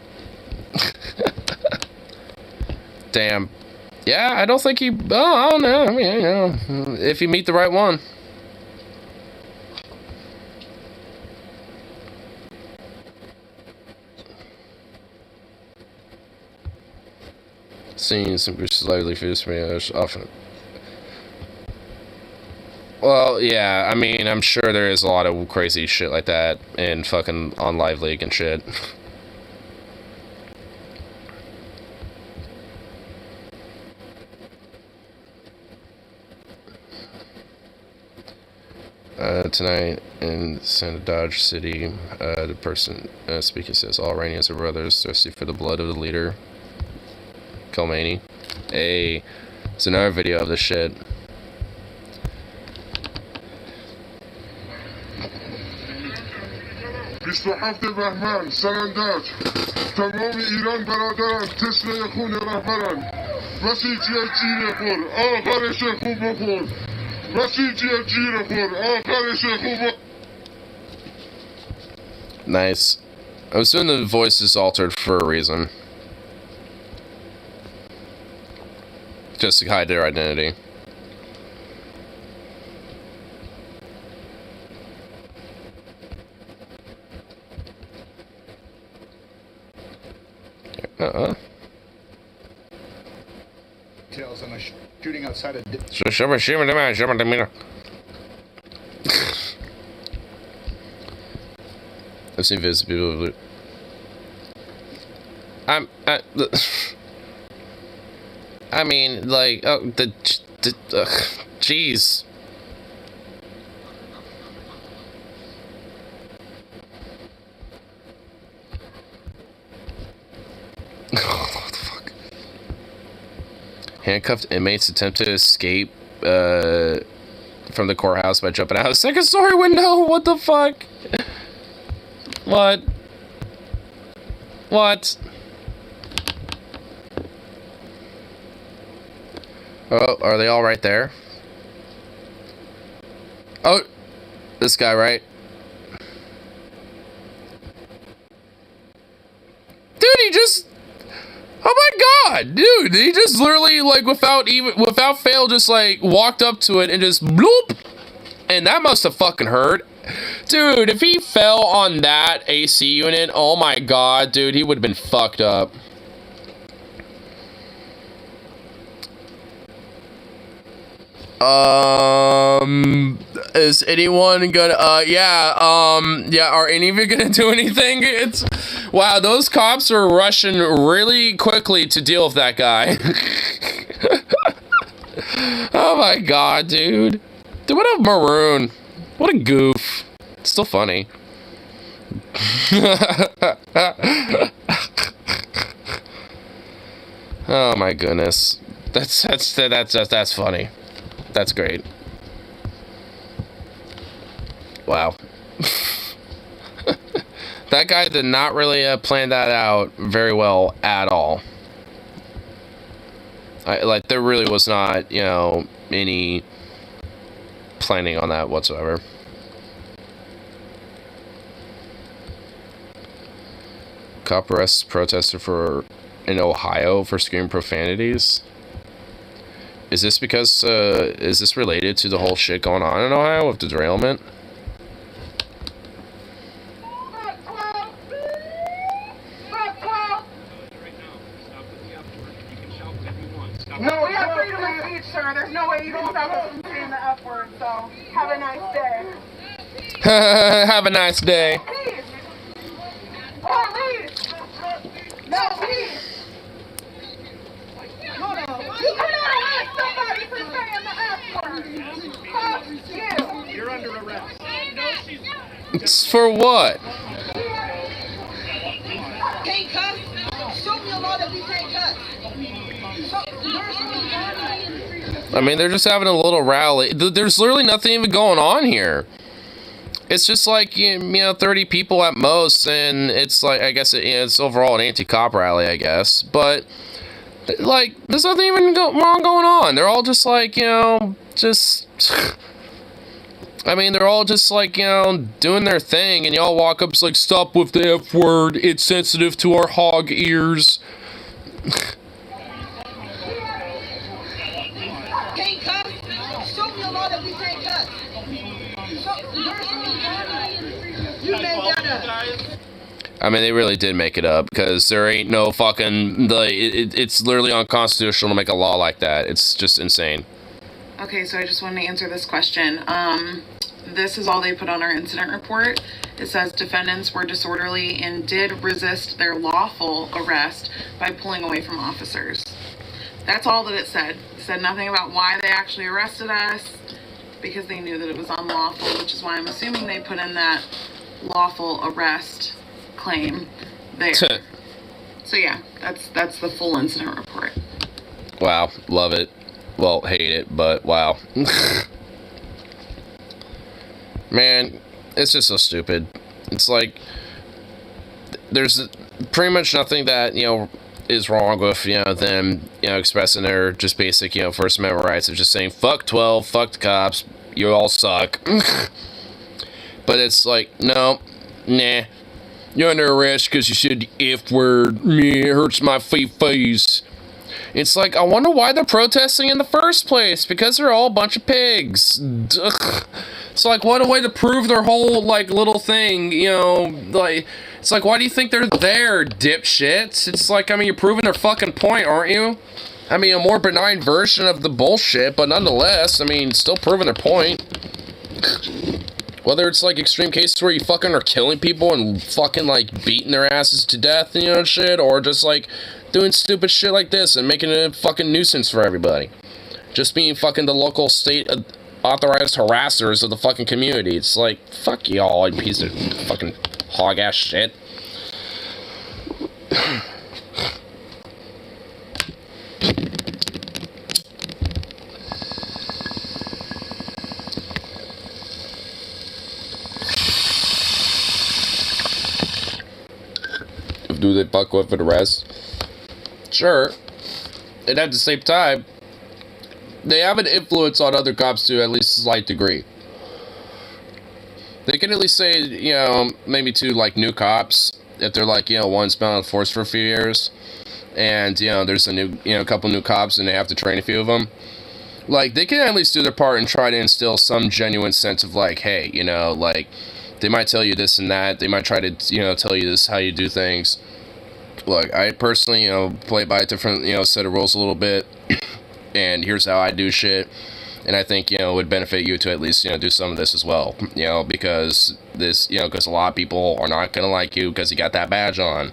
Damn. Yeah, I don't think I don't know. I mean, if you meet the right one. Seeing some slightly fierce for me often. Well, yeah, I mean, I'm sure there is a lot of crazy shit like that in fucking on Live League and shit. Tonight in Santa Dodge City, the person speaking says, all Iranians are brothers, thirsty for the blood of the leader, Khomeini. Hey, it's another video of this shit. بصحافة الرحمن سرندات تمام ایران برادران تسلا خون رهبران مسیح جیر خور آخرش خوب بخور مسیح جیر خور آخرش خوب. Nice. I was doing the voices altered for a reason. Just to hide their identity. Details on a shooting outside of. I've seen videos of people. I mean, like, oh, jeez. What the fuck? Handcuffed inmates attempt to escape from the courthouse by jumping out of the second story window. What the fuck? What? What? Oh, are they all right there? Oh, this guy, right? Dude, he just... Oh my god, dude, he just literally, like, without fail, just, like, walked up to it and just bloop! And that must have fucking hurt. Dude, if he fell on that AC unit, oh my god, dude, he would have been fucked up. Is anyone gonna, yeah, are any of you gonna do anything? Wow, those cops are rushing really quickly to deal with that guy. Oh my god, dude. Dude, what a maroon. What a goof. It's still funny. Oh my goodness. That's funny. That's great. Wow. That guy did not really plan that out very well at all. Like, there really was not, you know, any planning on that whatsoever. Cop arrests protester in Ohio for screaming profanities. Is this because, is this related to the whole shit going on in Ohio with the derailment? No, we have freedom of speech, sir. There's no way you can stop us from saying the F word, so have a nice day. Have a nice day. Please. Please. No, please. Hold on. You cannot arrest somebody for saying the F word. Fuck you. You're under arrest. It's for what? Can't cuss. Show me a law that we can't cuss. I mean, they're just having a little rally. There's literally nothing even going on here. It's just like, you know, 30 people at most, and it's like, I guess it's overall an anti-cop rally, I guess. But, like, there's nothing even wrong going on. They're all just like, you know, just... I mean, they're all just like, you know, doing their thing, and y'all walk up, it's like, stop with the F word, it's sensitive to our hog ears. Can't cuss. Show me a law that we can't cuss. You made that up. I mean, they really did make it up, because there ain't no fucking, it's literally unconstitutional to make a law like that. It's just insane. Okay, so I just wanted to answer this question. This is all they put on our incident report. It says defendants were disorderly and did resist their lawful arrest by pulling away from officers. That's all that it said. It said nothing about why they actually arrested us, because they knew that it was unlawful, which is why I'm assuming they put in that lawful arrest claim there. So yeah, that's the full incident report. Wow, love it. Well, hate it, but wow. Man, it's just so stupid. It's like, there's pretty much nothing that, you know, is wrong with, you know, them, you know, expressing their just basic, you know, First Amendment rights of just saying, fuck 12, fuck the cops, you all suck. But it's like, no, nah, you're under arrest because you said the F word, me, it hurts my face. It's like, I wonder why they're protesting in the first place, because they're all a bunch of pigs. Ugh. It's like, what a way to prove their whole, like, little thing, you know, like, it's like, why do you think they're there, dipshits? It's like, I mean, you're proving their fucking point, aren't you? I mean, a more benign version of the bullshit, but nonetheless, I mean, still proving their point. Whether it's, like, extreme cases where you fucking are killing people and fucking, like, beating their asses to death, you know, shit, or just, like, doing stupid shit like this and making it a fucking nuisance for everybody. Just being fucking the local state authorized harassers of the fucking community. It's like, fuck y'all, you piece of fucking hog-ass shit. Do they fuck with for the rest? Sure. And at the same time, they have an influence on other cops to at least a slight degree. They can at least say, you know, maybe to, like, new cops, if they're, like, you know, one's been on force for a few years, and, you know, there's a new, you know, a couple new cops, and they have to train a few of them. Like, they can at least do their part and try to instill some genuine sense of, like, hey, you know, like, they might tell you this and that, they might try to, you know, tell you this, how you do things. Look, I personally, you know, play by a different, you know, set of rules a little bit, and here's how I do shit, and I think, you know, it would benefit you to at least, you know, do some of this as well, you know, because this, you know, because a lot of people are not gonna like you because you got that badge on,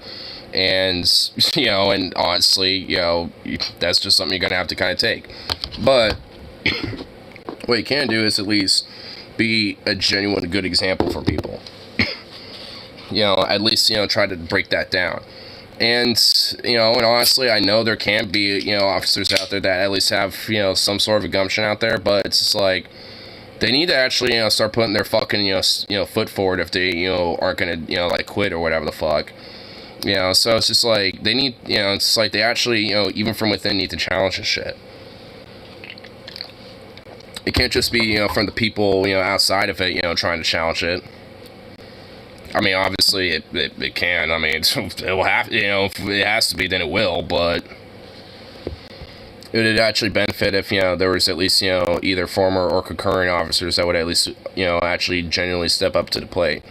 and, you know, and honestly, you know, that's just something you're gonna have to kind of take, but what you can do is at least be a genuine good example for people. you know, at least, you know, try to break that down. And, you know, and honestly, I know there can be, you know, officers out there that at least have, you know, some sort of a gumption out there, but it's just like, they need to actually, you know, start putting their fucking, you know, foot forward if they, you know, aren't gonna, you know, like, quit or whatever the fuck. You know, so it's just like, they need, you know, it's like they actually, you know, even from within need to challenge this shit. It can't just be, you know, from the people, you know, outside of it, you know, trying to challenge it. I mean, obviously, it can. I mean, it will have, you know, if it has to be, then it will, but it would actually benefit if, you know, there was at least, you know, either former or concurrent officers that would at least, you know, actually genuinely step up to the plate.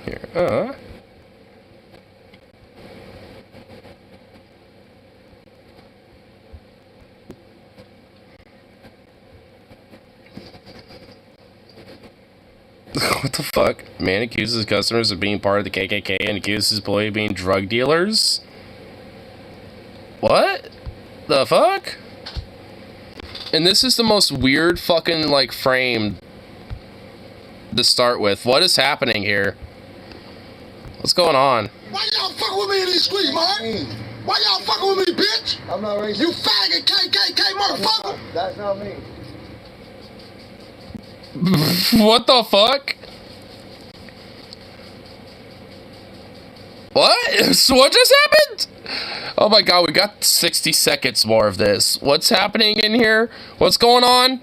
Here, what the fuck? Man accuses customers of being part of the KKK and accuses his employee of being drug dealers? What? The fuck? And this is the most weird fucking, like, frame to start with. What is happening here? What's going on? Why y'all fucking with me in these streets, man? Why y'all fucking with me, bitch? I'm not racist. You faggot KKK motherfucker! That's not me. What the fuck? What? So what just happened? Oh my god, we got 60 seconds more of this. What's happening in here? What's going on?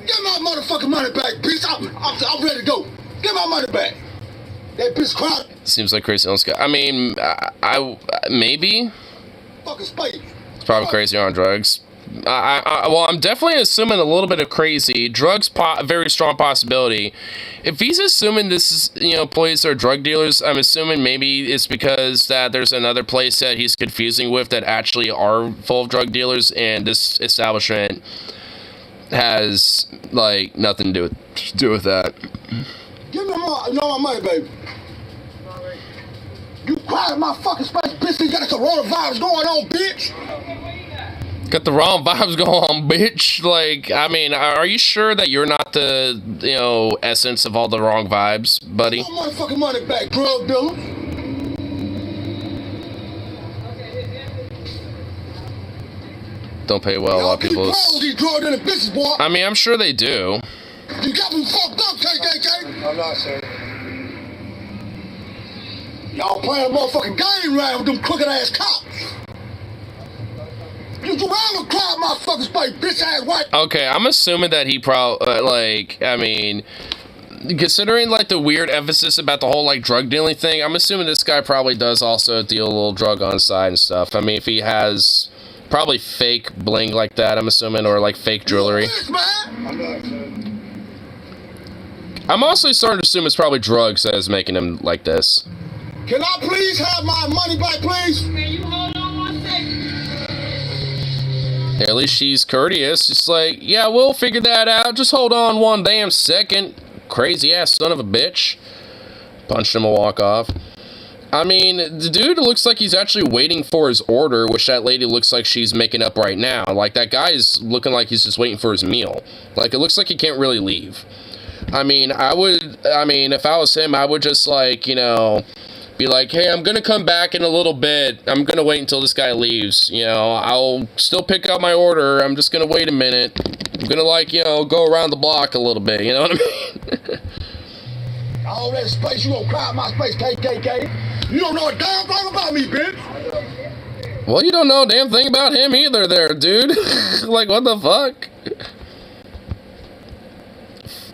Get my motherfucking money back, bitch. I'm ready to go. Get my money back. That bitch crowded. Seems like crazy on Scott. I mean, I maybe. Fucking space. It's probably crazy on drugs. Well, I'm definitely assuming a little bit of crazy. Drugs, very strong possibility. If he's assuming this is, you know, employees are drug dealers, I'm assuming maybe it's because that there's another place that he's confusing with that actually are full of drug dealers, and this establishment has, like, nothing to do with that. Give me my money, baby. You quiet my fucking space, bitch. You got a coronavirus going on, bitch. Got the wrong vibes going on, bitch. Like, I mean, are you sure that you're not the, you know, essence of all the wrong vibes, buddy? Get my motherfucking money back, drug dealer. Don't pay well. A lot of people. These drug dealing bitches, boy. I mean, I'm sure they do. You got me fucked up, KKK. I'm not, sir. Y'all playing a motherfucking game right with them crooked ass cops. You ever cry my fucking space, bitch ass white? Okay, I'm assuming that he probably, like, I mean, considering, like, the weird emphasis about the whole, like, drug dealing thing, I'm assuming this guy probably does also deal a little drug on the side and stuff. I mean, if he has probably fake bling like that, I'm assuming, or, like, fake jewelry. I'm also starting to assume it's probably drugs that is making him like this. Can I please have my money back, please? Can you hold on 1 second? At least she's courteous. It's like, yeah, we'll figure that out. Just hold on 1 damn second. Crazy ass son of a bitch. Punched him and walk off. I mean, the dude looks like he's actually waiting for his order, which that lady looks like she's making up right now. Like, that guy is looking like he's just waiting for his meal. Like, it looks like he can't really leave. I mean, if I was him, I would just, like, you know, be like, hey, I'm gonna come back in a little bit. I'm gonna wait until this guy leaves. You know, I'll still pick up my order. I'm just gonna wait a minute. I'm gonna, like, you know, go around the block a little bit. You know what I mean? All that space, you gonna cry out my space, KKK. You don't know a damn thing about me, bitch. Well, you don't know a damn thing about him either there, dude. Like, what the fuck?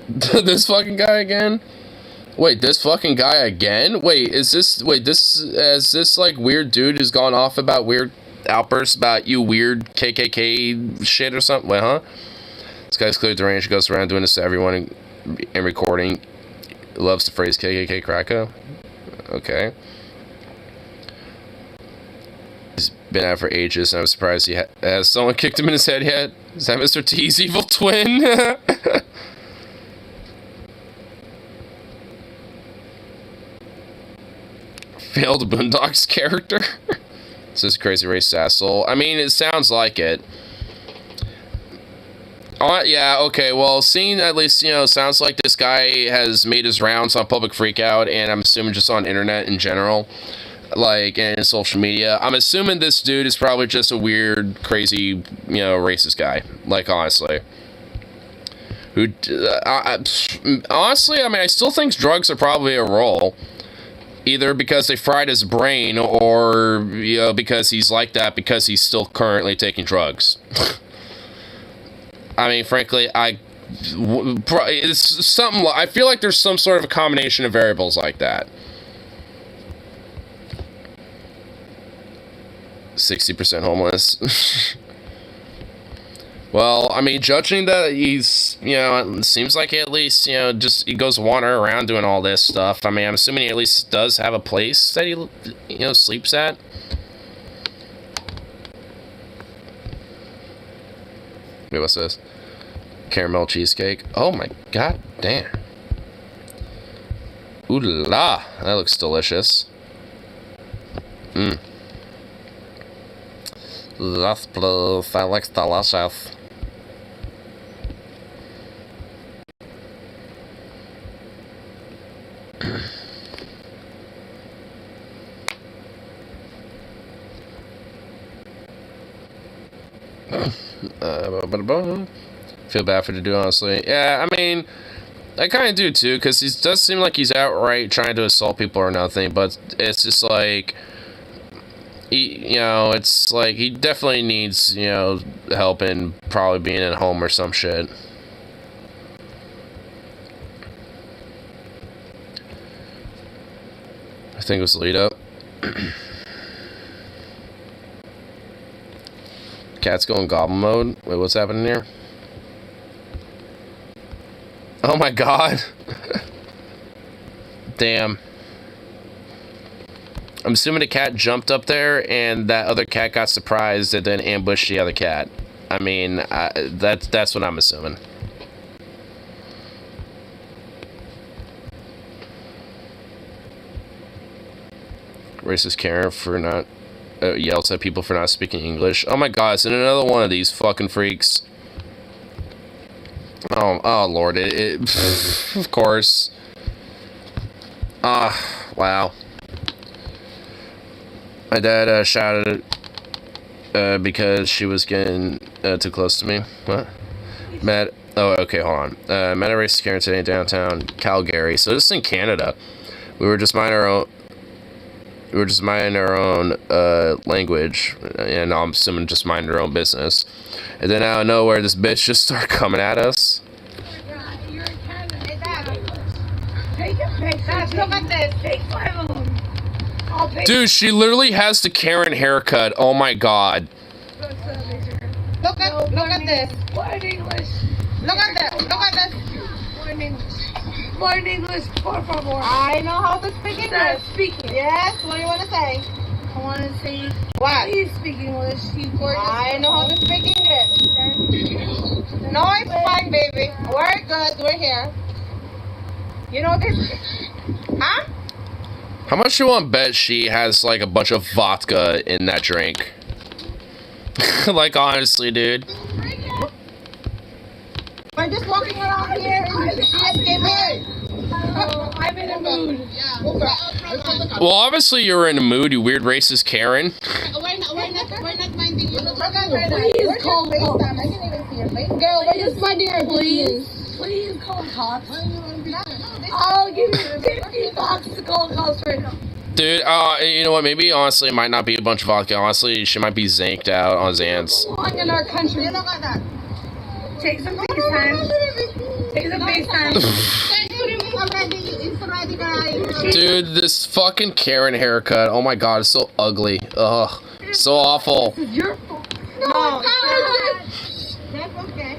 This fucking guy again? Wait, this fucking guy again? Wait, has this, like, weird dude who's gone off about weird outbursts about you weird KKK shit or something? Wait, huh? This guy's cleared the range, goes around doing this to everyone and recording. Loves the phrase KKK cracko. Okay. He's been out for ages, and I'm surprised he has someone kicked him in his head yet. Is that Mr. T's evil twin? failed Boondocks character? This is crazy racist asshole. I mean, it sounds like it. Yeah, okay, well, seeing at least, you know, sounds like this guy has made his rounds on Public Freakout, and I'm assuming just on internet in general, like, and social media. I'm assuming this dude is probably just a weird, crazy, you know, racist guy. Like, honestly. Who, honestly, I mean, I still think drugs are probably a role. Either because they fried his brain, or, you know, because he's like that because he's still currently taking drugs. I mean, frankly, it's something. I feel like there's some sort of a combination of variables like that. 60% homeless. Well, I mean, judging that he's, you know, it seems like he at least, you know, just he goes wandering around doing all this stuff. I mean, I'm assuming he at least does have a place that he, you know, sleeps at. Wait, what's this? Caramel cheesecake. Oh my god damn. Ooh la. That looks delicious. Mmm. Yes, please. That looks delicious. Feel bad for the dude, honestly. Yeah, I mean, I kind of do too, because he does seem like he's outright trying to assault people or nothing, but it's just like, you know, it's like he definitely needs, you know, help in probably being at home or some shit. I think it was lead up. Cat's going goblin mode. Wait, what's happening here? Oh my god. Damn. I'm assuming the cat jumped up there and that other cat got surprised and then ambushed the other cat. I mean, that's what I'm assuming. Racist Karen for not yells at people for not speaking English. Oh my god, it's another one of these fucking freaks. Oh lord, of course. Wow. My dad shouted because she was getting too close to me. What? Oh, okay, hold on. Met a racist Karen today in downtown Calgary. So this is in Canada. We were just minding our own language, and I'm assuming just minding our own business. And then out of nowhere, this bitch just started coming at us. You're in Canada. Hey, Dad. Take a picture. Look at this. Take my phone. Dude, she literally has the Karen haircut. Oh my god. Look at this. Learn English. Look at this. Look at this. Learn English. Learn English, por favor. I know how to speak English. Start speaking. Yes, what do you want to say? I want to say, what? Please speak English, you gorgeous. I know how to speak English. No, it's fine, baby. We're good. We're here. You know this? Huh? How much you want to bet she has, like, a bunch of vodka in that drink? Like, honestly, dude. We're just walking around here. I'm in a mood. Well, obviously you're in a mood, you weird racist Karen. We're not minding you. Please call cops. I can even see your face. Girl, we're just minding our business. Please call cops. I'll give you $50 to call cops right now. Dude, you know what, maybe honestly it might not be a bunch of vodka. Honestly, she might be zanked out on Xans. Long in our country. Look at that. Take some FaceTime. Take some FaceTime. Dude, this fucking Karen haircut. Oh my god, it's so ugly. Ugh. So awful. Your fault. No, that's okay.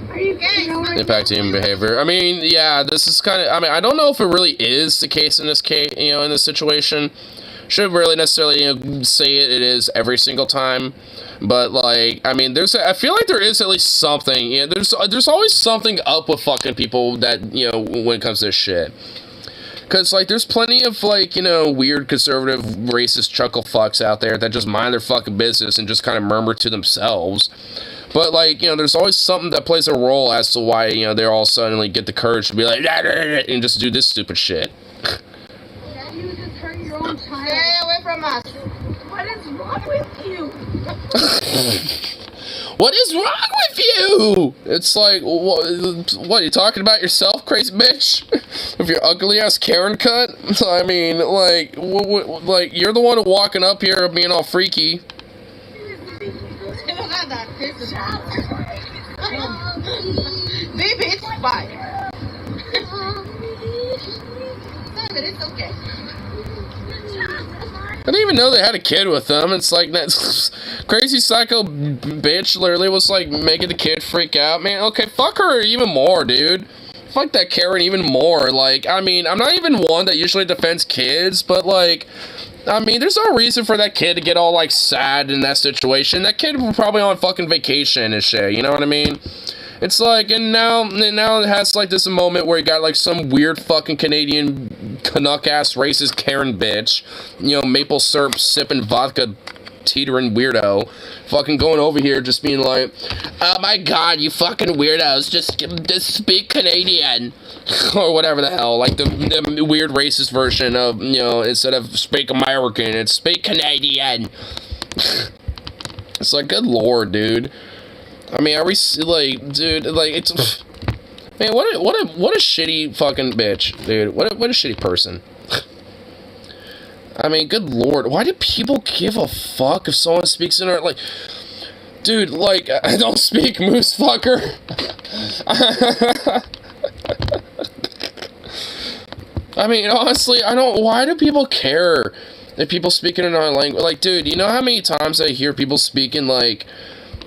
Are you gay? Impact human behavior. I mean, yeah, this is kind of, I mean, I don't know if it really is the case in this case, you know, in this situation. Shouldn't really necessarily, you know, say it is every single time. But, like, I mean, I feel like there is at least something, you know, there's always something up with fucking people that, you know, when it comes to this shit. Because, like, there's plenty of, like, you know, weird, conservative, racist chuckle fucks out there that just mind their fucking business and just kind of murmur to themselves. But, like, you know, there's always something that plays a role as to why, you know, they all suddenly get the courage to be like, and just do this stupid shit. You just hurt your own child. Stay away from us. What is wrong with you? What is wrong with you? It's like, what are you talking about yourself, crazy bitch? With your ugly ass Karen cut? I mean, like, like, you're the one walking up here being all freaky. Baby, it's fine. It's okay. I didn't even know they had a kid with them. It's like that crazy psycho bitch literally was like making the kid freak out. Man, okay, fuck her even more, dude. Fuck that Karen even more. Like, I mean, I'm not even one that usually defends kids, but like, I mean, there's no reason for that kid to get all like sad in that situation. That kid was probably on fucking vacation and shit, you know what I mean? It's like, and now it has like this moment where you got like some weird fucking Canadian Canuck ass racist Karen bitch, you know, maple syrup sipping vodka teetering weirdo, fucking going over here just being like, oh my god, you fucking weirdos, just speak Canadian, or whatever the hell, like the weird racist version of, you know, instead of speak American, it's speak Canadian. It's like, good lord, dude. I mean, are we, like, dude, like, it's, man, what a shitty fucking bitch, dude. What a shitty person. I mean, good lord, why do people give a fuck if someone speaks in our, like, dude, like, I don't speak, moose fucker. I mean, honestly, why do people care if people speak in another language? Like, dude, you know how many times I hear people speaking, like,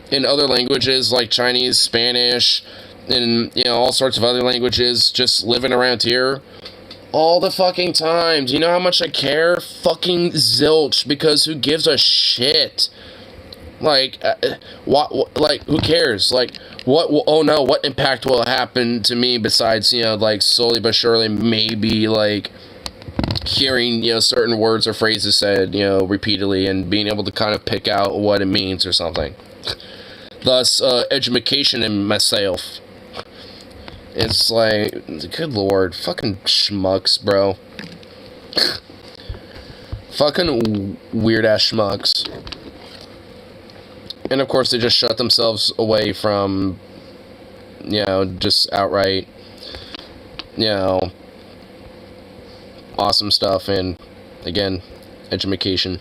in other languages like Chinese, Spanish, and, you know, all sorts of other languages just living around here? All the fucking time. Do you know how much I care? Fucking zilch, because who gives a shit? Like, what, like, who cares? Like, what, oh no, what impact will happen to me besides, you know, like, slowly but surely, maybe, like, hearing, you know, certain words or phrases said, you know, repeatedly, and being able to kind of pick out what it means or something. Thus, education in myself. It's like, good lord, fucking schmucks, bro. Fucking weird-ass schmucks. And of course, they just shut themselves away from, you know, just outright, you know, awesome stuff, and, again, education.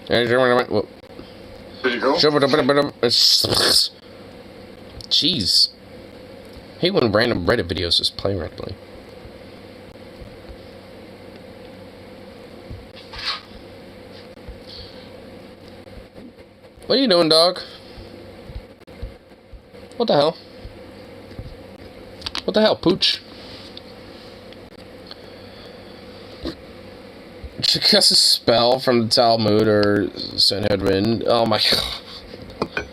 There you go. Jeez. I hate when random Reddit videos just play randomly. What are you doing, dog? What the hell? What the hell, pooch? Just a spell from the Talmud or Sanhedrin. Oh my god.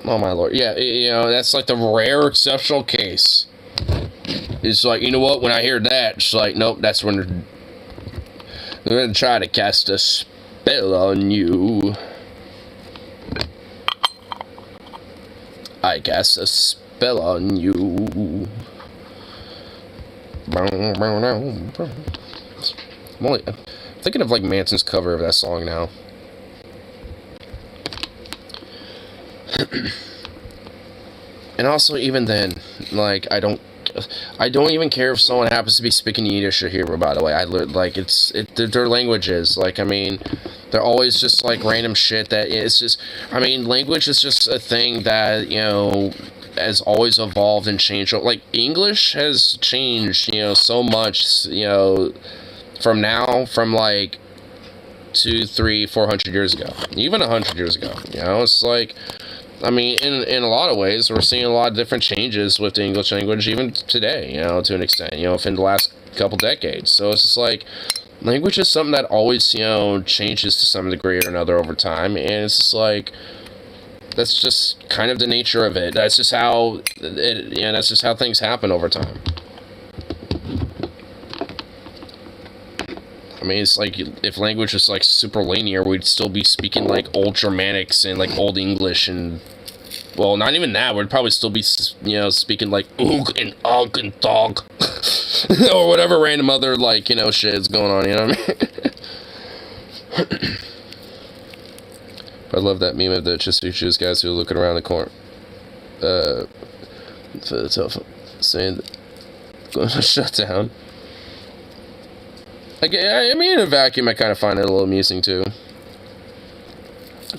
Oh my lord. Yeah, you know, that's like the rare exceptional case. It's like, you know what, when I hear that, it's like, nope, that's when they're gonna try to cast a spell on you. I cast a spell on you. I'm thinking of like Manson's cover of that song now. And also, even then, like, I don't even care if someone happens to be speaking Yiddish or Hebrew, by the way. Like, their languages, like, I mean, they're always just, like, random shit that, it's just, I mean, language is just a thing that, you know, has always evolved and changed. Like, English has changed, you know, so much, you know, from like 200, 300, 400 years ago, even 100 years ago, you know. It's like, I mean, in a lot of ways, we're seeing a lot of different changes with the English language, even today, you know, to an extent, you know, in the last couple decades. So it's just like, language is something that always, you know, changes to some degree or another over time, and it's just like, that's just kind of the nature of it. That's just how it, yeah, that's just how things happen over time. I mean, it's like, if language was like super linear, we'd still be speaking like old Germanics and like old English, and well, not even that. We'd probably still be, you know, speaking like oog and ugh and dog, or whatever random other, like, you know, shit is going on. You know what I mean? I love that meme of the just features guys who are looking around the corner, saying going to shut down. I mean, in a vacuum, I kind of find it a little amusing too.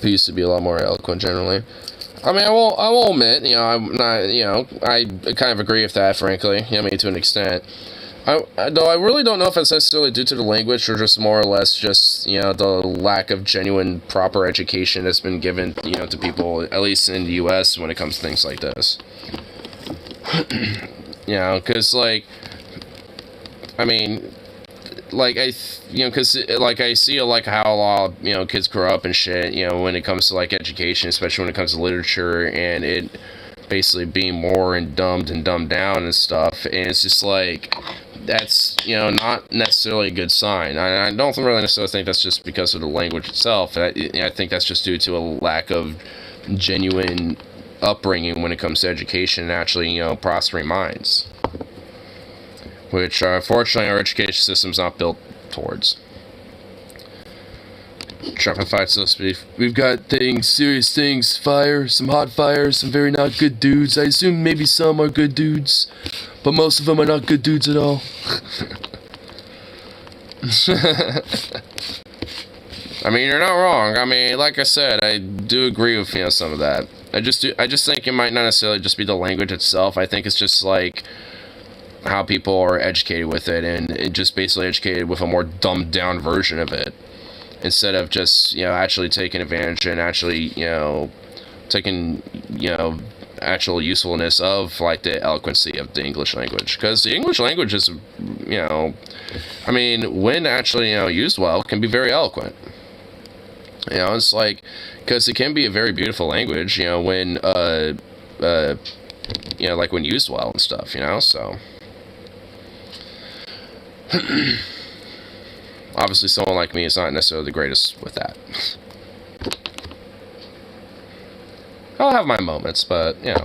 He used to be a lot more eloquent generally. I mean, I will admit, you know, I'm not, you know, I kind of agree with that, frankly. You know, maybe to an extent. Though I really don't know if it's necessarily due to the language or just more or less just, you know, the lack of genuine proper education that's been given, you know, to people, at least in the U.S. when it comes to things like this. You know, because, like, I mean, like, you know, because, like, I see, like, how a lot of, you know, kids grow up and shit, you know, when it comes to, like, education, especially when it comes to literature, and it basically being more and dumbed down and stuff, and it's just, like, that's, you know, not necessarily a good sign. I don't really necessarily think that's just because of the language itself. I think that's just due to a lack of genuine upbringing when it comes to education and actually, you know, prospering minds. Which, unfortunately, our education system's not built towards. Trumpified so to speak. We've got things, serious things, fire, some hot fire, some very not good dudes. I assume maybe some are good dudes, but most of them are not good dudes at all. I mean, you're not wrong. I mean, like I said, I do agree with, you know, some of that. I just think it might not necessarily just be the language itself. I think it's just like how people are educated with it, and it just basically educated with a more dumbed down version of it, instead of just, you know, actually taking advantage and actually, you know, taking, you know, actual usefulness of, like, the eloquency of the English language. Because the English language is, you know, I mean, when actually, you know, used well, can be very eloquent. You know, it's like, because it can be a very beautiful language, you know, when, you know, like when used well and stuff, you know, so. Obviously, someone like me is not necessarily the greatest with that. I'll have my moments, but, you know.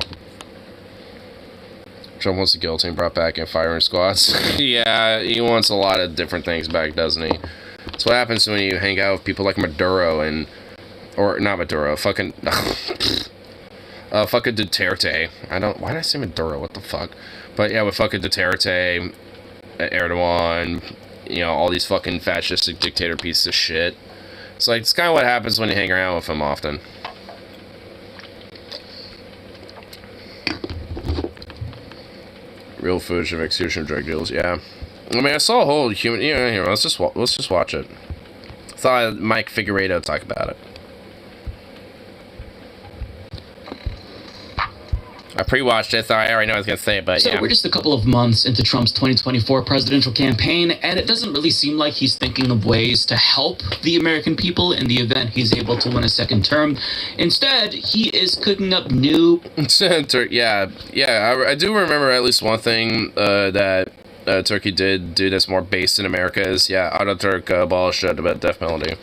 Trump wants the guillotine brought back in firing squads. Yeah, he wants a lot of different things back, doesn't he? That's what happens when you hang out with people like Maduro and... Or, not Maduro, fucking... fucking Duterte. Why did I say Maduro? What the fuck? But, yeah, with fucking Duterte, Erdogan... You know, all these fucking fascistic dictator pieces of shit. It's like, it's kind of what happens when you hang around with them often. Real footage of execution drug deals, yeah. I mean, I saw a whole human... You know, here, let's just watch it. I thought Mike Figueredo would talk about it. I pre-watched it, so I already know what I was going to say, but yeah. So we're just a couple of months into Trump's 2024 presidential campaign, and it doesn't really seem like he's thinking of ways to help the American people in the event he's able to win a second term. Instead, he is cooking up new... yeah, I do remember at least one thing that Turkey did do that's more based in America is, yeah, Ataturk abolished the death penalty.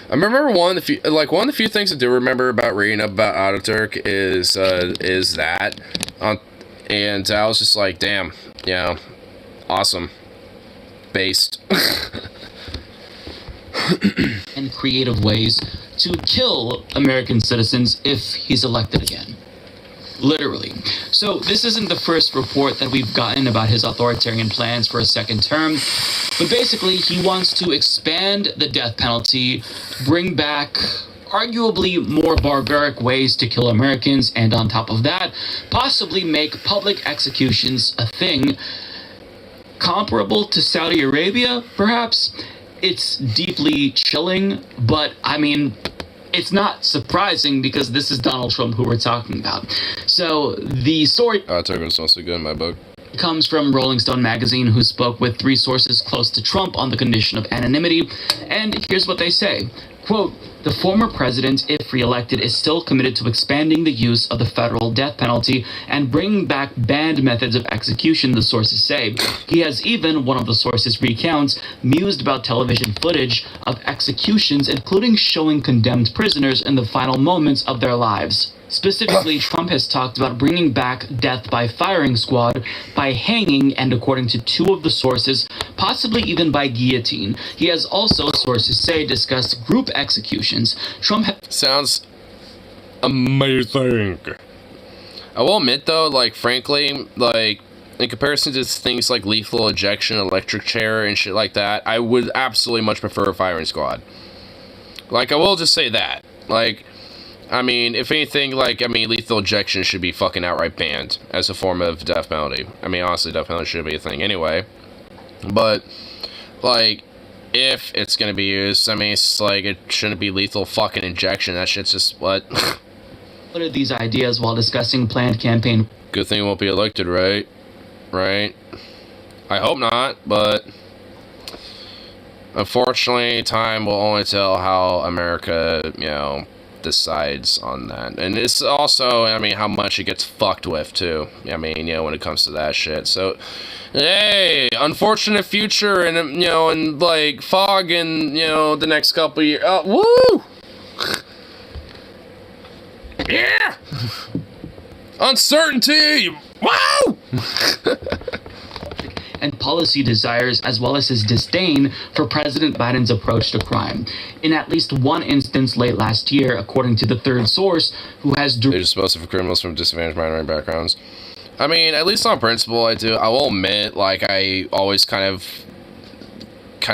I remember one of the few things I do remember about reading up about Ataturk is that, and I was just like, damn, you know, awesome, based. And creative ways to kill American citizens if he's elected again. Literally. So this isn't the first report that we've gotten about his authoritarian plans for a second term, but basically he wants to expand the death penalty, bring back arguably more barbaric ways to kill Americans, and on top of that, possibly make public executions a thing comparable to Saudi Arabia, perhaps. It's deeply chilling, but I mean, it's not surprising because this is Donald Trump who we're talking about. So the story... Ataturk was also good in my book. comes from Rolling Stone magazine, who spoke with 3 sources close to Trump on the condition of anonymity, and here's what they say. Quote, the former president, if re-elected, is still committed to expanding the use of the federal death penalty and bringing back banned methods of execution, the sources say. He has even, one of the sources recounts, mused about television footage of executions, including showing condemned prisoners in the final moments of their lives. Specifically, Trump has talked about bringing back death by firing squad, by hanging, and according to 2 of the sources, possibly even by guillotine. He has also, sources say, discussed group executions. Sounds amazing. I will admit, though, like, frankly, like, in comparison to things like lethal injection, electric chair, and shit like that, I would absolutely much prefer a firing squad. Like, I will just say that. Like, I mean, if anything, like, I mean, lethal injection should be fucking outright banned as a form of death penalty. I mean, honestly, death penalty should be a thing anyway. But, like, if it's gonna be used, I mean, it's like, it shouldn't be lethal fucking injection. That shit's just, what? What are these ideas while discussing planned campaign? Good thing he won't be elected, right? Right? I hope not, but unfortunately, time will only tell how America, you know, decides on that. And it's also, I mean, how much it gets fucked with, too. I mean, you know, when it comes to that shit. So, hey, unfortunate future, and, you know, and, like, fog in, you know, the next couple of years. Woo! Yeah! Uncertainty! Wow! And policy desires, as well as his disdain for President Biden's approach to crime. In at least one instance late last year, according to the 3rd source, who has... They're disposed of criminals from disadvantaged minority backgrounds. I mean, at least on principle, I will admit, like, I always kind of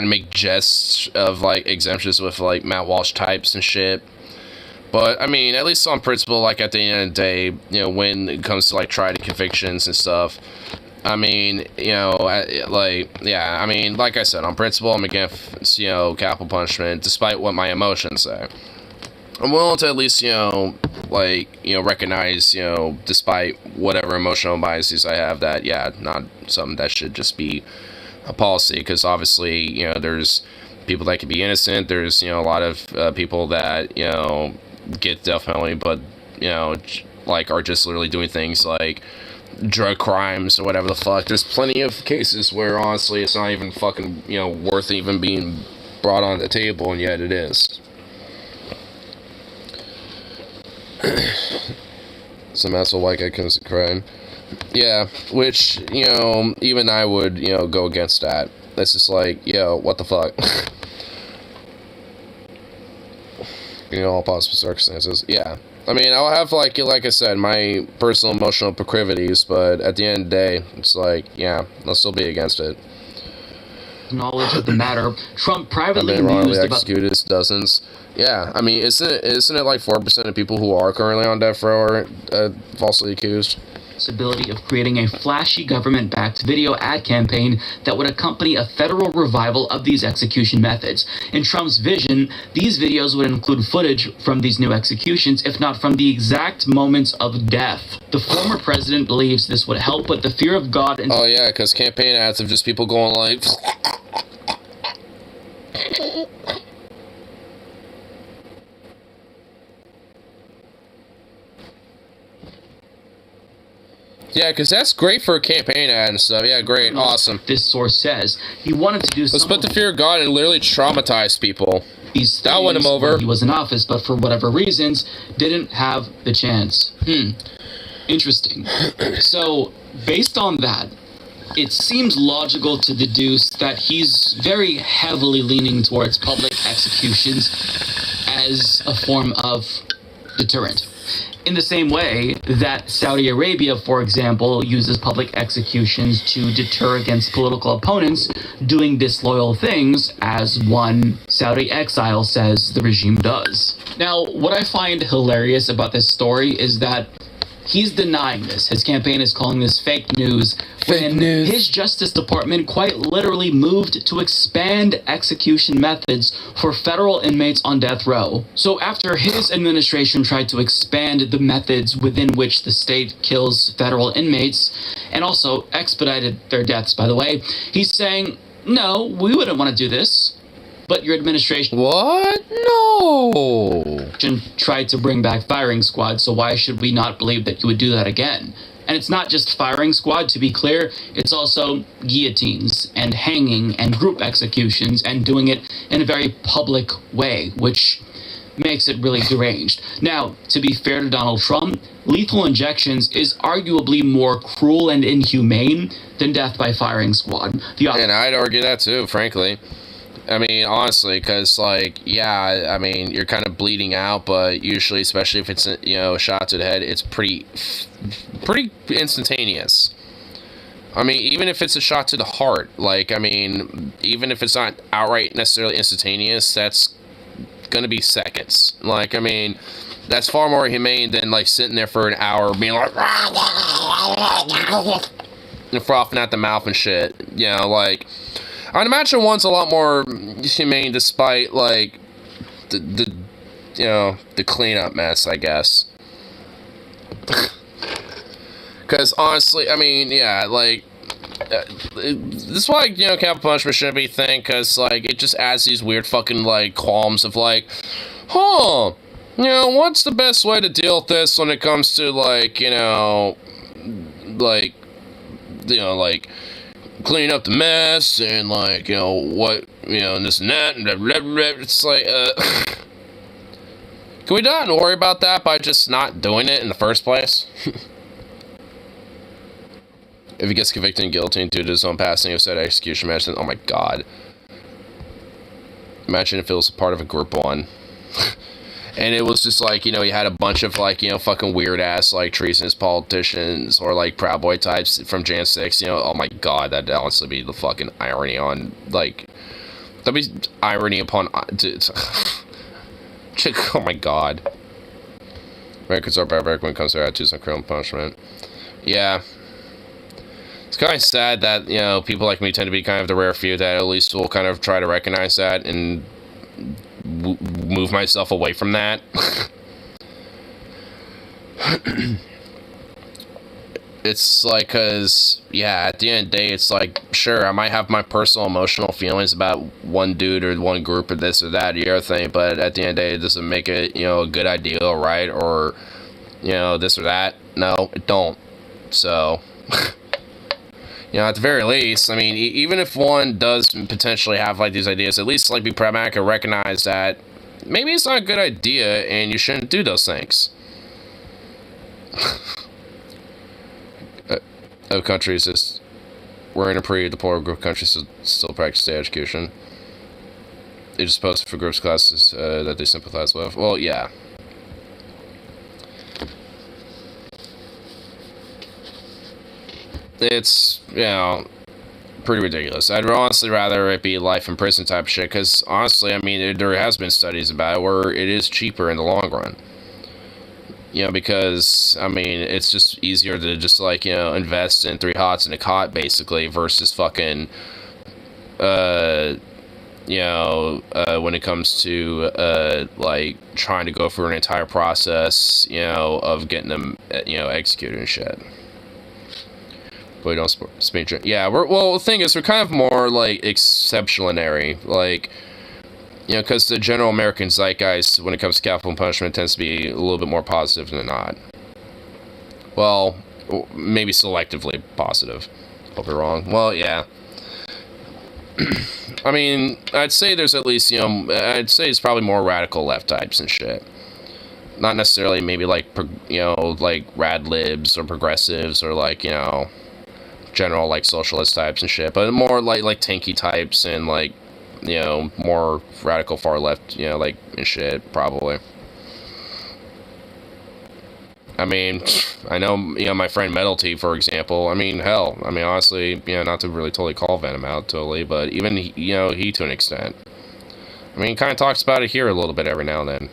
make jests of, like, exemptions with, like, Matt Walsh types and shit. But, I mean, at least on principle, like, at the end of the day, you know, when it comes to, like, tried convictions and stuff, I mean, you know, like, yeah, I mean, like I said, on principle, I'm against, you know, capital punishment, despite what my emotions say. I'm willing to at least, you know, like, you know, recognize, you know, despite whatever emotional biases I have, that, yeah, not something that should just be a policy, because obviously, you know, there's people that can be innocent, there's, you know, a lot of people that, you know, get death penalty, but, you know, like, are just literally doing things like drug crimes or whatever the fuck. There's plenty of cases where, honestly, it's not even fucking, you know, worth even being brought on the table, and yet it is. Some asshole white guy commits a crime. Yeah, which, you know, even I would, you know, go against that. That's just like, yo, what the fuck? You know, all possible circumstances. Yeah. I mean, I'll have, like I said, my personal emotional proclivities, but at the end of the day, it's like, yeah, I'll still be against it. Knowledge of the matter, Trump privately I've been wrongly mused about... executed dozens. Yeah, I mean, isn't it like 4% of people who are currently on death row are falsely accused? Possibility of creating a flashy government-backed video ad campaign that would accompany a federal revival of these execution methods. In Trump's vision, these videos would include footage from these new executions, if not from the exact moments of death. The former president believes this would help put the fear of God into... Oh yeah, because campaign ads of just people going like... Yeah, because that's great for a campaign ad and stuff. Yeah, great. Awesome. This source says he wanted to do Let's put the fear of God and literally traumatize people. That won him over. He was in office, but for whatever reasons, didn't have the chance. Interesting. So, based on that, it seems logical to deduce that he's very heavily leaning towards public executions as a form of deterrent. In the same way that Saudi Arabia, for example, uses public executions to deter against political opponents doing disloyal things, as one Saudi exile says the regime does. Now, what I find hilarious about this story is that he's denying this. His campaign is calling this fake news. His Justice Department quite literally moved to expand execution methods for federal inmates on death row. So after his administration tried to expand the methods within which the state kills federal inmates, and also expedited their deaths, by the way. He's saying, no, we wouldn't want to do this, but your administration... What? No! ...tried to bring back firing squad, so why should we not believe that you would do that again? And it's not just firing squad, to be clear, it's also guillotines and hanging and group executions and doing it in a very public way, which makes it really deranged. Now, to be fair to Donald Trump, lethal injections is arguably more cruel and inhumane than death by firing squad. And I'd argue that too, frankly. I mean, honestly, because, like, yeah, I mean, you're kind of bleeding out, but usually, especially if it's, you know, a shot to the head, it's pretty instantaneous. I mean, even if it's a shot to the heart, like, I mean, even if it's not outright necessarily instantaneous, that's gonna be seconds. Like, I mean, that's far more humane than, like, sitting there for an hour being like, and frothing at the mouth and shit, you know, like... I'd imagine one's a lot more humane, despite, like, the you know, the cleanup mess, I guess. Because, honestly, I mean, yeah, like, this is why, you know, capital punishment shouldn't be a thing, because, like, it just adds these weird fucking, like, qualms of, like, huh, you know, what's the best way to deal with this when it comes to, like, you know, like, clean up the mess, and, like, you know, what, you know, and this and that, and blah, blah, blah. It's like, can we not worry about that by just not doing it in the first place? If he gets convicted and guillotined due to his own passing of said execution, imagine, oh my god. Imagine if it was part of a group one. And it was just like, you know, he had a bunch of, like, you know, fucking weird-ass, like, treasonous politicians or, like, Proud Boy types from Jan 6, you know, oh my god, that'd honestly be the fucking irony on, like, that'd be irony upon, oh my god. Americans are barbaric when it comes to attitudes on criminal punishment. Yeah. It's kind of sad that, you know, people like me tend to be kind of the rare few that at least will kind of try to recognize that and move myself away from that. It's like, cause, yeah, at the end of the day, it's like, sure, I might have my personal emotional feelings about one dude or one group or this or that or the other thing, but at the end of the day, it doesn't make it, you know, a good idea, right? Or, you know, this or that. No, it don't. So... You know, at the very least, I mean, even if one does potentially have, like, these ideas, at least, like, be pragmatic and recognize that maybe it's not a good idea and you shouldn't do those things. Countries just... We're in a pretty deplorable group of countries that still practice state education. They just post for groups classes that they sympathize with. Well, yeah. It's, you know, pretty ridiculous. I'd honestly rather it be life in prison type shit, because honestly, I mean, there has been studies about it where it is cheaper in the long run. You know, because, I mean, it's just easier to just, like, you know, invest in 3 hots and a cot, basically, versus fucking, you know, when it comes to, like, trying to go through an entire process, you know, of getting them, you know, executed and shit. But we don't speak. Yeah, well, the thing is, we're kind of more, like, exceptionary. Like, you know, because the general American zeitgeist, when it comes to capital punishment, tends to be a little bit more positive than not. Well, maybe selectively positive. Hope you're wrong. Well, yeah. I mean, I'd say there's at least, you know, I'd say it's probably more radical left types and shit. Not necessarily maybe, like, you know, like, rad libs or progressives or, like, you know... general, like, socialist types and shit, but more like tanky types and, like, you know, more radical far left, you know, like, and shit, probably. I mean, I know, you know, my friend Metal T, for example, I mean, hell, I mean, honestly, you know, not to really totally call Venom out, totally, but even, you know, he to an extent. I mean, he kind of talks about it here a little bit every now and then.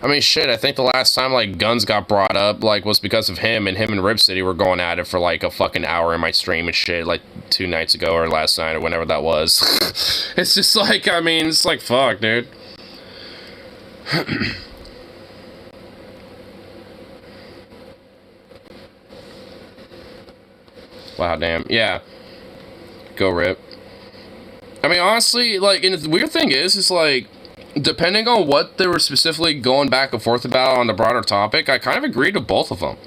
I mean, shit, I think the last time, like, guns got brought up, like, was because of him, and him and Rip City were going at it for, like, a fucking hour in my stream and shit, like, 2 nights ago, or last night, or whenever that was. It's just like, I mean, it's like, fuck, dude. Wow, damn. Yeah. Go Rip. I mean, honestly, like, and the weird thing is like, depending on what they were specifically going back and forth about on the broader topic, I kind of agreed with both of them.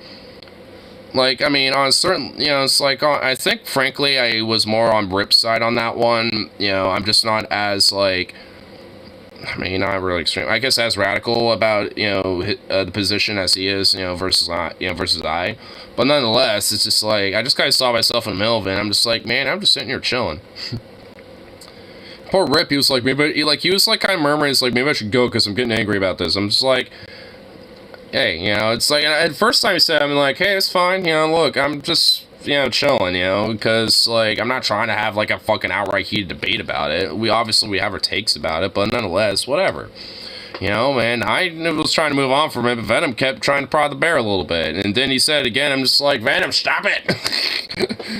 Like, I mean, on certain, you know, it's like, I think, frankly, I was more on Rip's side on that one. You know, I'm just not as, like, I mean, not really extreme. I guess as radical about, you know, the position as he is, you know, versus I. But nonetheless, it's just like, I just kind of saw myself in the middle of it, and I'm just like, man, I'm just sitting here chilling. Poor Rip, he was like, maybe, he was like kind of murmuring, it's like, maybe I should go because I'm getting angry about this. I'm just like, hey, you know, it's like, and the first time he said, I'm like, hey, it's fine, you know, look, I'm just, you know, chilling, you know, because, like, I'm not trying to have, like, a fucking outright heated debate about it. We have our takes about it, but nonetheless, whatever. You know, man, I was trying to move on from it, but Venom kept trying to prod the bear a little bit, and then he said it again, I'm just like, Venom, stop it!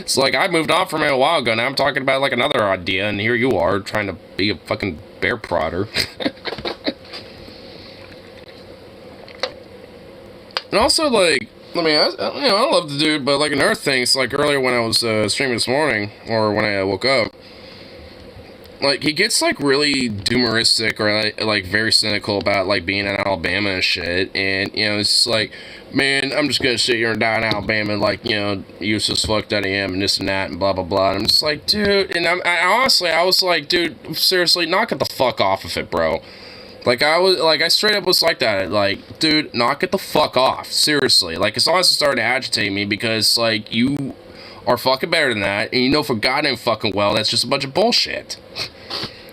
It's like, I moved on from it a while ago, now I'm talking about, like, another idea, and here you are, trying to be a fucking bear prodder. And also, like, I mean, I love the dude, but, like, another thing, it's like, earlier when I was streaming this morning, or when I woke up, like, he gets, like, really doomeristic, or, like, very cynical about, like, being in Alabama and shit, and, you know, it's like, man, I'm just gonna sit here and die in Alabama, like, you know, useless fuck that I am, and this and that, and blah, blah, blah, and I'm just like, dude, and I honestly, I was like, dude, seriously, knock it the fuck off of it, bro. Like, I straight up was like that, like, dude, knock it the fuck off, seriously, like, as long as it started to agitate me, because, like, you are fucking better than that, and you know for goddamn fucking well that's just a bunch of bullshit.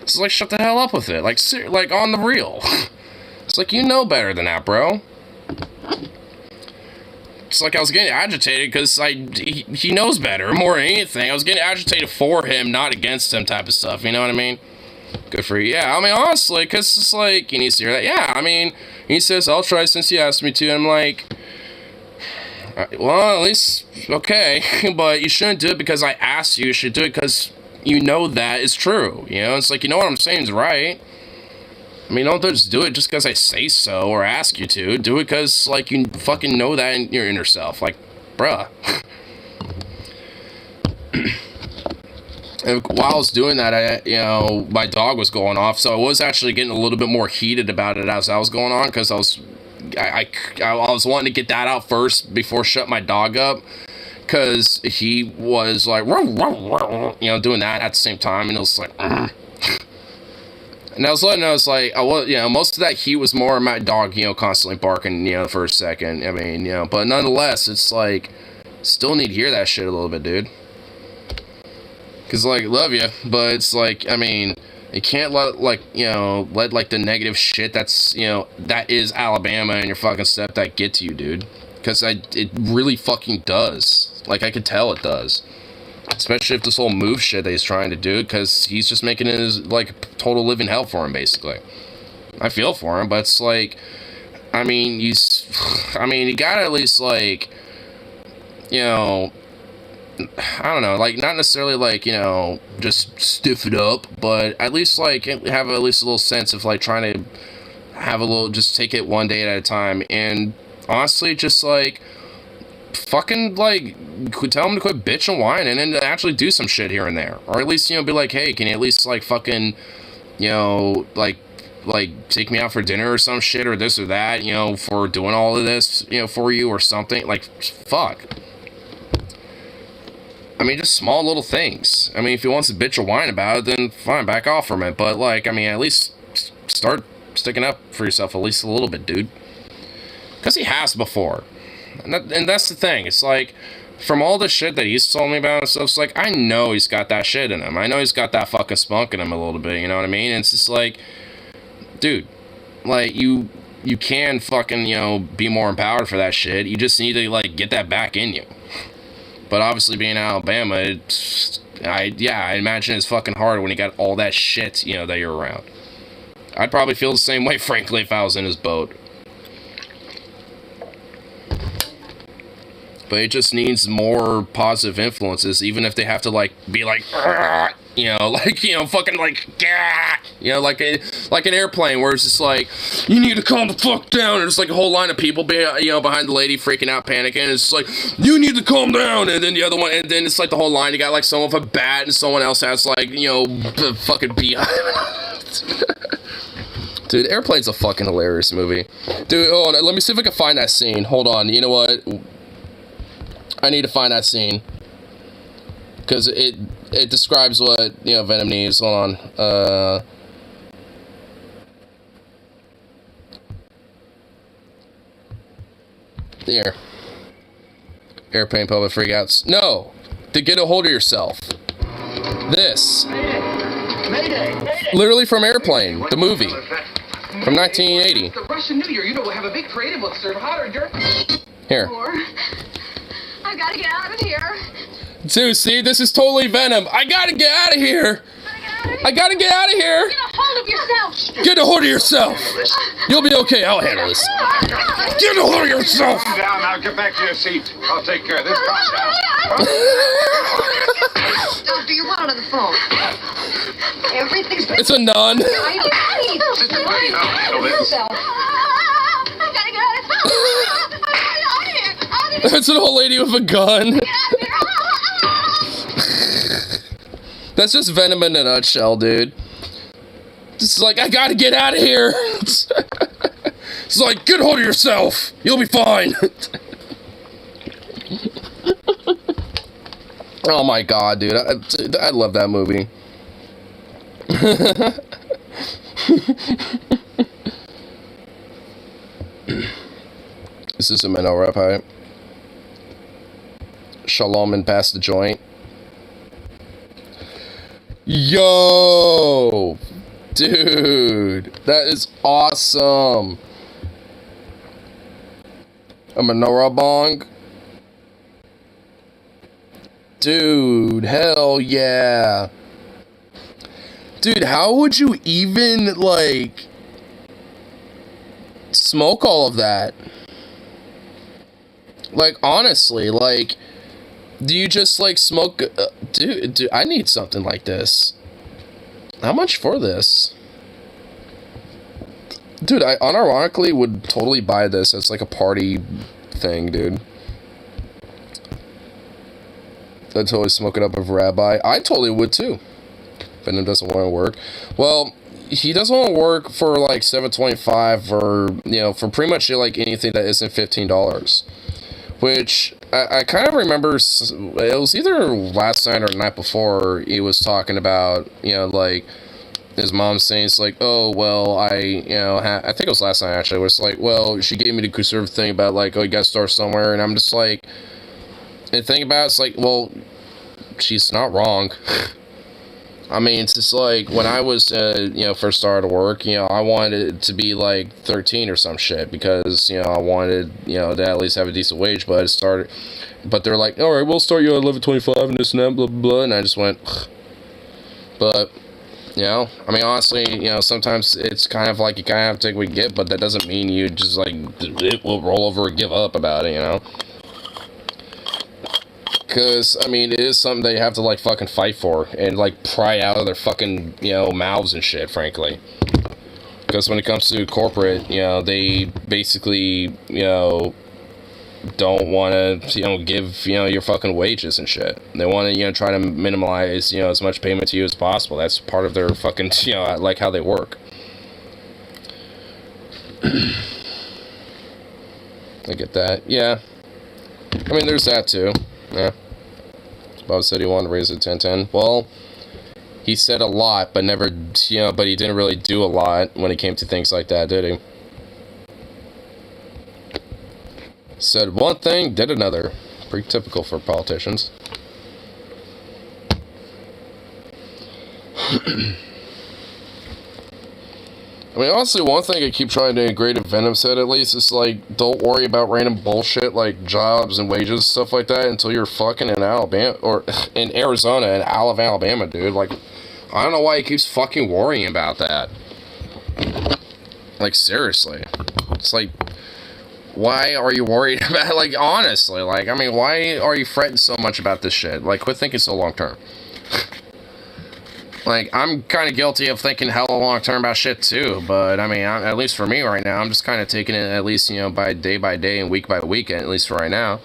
It's like, shut the hell up with it, like, like, on the real. It's like, you know better than that, bro. It's like I was getting agitated because he knows better, more than anything. I was getting agitated for him, not against him type of stuff, you know what I mean? Good for you. Yeah, I mean, honestly, because it's like, he needs to hear that. Yeah, I mean, he says, I'll try since you asked me to. And I'm like, well, at least, okay. But you shouldn't do it because I asked you. You should do it because you know that is true. You know, it's like, you know what I'm saying is right. I mean, don't just do it just because I say so or ask you to. Do it because, like, you fucking know that in your inner self. Like, bruh. And while I was doing that, you know, my dog was going off, so I was actually getting a little bit more heated about it as I was going on, because I was wanting to get that out first before shut my dog up, because he was like, you know, doing that at the same time, and it was like, and I was letting, you know, most of that heat was more my dog, you know, constantly barking, you know, for a second. I mean, you know, but nonetheless, it's like, still need to hear that shit a little bit, dude. Because, like, love you, but it's like, I mean, you can't let, like, you know, let, like, the negative shit that's, you know, that is Alabama and your fucking step that get to you, dude. Because it really fucking does. Like, I could tell it does. Especially if this whole move shit that he's trying to do, because he's just making it as, like, total living hell for him, basically. I feel for him, but it's like, I mean, you gotta at least, like, you know, I don't know, like, not necessarily, like, you know, just stiff it up, but at least, like, have at least a little sense of, like, trying to have a little, just take it one day at a time, and honestly, just, like, fucking, like, tell him to quit bitch and whining and actually do some shit here and there, or at least, you know, be like, hey, can you at least, like, fucking, you know, like, take me out for dinner or some shit, or this or that, you know, for doing all of this, you know, for you, or something, like, fuck. I mean, just small little things. I mean, if he wants to bitch or whine about it, then fine, back off from it. But, like, I mean, at least start sticking up for yourself at least a little bit, dude. Because he has before. And that's the thing. It's like, from all the shit that he's told me about and stuff, it's like, I know he's got that shit in him. I know he's got that fucking spunk in him a little bit, you know what I mean? And it's just like, dude, like, you can fucking, you know, be more empowered for that shit. You just need to, like, get that back in you. But obviously, being in Alabama, I imagine it's fucking hard when you got all that shit, you know, that you're around. I'd probably feel the same way, frankly, if I was in his boat. But it just needs more positive influences, even if they have to, like, be like, you know, like, you know, fucking, like, you know, like an airplane where it's just like, you need to calm the fuck down, and there's like a whole line of people, you know, behind the lady freaking out, panicking, and it's like, you need to calm down, and then the other one, and then it's like the whole line, you got like someone with a bat, and someone else has like, you know, the fucking beehive. Dude, Airplane's a fucking hilarious movie. Dude, hold on, let me see if I can find that scene. Hold on, you know what? I need to find that scene. Because it describes what, you know, Venom needs. Hold on. There. Airplane public freakouts. No! To get a hold of yourself. This. Literally from Airplane, the movie. From 1980. The Russian New Year, you know, we'll have a big parade and we'll serve hot hors d'oeuvres. Here. I gotta get out of here. Dude, see, this is totally Venom. I gotta get out of here. I gotta get out of here. Get a hold of yourself. Get a hold of yourself. You'll be okay. I'll handle this. Get a hold of yourself. Calm down now. Get back to your seat. I'll take care of this. Calm down. Doctor, you're one on the phone. Everything's... It's a nun. That's an old lady with a gun. That's just Venom in a nutshell, dude. It's like, I gotta get out of here. It's like, get hold of yourself. You'll be fine. Oh my god, dude. I love that movie. Is this a Minnow rep hype? Shalom and pass the joint. Yo! Dude, that is awesome. A menorah bong. Dude, hell yeah. Dude, how would you even, like, smoke all of that? Like, honestly, like, do you just, like, smoke... dude, I need something like this. How much for this? Dude, I unironically would totally buy this as, like, a party thing, dude. I'd totally smoke it up with Rabbi. I totally would, too. Venom doesn't want to work. Well, he doesn't want to work for, like, $7.25 or, you know, for pretty much, like, anything that isn't $15. Which, I kind of remember, it was either last night or the night before, he was talking about, you know, like, his mom saying, it's like, oh, well, I think it was last night, actually, it was like, well, she gave me the conservative thing about, like, oh, you gotta start somewhere, and I'm just like, and think about it, it's like, well, she's not wrong. I mean, it's just like, when I was, you know, first started to work, you know, I wanted it to be, like, 13 or some shit, because, you know, I wanted, you know, to at least have a decent wage, but they're like, alright, we'll start you at 11.25 and this and that, blah, blah, blah, and I just went, ugh. But, you know, I mean, honestly, you know, sometimes it's kind of like, you kind of have to take what you get, but that doesn't mean you just, like, it will roll over and give up about it, you know? Because, I mean, it is something that you have to, like, fucking fight for and, like, pry out of their fucking, you know, mouths and shit, frankly. Because when it comes to corporate, you know, they basically, you know, don't want to, you know, give, you know, your fucking wages and shit. They want to, you know, try to minimize, you know, as much payment to you as possible. That's part of their fucking, you know, like, how they work. I get that. Yeah. I mean, there's that, too. Yeah. Bob said he wanted to raise it to 10-10. Well, he said a lot, but never, you know, but he didn't really do a lot when it came to things like that, did he? Said one thing, did another. Pretty typical for politicians. I mean, honestly, one thing I keep trying to integrate, if Venom said at least, is like, don't worry about random bullshit like jobs and wages, stuff like that, until you're fucking in Alabama, or in Arizona, and Alabama, dude. Like, I don't know why he keeps fucking worrying about that. Like, seriously. It's like, why are you worried about it? Like, honestly, like, I mean, why are you fretting so much about this shit? Like, quit thinking so long term. Like, I'm kind of guilty of thinking hella long term about shit too, but I mean, at least for me right now, I'm just kind of taking it at least, you know, by day and week by week, at least for right now.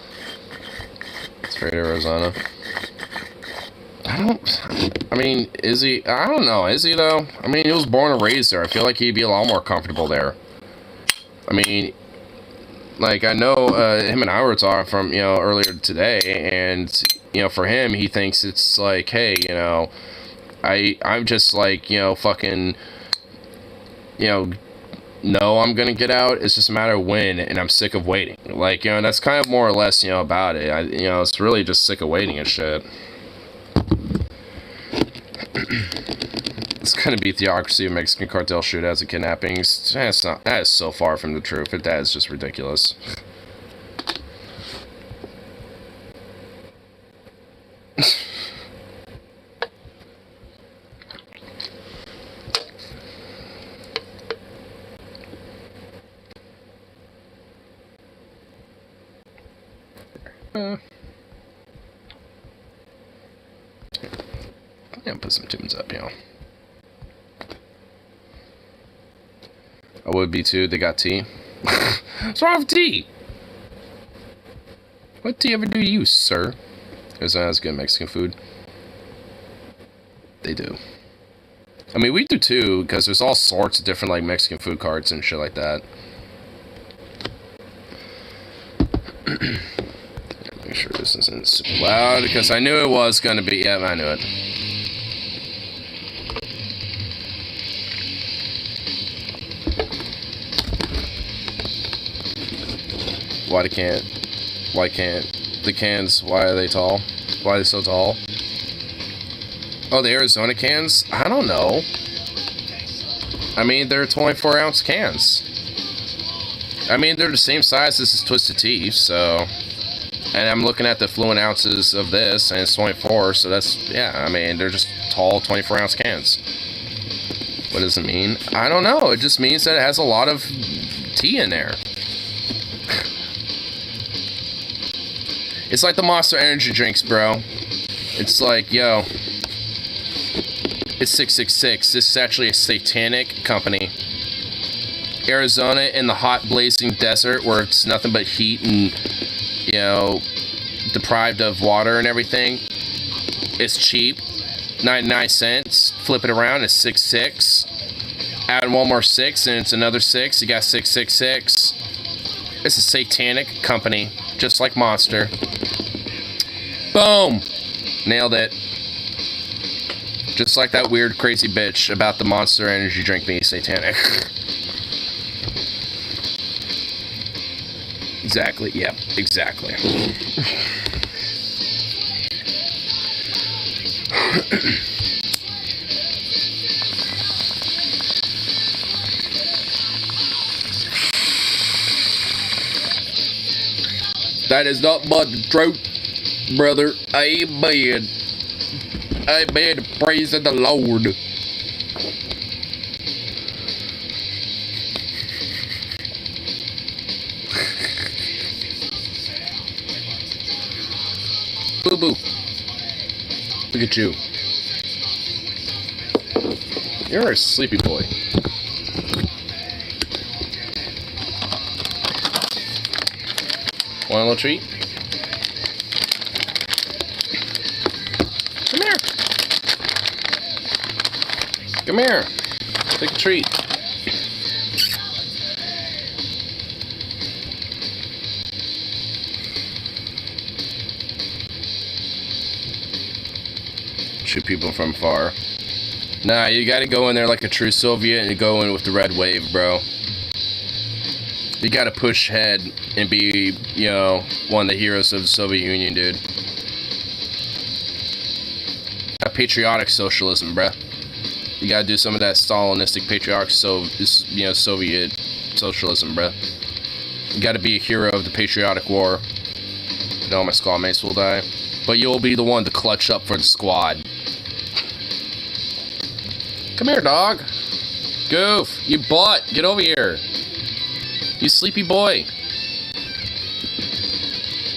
It's great, Arizona. I mean, is he? I don't know. Is he though? I mean, he was born and raised there. I feel like he'd be a lot more comfortable there. I mean, like, I know him and I were talking from, you know, earlier today, and, you know, for him, he thinks it's like, hey, you know, I'm just like, you know, fucking, you know, I'm gonna get out. It's just a matter of when, and I'm sick of waiting. Like, you know, that's kind of more or less, you know, about it. You know, it's really just sick of waiting and shit. It's gonna be theocracy of Mexican cartel shootouts and kidnappings. That's not. That is so far from the truth. That is just ridiculous. Yeah, put some tunes up, you know. I would be too. They got tea. What's wrong with tea? What tea ever do you, sir? Because that has good Mexican food. They do. I mean, we do too, because there's all sorts of different, like, Mexican food carts and shit like that. Make sure this isn't super loud, because I knew it was gonna be. Yeah, I knew it. Why can't the cans, why are they tall? Why are they so tall? Oh, the Arizona cans? I don't know. I mean, they're 24-ounce cans. I mean, they're the same size as this Twisted Tea, so... And I'm looking at the fluent ounces of this, and it's 24, so that's... Yeah, I mean, they're just tall 24-ounce cans. What does it mean? I don't know. It just means that it has a lot of tea in there. It's like the Monster Energy drinks, bro. It's like, yo, it's 666. This is actually a satanic company. Arizona in the hot, blazing desert where it's nothing but heat and, you know, deprived of water and everything. It's cheap. 99 cents. Flip it around, it's 66. Add one more 6 and it's another 6. You got 666. It's a satanic company, just like Monster. Boom! Nailed it. Just like that weird, crazy bitch about the Monster Energy drink being satanic. Exactly, yep, exactly. That is not but the truth, brother. Amen. Amen. Praise the Lord. Boo boo. Look at you. You're a sleepy boy. Want a little treat? Come here. Come here. Take a treat. Shoot people from far. Nah, you gotta go in there like a true Soviet and go in with the red wave, bro. You gotta push ahead and be, you know, one of the heroes of the Soviet Union, dude. A patriotic socialism, bruh. You gotta do some of that Stalinistic patriotic, Soviet socialism, bruh. You gotta be a hero of the patriotic war. No, my squad mates will die. But you'll be the one to clutch up for the squad. Come here, dog. Goof, you butt. Get over here. You sleepy boy.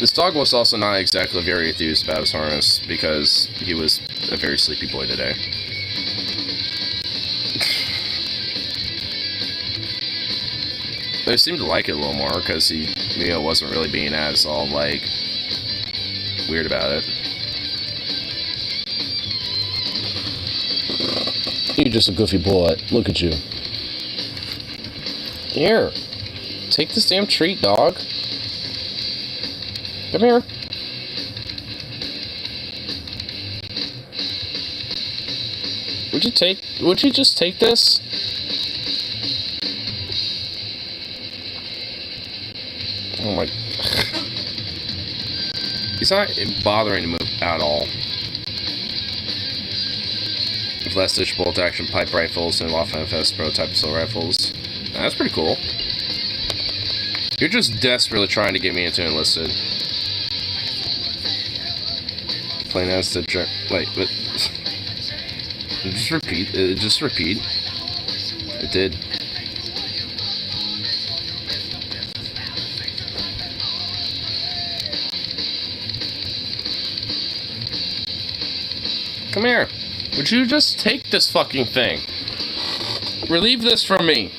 This dog was also not exactly very enthused about his harness because he was a very sleepy boy today. But he seemed to like it a little more because he, you know, wasn't really being as all, like, weird about it. You're just a goofy boy. Look at you. Here. Take this damn treat, dog. Come here. Would you just take this? Oh my. He's not bothering to move at all. Less dish bolt action pipe rifles and Whaaaaat prototype assault rifles. That's pretty cool. You're just desperately trying to get me into enlisted. Plain as the wait, but just repeat. Just repeat. It did. Come here. Would you just take this fucking thing? Relieve this from me.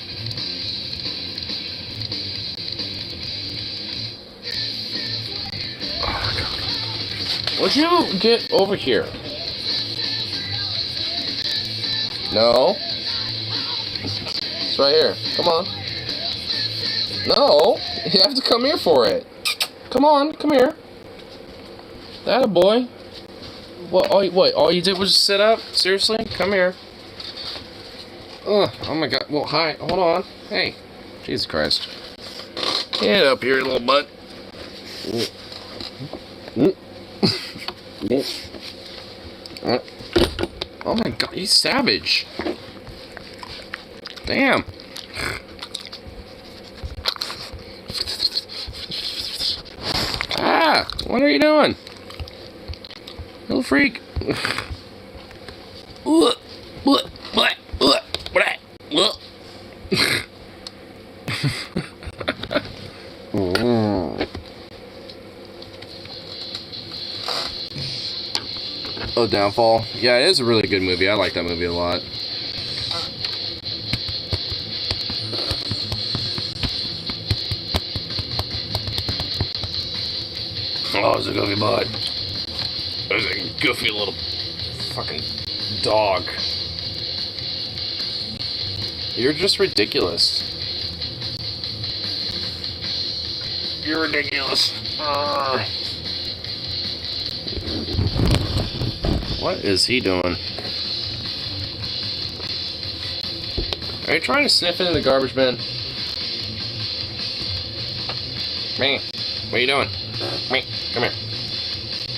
Would you get over here? No. It's right here. Come on. No. You have to come here for it. Come on. Come here. That a boy. What? All you did was just sit up? Seriously? Come here. Ugh. Oh my god. Well, hi. Hold on. Hey. Jesus Christ. Get up here, little butt. Oh my god, he's savage. Damn. Ah! What are you doing? Little freak. Oh, Downfall. Yeah, it is a really good movie. I like that movie a lot. Oh, it's a goofy boy. There's a goofy little fucking dog. You're just ridiculous. You're ridiculous. What is he doing? Are you trying to sniff it in the garbage bin? Me. What are you doing? Me. Come here.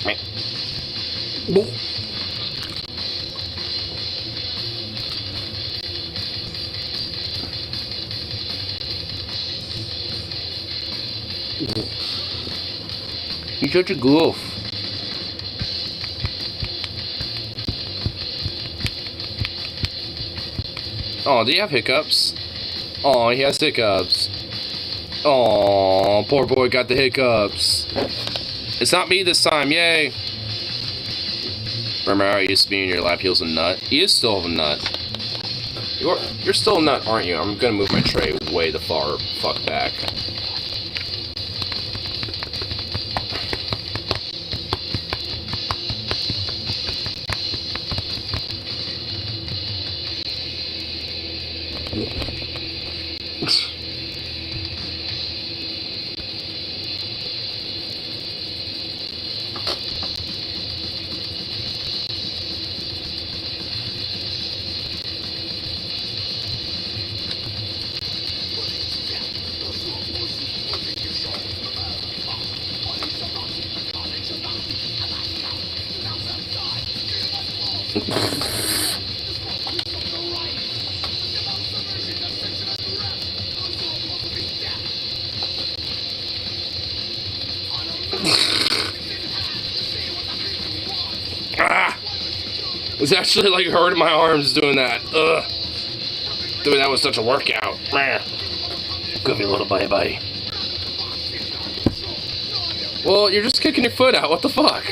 Me. You're such a goof. Oh, do you have hiccups? Oh, he has hiccups. Oh, poor boy got the hiccups. It's not me this time, yay! Remember how he used to be in your lap? He was a nut. He is still a nut. You're still a nut, aren't you? I'm gonna move my tray way the far fuck back. It's actually like hurting my arms doing that. Ugh. Doing that was such a workout. Goofy little bye-bye. Well, you're just kicking your foot out. What the fuck?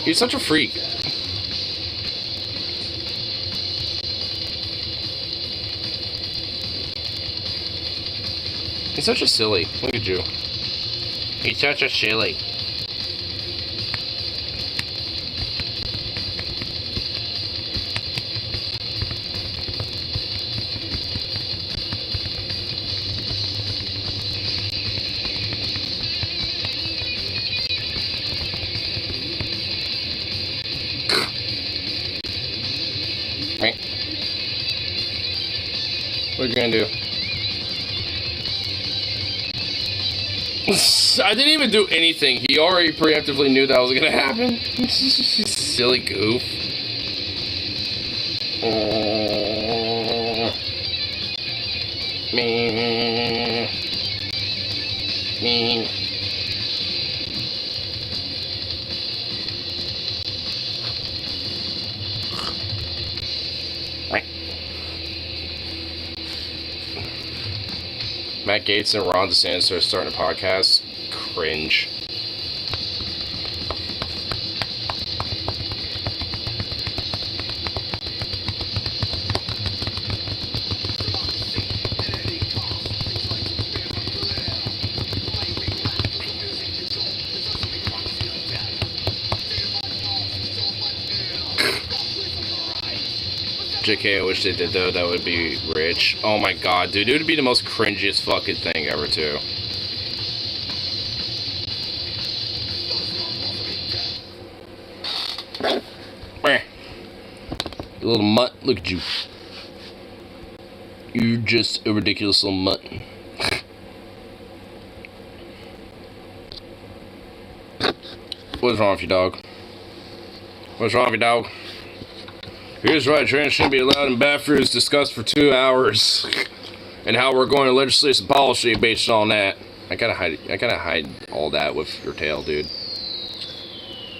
You're such a freak. He's such a silly. Look at you. He's such a silly. What are you gonna do? I didn't even do anything. He already preemptively knew that was gonna happen. Silly goof. Me. Matt Gaetz and Ron DeSantis are starting a podcast. Cringe. JK, I wish they did though, that would be rich. Oh my god, dude, it would be the most cringiest fucking thing ever too. You little mutt, look at you. You're just a ridiculous little mutt. What's wrong with you, dog? What's wrong with you, dog? Here's why trans shouldn't be allowed in bathrooms discussed for 2 hours. And how we're going to legislate some policy based on that. I gotta hide all that with your tail, dude.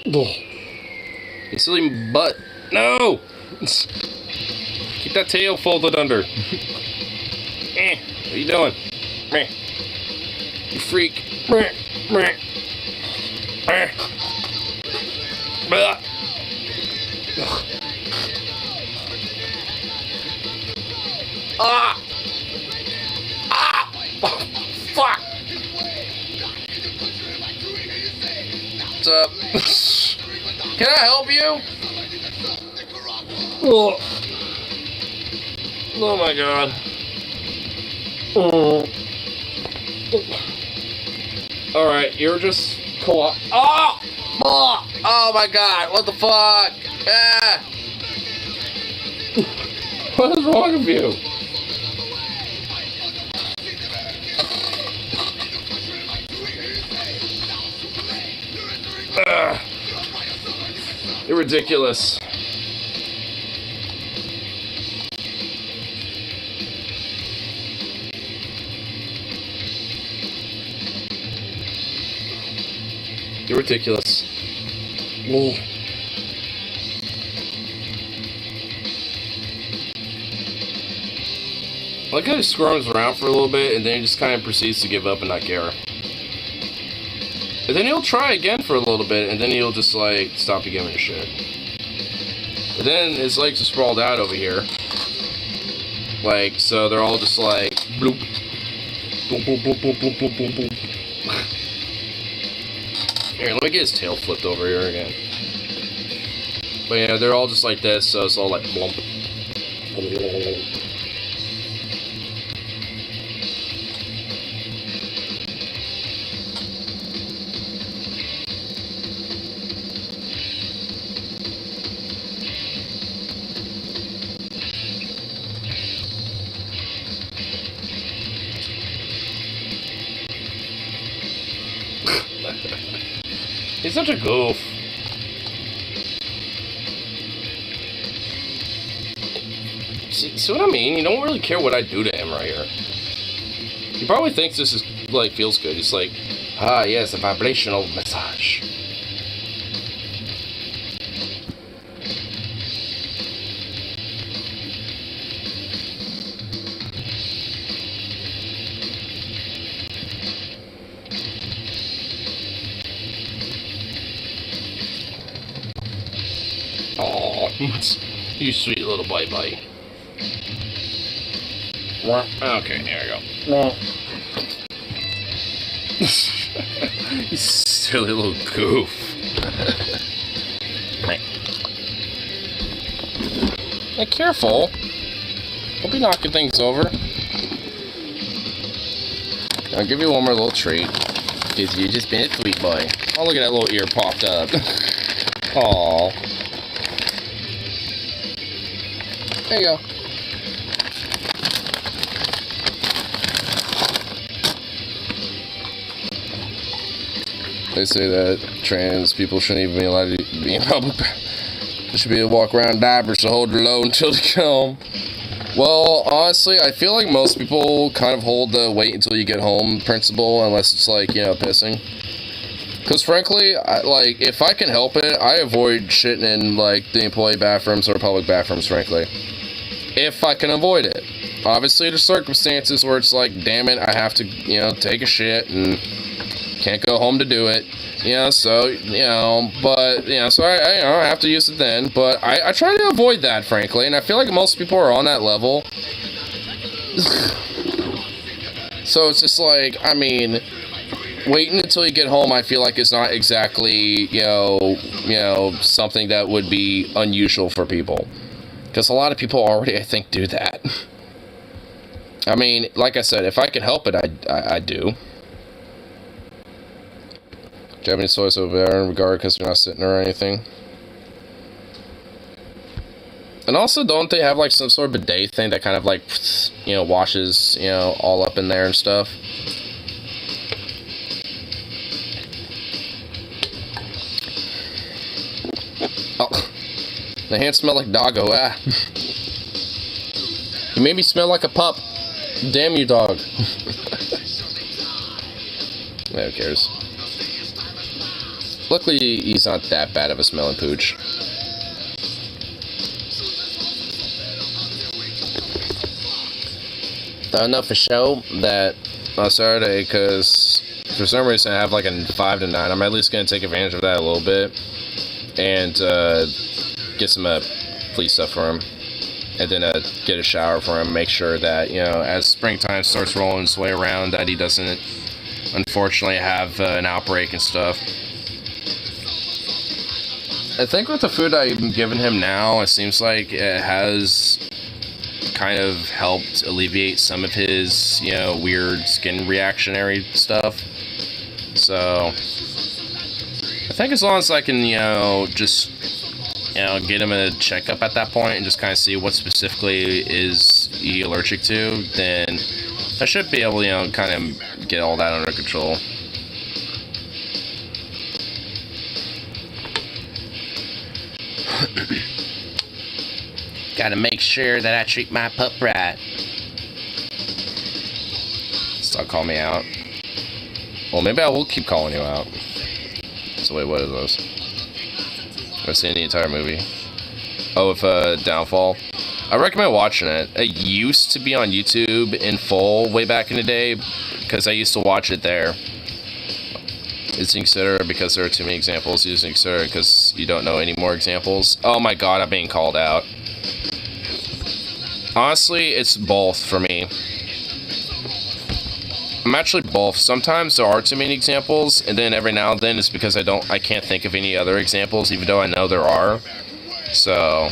You silly butt. No! Keep that tail folded under. What are you doing? You freak. Ah! Ah! Oh, fuck! What's up? Can I help you? Oh, oh my god. Oh. Alright, you're just cool. Oh! Oh! Oh my god, what the fuck? Ah! What is wrong with you? You're ridiculous. You're ridiculous. Whoa. I like how he squirms around for a little bit and then he just kind of proceeds to give up and not care. And then he'll try again for a little bit and then he'll just like stop giving a shit. But then his legs are sprawled out over here. Like, so they're all just like bloop. Bloop, bloop, bloop, bloop, bloop, bloop, bloop, bloop. Here, let me get his tail flipped over here again. But yeah, they're all just like this, so it's all like blump. He's such a goof. See what I mean? You don't really care what I do to him right here. He probably thinks this is, like, feels good. He's like, ah, yes, a vibrational massage. You sweet little bye-bye. Okay, here we go. You silly little goof. Hey, careful. Don't be knocking things over. I'll give you one more little treat. Because you've just been a sweet boy. Oh, look at that little ear popped up. Aww. There you go. They say that trans people shouldn't even be allowed to be in public. There should be a walk around diapers to hold her low until they come. Well, honestly, I feel like most people kind of hold the wait until you get home principle, unless it's like, you know, pissing. Because frankly, like, if I can help it, I avoid shitting in, like, the employee bathrooms or public bathrooms, frankly. If I can avoid it. Obviously, there's circumstances where it's like, damn it, I have to, you know, take a shit and can't go home to do it. You know, so, you know, but, you know, so I you know, I have to use it then. But I try to avoid that, frankly, and I feel like most people are on that level. So it's just like, I mean, waiting until you get home, I feel like it's not exactly, you know, something that would be unusual for people. Because a lot of people already, I think, do that. I mean, like I said, if I can help it, I do. Japanese toys over there in regard because they're not sitting or anything. And also, don't they have like some sort of bidet thing that kind of like, you know, washes, you know, all up in there and stuff? Oh, the hands smell like doggo. Ah, you made me smell like a pup. Damn you, dog. Yeah, who cares? Luckily, he's not that bad of a smelling pooch. I know for sure that on Saturday, because for some reason I have like a 5 to 9, I'm at least going to take advantage of that a little bit and get some fleece stuff for him, and then get a shower for him, make sure that, you know, as springtime starts rolling its way around, that he doesn't unfortunately have an outbreak and stuff. I think with the food I'm giving him now, it seems like it has kind of helped alleviate some of his, you know, weird skin reactionary stuff. So I think as long as I can, you know, just, you know, get him a checkup at that point and just kind of see what specifically is he allergic to, then I should be able to, you know, kind of get all that under control. Gotta make sure that I treat my pup right. Stop calling me out. Well, maybe I will keep calling you out. So wait, what is this? I've seen the entire movie. Oh, with Downfall. I recommend watching it. It used to be on YouTube in full way back in the day, because I used to watch it there. It's considered because there are too many examples. It's considered because you don't know any more examples. Oh my god, I'm being called out. Honestly, it's both for me. I'm actually both. Sometimes there are too many examples, and then every now and then it's because I can't think of any other examples, even though I know there are. So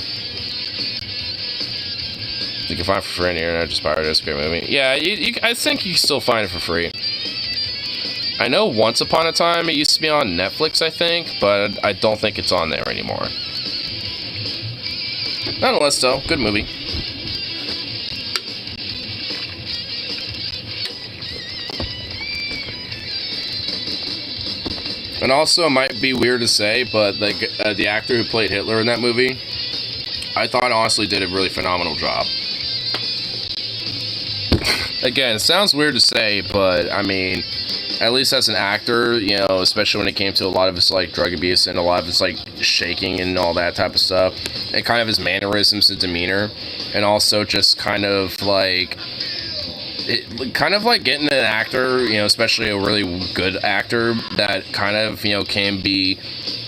you can find it for free on the internet. Just pirate it. It's a great movie. Yeah, I think you can still find it for free. I know once upon a time it used to be on Netflix, I think, but I don't think it's on there anymore. Nonetheless, though, good movie. And also, it might be weird to say, but the actor who played Hitler in that movie, I thought honestly did a really phenomenal job. Again, it sounds weird to say, but I mean, at least as an actor, you know, especially when it came to a lot of his, like, drug abuse and a lot of his, like, shaking and all that type of stuff, and kind of his mannerisms and demeanor, and also just kind of, like, getting an actor, you know, especially a really good actor that kind of, you know, can be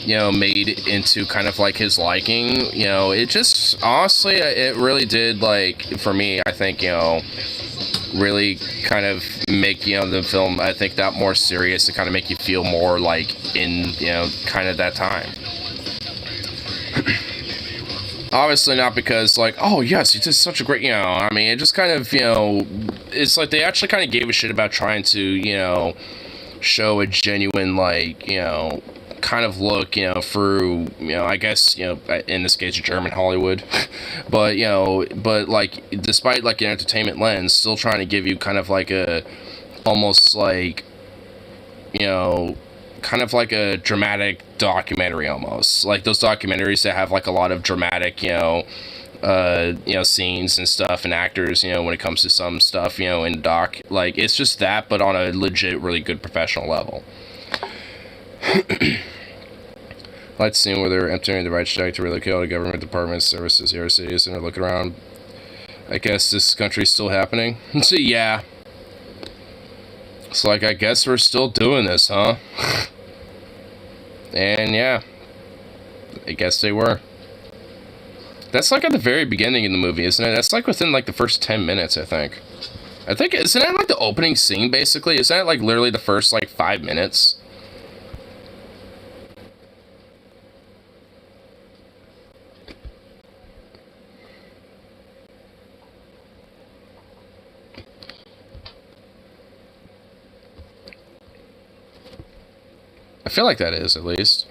you know, made into kind of like his liking. You know, it just, honestly, it really did, like, for me, I think, you know, really kind of make, you know, the film, I think, that more serious to kind of make you feel more like in, you know, kind of that time. Obviously not because, like, oh, yes, he did such a great, you know, I mean, it just kind of, you know, it's like they actually kind of gave a shit about trying to, you know, show a genuine, like, you know, kind of look, you know, through, you know, I guess, you know, in this case, German Hollywood, but, you know, but, like, despite, like, an entertainment lens, still trying to give you kind of, like, a, almost, like, you know, kind of like a dramatic documentary almost, like those documentaries that have like a lot of dramatic, you know, scenes and stuff and actors, you know, when it comes to some stuff, you know, in doc, like it's just that, but on a legit, really good professional level. Let's see where they're entering the right track to relocate all the government departments, services, here, cities, and they're looking around. I guess this country's still happening. So yeah. It's like, I guess we're still doing this, huh? And yeah, I guess they were. That's like at the very beginning in the movie, isn't it? That's like within like the first 10 minutes, I think. Isn't that like the opening scene, basically? Isn't that like literally the first like 5 minutes? I feel like that is, at least.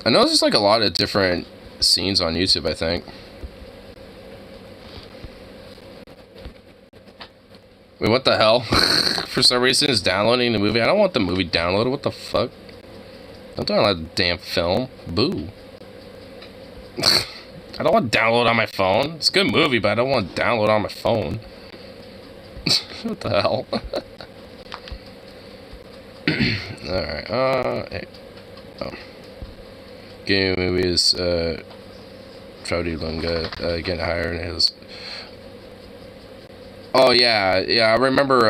I know there's like a lot of different scenes on YouTube, I think. Wait, what the hell? For some reason it's downloading the movie. I don't want the movie downloaded. What the fuck? Don't download the damn film. Boo. I don't want to download on my phone. It's a good movie, but I don't want to download on my phone. What the hell? Alright, hey. Oh. Game movies, Troudy Lunga, getting higher in his... Oh, yeah, I remember,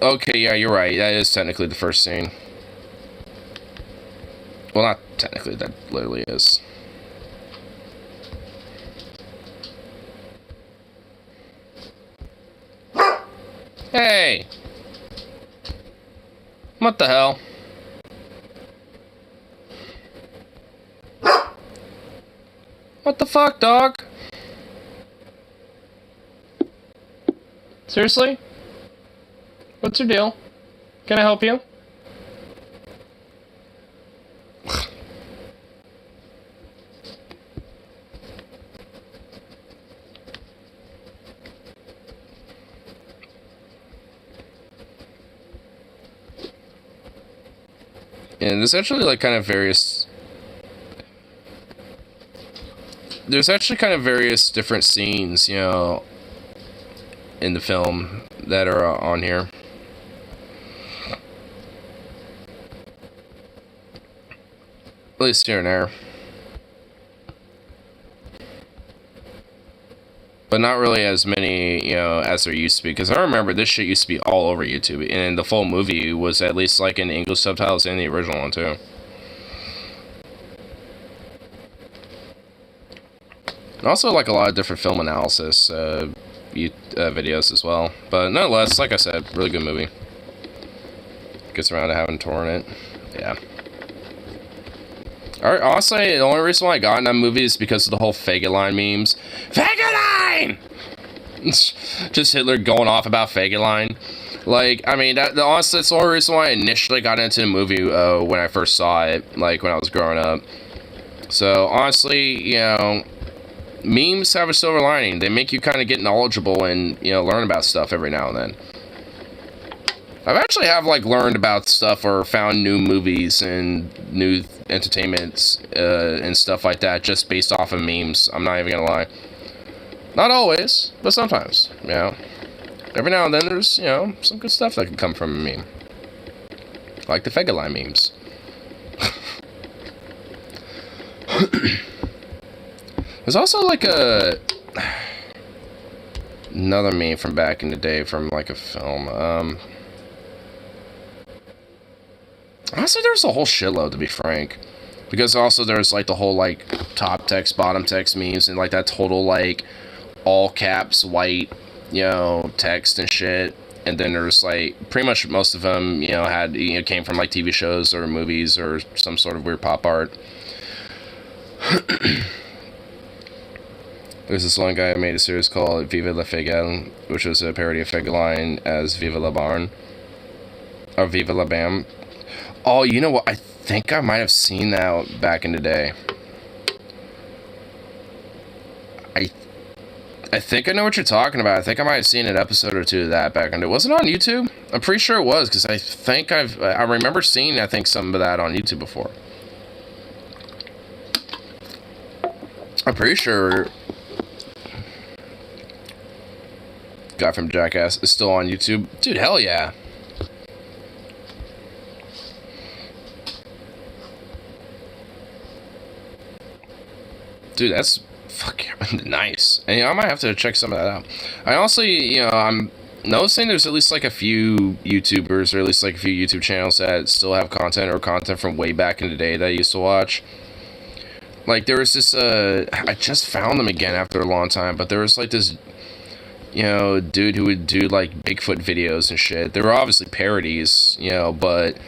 okay, yeah, you're right, that is technically the first scene. Well, not technically, that literally is. Hey! What the hell? What the fuck, dog? Seriously? What's your deal? Can I help you? And there's actually like kind of various... There's actually kind of various different scenes, you know, in the film that are on here. At least here and there. But not really as many, you know, as there used to be. Because I remember this shit used to be all over YouTube. And the full movie was at least like in English subtitles and the original one too. And also like a lot of different film analysis videos as well. But nonetheless, like I said, really good movie. Gets around to having torn it. Yeah. Alright, honestly, the only reason why I got in that movie is because of the whole Faggot memes. Faggot! Just Hitler going off about Faggot. Like, I mean, honestly, that's the only reason why I initially got into the movie when I first saw it, like, when I was growing up. So, honestly, you know, memes have a silver lining. They make you kind of get knowledgeable and, you know, learn about stuff every now and then. I've actually like learned about stuff or found new movies and new entertainments and stuff like that just based off of memes. I'm not even gonna lie. Not always, but sometimes, you know. Every now and then there's, you know, some good stuff that can come from a meme. Like the Faggot memes. There's also like another meme from back in the day from like a film. Honestly, there's a whole shitload, to be frank. Because also there's, like, the whole, like, top text, bottom text memes, and, like, that total, like, all caps, white, you know, text and shit. And then there's, like, pretty much most of them, you know, came from, like, TV shows or movies or some sort of weird pop art. There's this one guy who made a series called Viva la Fagel, which was a parody of Fegeline as Viva la Barn. Or Viva la Bam. Oh, you know what? I think I might have seen that back in the day. I think I know what you're talking about. I think I might have seen an episode or two of that back in the day. Was it on YouTube? I'm pretty sure it was, because I think I remember seeing, I think, some of that on YouTube before. I'm pretty sure guy from Jackass is still on YouTube. Dude, hell yeah. Dude, that's fucking nice. And, you know, I might have to check some of that out. I also, you know, I'm noticing there's at least, like, a few YouTubers, or at least, like, a few YouTube channels that still have content, or content from way back in the day that I used to watch. Like, there was this, I just found them again after a long time, but there was, like, this, you know, dude who would do, like, Bigfoot videos and shit. They were obviously parodies, you know, but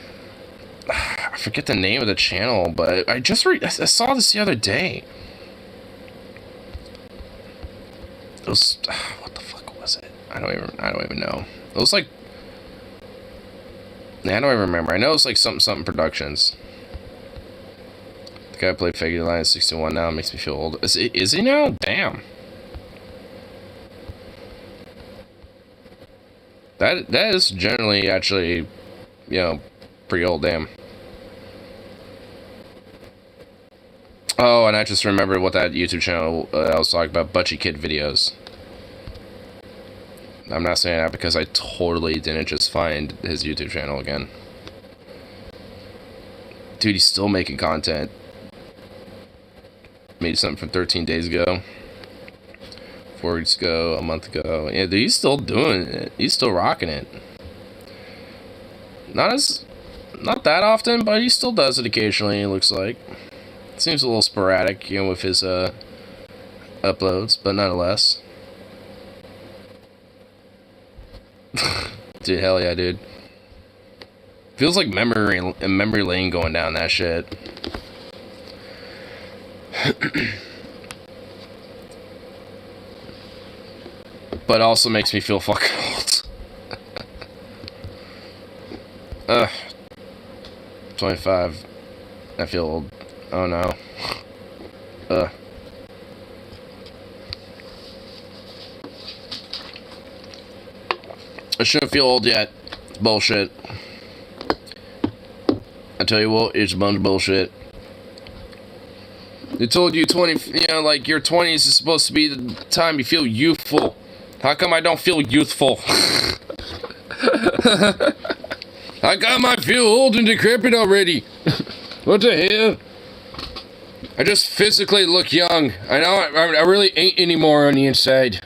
I forget the name of the channel, but I saw this the other day. It was, what the fuck was it? I don't even know. It was like, I don't even remember. I know it's like something Productions. The guy who played Fegeline at 61 now makes me feel old. Is he now? Damn. That is generally actually, you know, pretty old. Damn. Oh, and I just remembered what that YouTube channel I was talking about, Butchie Kid Videos. I'm not saying that because I totally didn't just find his YouTube channel again. Dude, he's still making content. Made something from 13 days ago. 4 weeks ago, a month ago. Yeah, dude, he's still doing it. He's still rocking it. Not that often, but he still does it occasionally, it looks like. Seems a little sporadic, you know, with his uploads, but nonetheless. Dude, hell yeah, dude. Feels like memory lane going down that shit. But also makes me feel fucking old. 25. I feel old. Oh no. I shouldn't feel old yet. It's bullshit. I tell you what, it's a bunch of bullshit. They told you 20, you know, like your 20s is supposed to be the time you feel youthful. How come I don't feel youthful? How come I feel old and decrepit already? What the hell? I just physically look young. I know I really ain't anymore on the inside.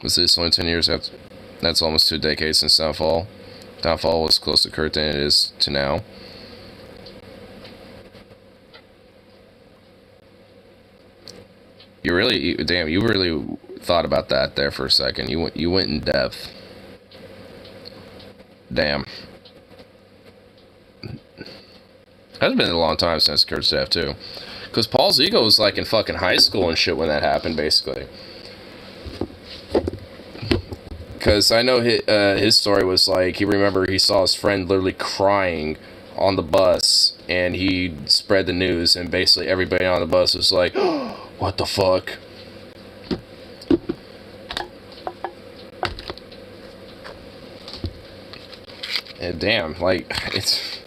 This is only 10 years after. That's almost 2 decades since Downfall. Downfall was close to Kurt than it is to now. You really, damn, you really thought about that there for a second. You went in depth. Damn. That's been a long time since Kurt's death too, because Paul's ego was like in fucking high school and shit when that happened, basically. Because I know his story was like, he saw his friend literally crying on the bus, and he spread the news, and basically everybody on the bus was like, what the fuck? And damn, like, it's,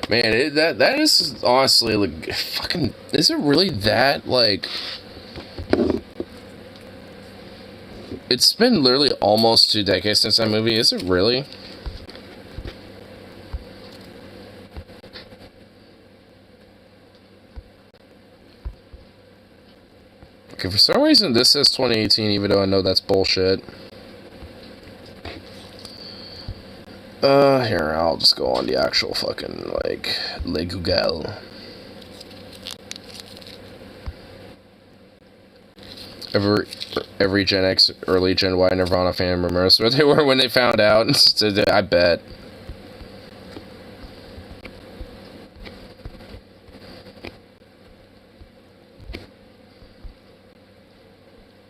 man, that is honestly, like, fucking, is it really that, like, it's been literally almost 2 decades since that movie. Is it really? Okay, for some reason this says 2018, even though I know that's bullshit. Here, I'll just go on the actual fucking, like, Le Google. Every Gen X, early Gen Y Nirvana fan remembers where they were when they found out. I bet.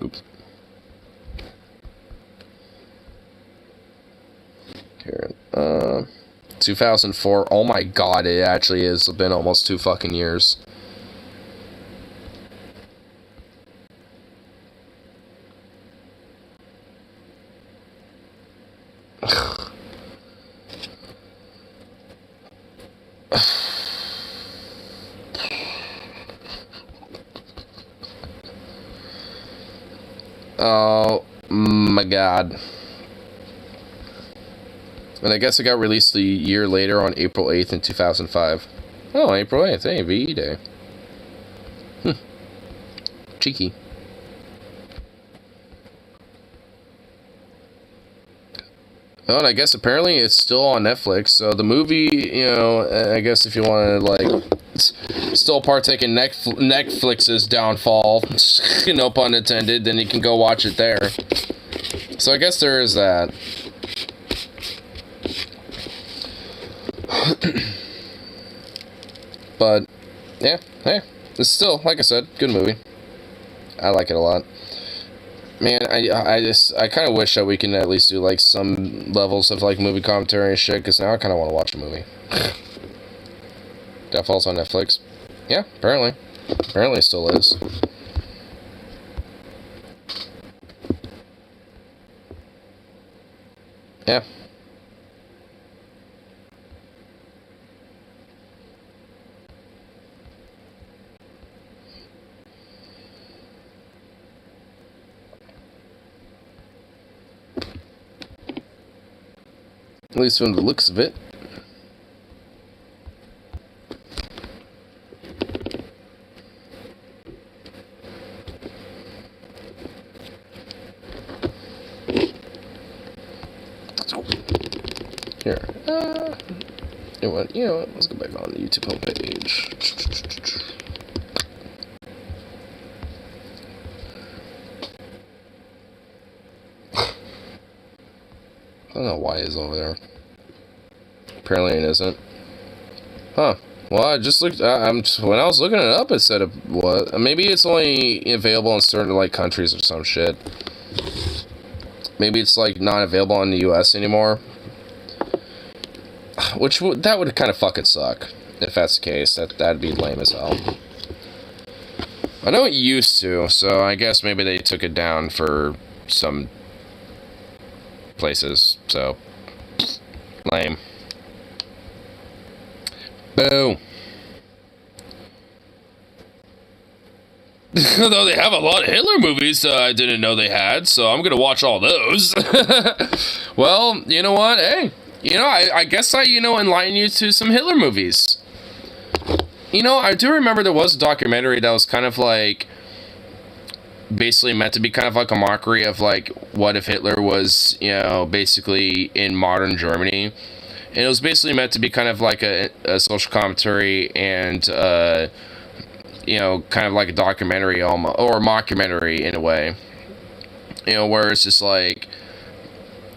Oops. Here, 2004. Oh my god, it actually has been almost 2 fucking years. Oh my god. And I guess it got released a year later on April 8th in 2005. Oh, April 8th. Hey, VE Day. Cheeky. Oh, and I guess apparently it's still on Netflix. So the movie, you know, I guess if you want to, like, still partake in Netflix's downfall, no pun intended, then you can go watch it there. So I guess there is that. But, yeah, hey, it's still, like I said, good movie. I like it a lot. Man, I kind of wish that we can at least do, like, some levels of, like, movie commentary and shit, because now I kind of want to watch a movie. That falls on Netflix. Yeah, apparently. Apparently it still is. Yeah. At least from the looks of it. Here. You know what? Let's go back on the YouTube homepage. I don't know why it's over there. Apparently it isn't. Huh. Well, I just looked. When I was looking it up, it said it was. Maybe it's only available in certain, like, countries or some shit. Maybe it's, like, not available in the U.S. anymore. That would kind of fucking suck if that's the case. That'd be lame as hell. I know it used to, so I guess maybe they took it down for some places. So lame. Boo. Though they have a lot of Hitler movies I didn't know they had, so I'm gonna watch all those. Well, you know what? Hey, you know, I guess I, you know, enlighten you to some Hitler movies. You know, I do remember there was a documentary that was kind of like, basically meant to be kind of like a mockery of, like, what if Hitler was, you know, basically in modern Germany. And it was basically meant to be kind of like a social commentary and, you know, kind of like a documentary almost, or a mockumentary in a way. You know, where it's just like,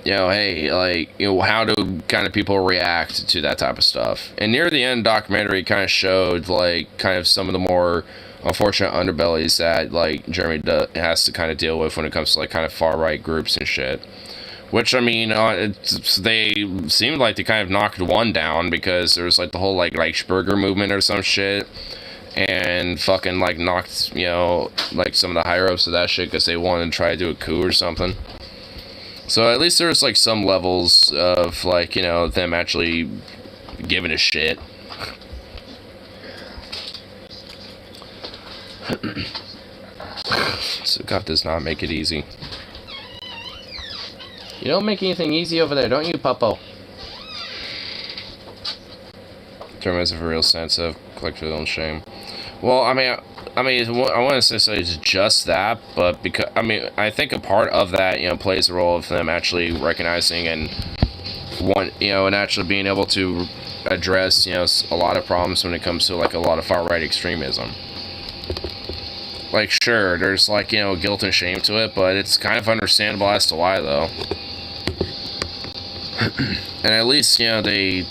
you know, hey, like, you know, how do kind of people react to that type of stuff? And near the end, documentary kind of showed, like, kind of some of the more unfortunate underbellies that, like, Germany has to kind of deal with when it comes to, like, kind of far-right groups and shit. Which, I mean, they seemed like they kind of knocked one down, because there was, like, the whole, like, Reichsbürger movement or some shit. And fucking, like, knocked, you know, like, some of the higher-ups of that shit because they wanted to try to do a coup or something. So at least there's, like, some levels of, like, you know, them actually giving a shit. So God does not make it easy. You don't make anything easy over there, don't you, Puppo? Determines a real sense of collective own shame. Well, I mean, I want to say it's just that, but because, I mean, I think a part of that, you know, plays a role of them actually recognizing and and actually being able to address, a lot of problems when it comes to, like, a lot of far-right extremism. Like, sure, there's, like, guilt and shame to it, but it's kind of understandable as to why, though. And at least, they,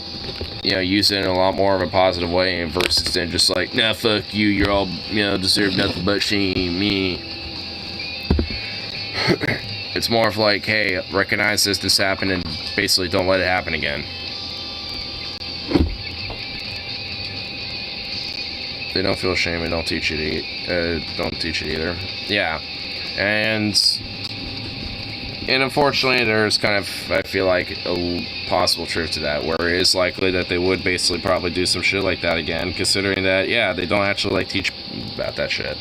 use it in a lot more of a positive way versus than just like, nah, fuck you, you're all, deserve nothing but shame, me. It's more of like, hey, recognize this happened and basically don't let it happen again. They don't feel shame and don't teach it either. Yeah. And unfortunately, there's kind of, I feel like, a possible truth to that, where it is likely that they would basically probably do some shit like that again, considering that, yeah, they don't actually, like, teach about that shit.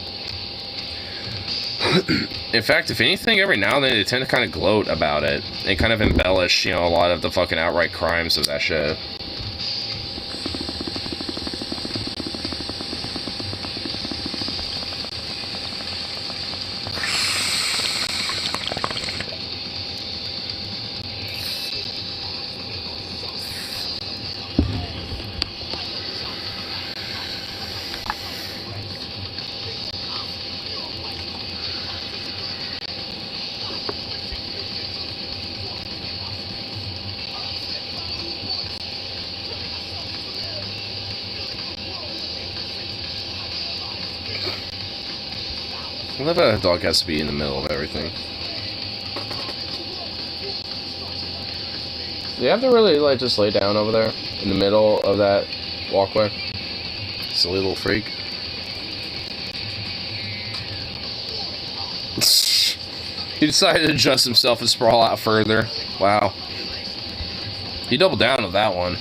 In fact, if anything, every now and then they tend to kind of gloat about it and kind of embellish, a lot of the fucking outright crimes of that shit. I love how a dog has to be in the middle of everything. Do you have to really, like, just lay down over there in the middle of that walkway? Silly little freak. He decided to adjust himself and sprawl out further. Wow. He doubled down with that one.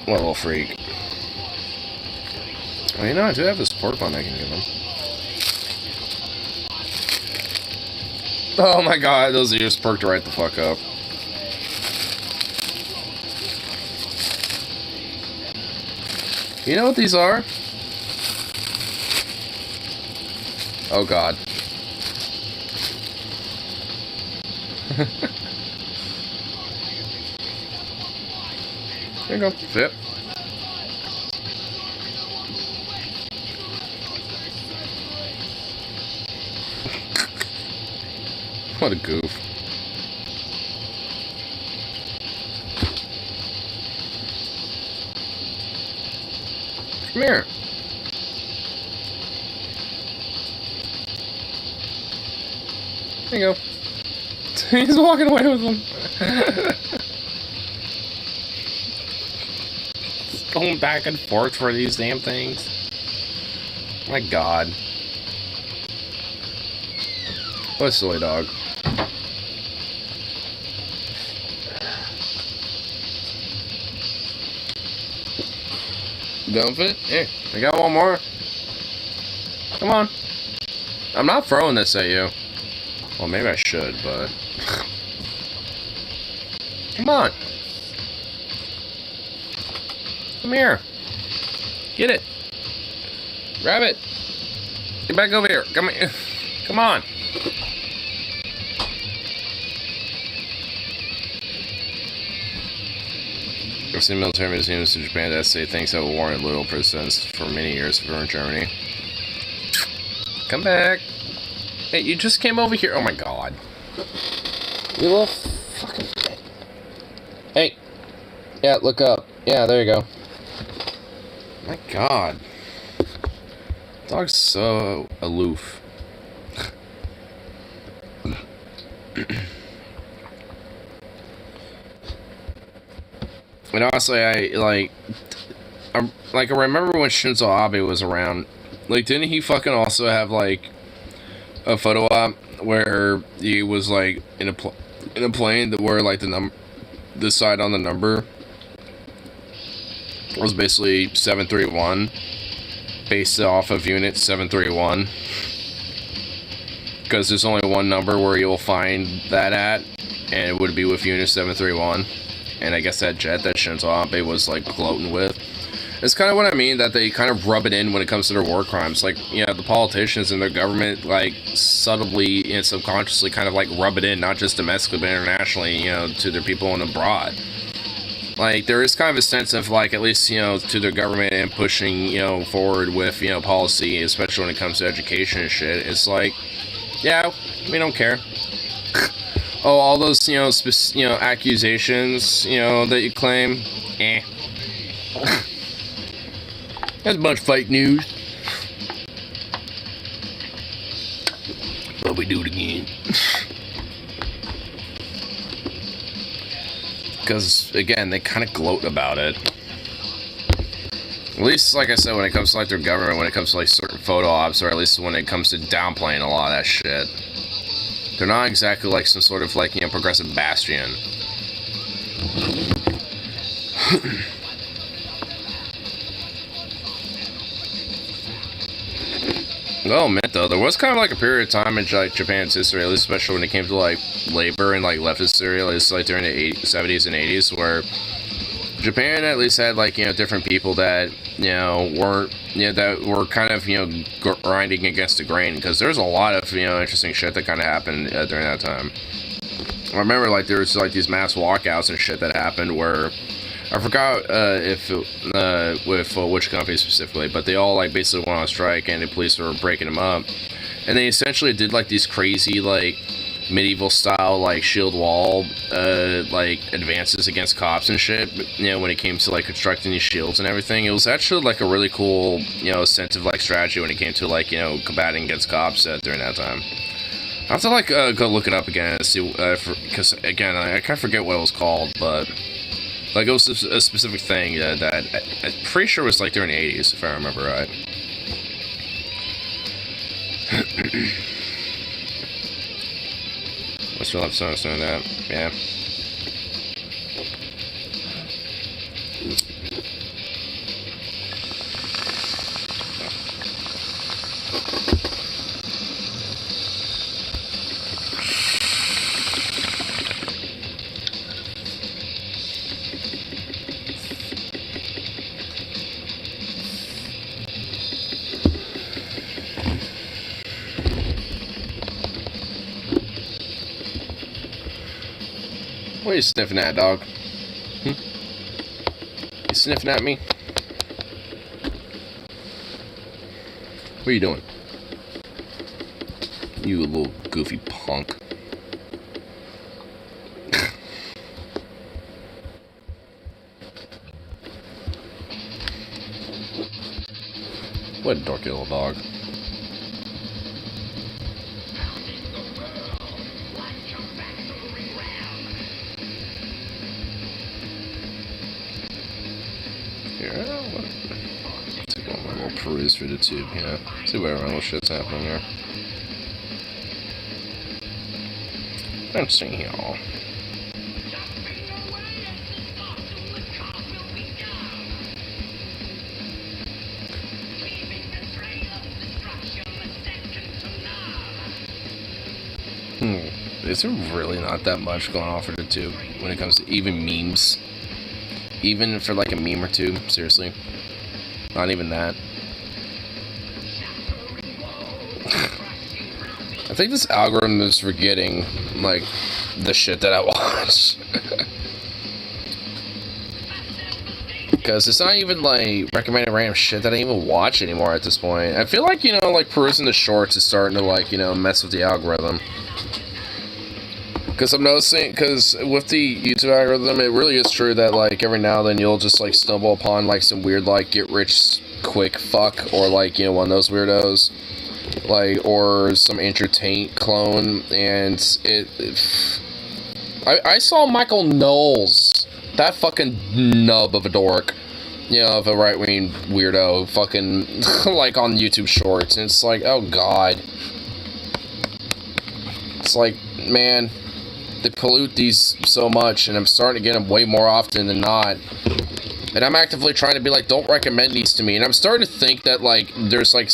What a little freak. Well, I do have this pork bun I can give him. Oh my god, those ears perked right the fuck up. You know what these are? Oh god. There you go. Fit. What a goof. Come here. There you go. He's walking away with them. Going back and forth for these damn things. My god. What a silly dog. Done fit? Here, I got one more. Come on. I'm not throwing this at you. Well, maybe I should, but... Come on. Come here. Get it. Grab it. Get back over here. Come here. Come on. I've seen military museums in Japan that say things that warrant little precedence for many years for in Germany. Come back. Hey, you just came over here. Oh my god. You little fucking... Hey. Yeah, look up. Yeah, there you go. My god. Dog's so aloof. And honestly, I remember when Shinzo Abe was around. Like, didn't he fucking also have, like, a photo op where he was, like, in a plane that where, like, the side on the number was basically 731, based off of unit 731. Because there's only one number where you'll find that at, and it would be with unit 731. And I guess that jet that Shinzo Abe was, like, gloating with It's kind of what I mean, that they kind of rub it in when it comes to their war crimes. Like, you know, the politicians and their government, like, subtly and subconsciously kind of, like, rub it in, not just domestically, but internationally, you know, to their people and abroad. Like, there is kind of a sense of, like, at least, you know, to their government and pushing, you know, forward with, you know, policy, especially when it comes to education and shit. It's like, yeah, we don't care. Oh, all those, you know, accusations, you know, that you claim, That's a bunch of fake news. But we do it again. Because, again, they kind of gloat about it. At least, like I said, when it comes to, like, their government, when it comes to, like, certain photo ops, or at least when it comes to downplaying a lot of that shit. They're not exactly, like, some sort of, like, you know, progressive bastion. Well, meant though, there was kind of like a period of time in like Japan's history, at least especially when it came to like labor and like leftist theory, at least like during the 70s and 80s, where Japan at least had like, you know, different people that, you know, weren't, you know, that were kind of, you know, grinding against the grain, because there's a lot of, you know, interesting shit that kind of happened during that time. I remember like there was like these mass walkouts and shit that happened where I forgot with which company specifically, but they all like basically went on strike and the police were breaking them up, and they essentially did like these crazy like medieval style like shield wall like advances against cops and shit. You know, when it came to like constructing these shields and everything, it was actually like a really cool, you know, sense of like strategy when it came to like, you know, combating against cops during that time. I have to like go look it up again and see because again I kind of forget what it was called, but. Like, it was a specific thing that I'm pretty sure was, like, during the 80s, if I remember right. I still have some understanding that, yeah. What are you sniffing at, dog? You sniffing at me? What are you doing? You little goofy punk. What a dorky little dog. Peruse through the tube, yeah. See what little shit's happening here. Let's see here. Is there really not that much going on for the tube when it comes to even memes? Even for like a meme or two, seriously. Not even that. I think this algorithm is forgetting, like, the shit that I watch. Because it's not even, like, recommending random shit that I even watch anymore at this point. I feel like, you know, like, perusing the shorts is starting to, like, you know, mess with the algorithm. Because I'm noticing, because with the YouTube algorithm, it really is true that, like, every now and then you'll just, like, stumble upon, like, some weird, like, get-rich-quick fuck, or, like, you know, one of those weirdos. Like, or some entertain clone, and I saw Michael Knowles, that fucking nub of a dork, you know, of a right-wing weirdo, fucking, like, on YouTube Shorts, and it's like, oh god. It's like, man, they pollute these so much, and I'm starting to get them way more often than not. And I'm actively trying to be like, don't recommend these to me, and I'm starting to think that, like, there's, like,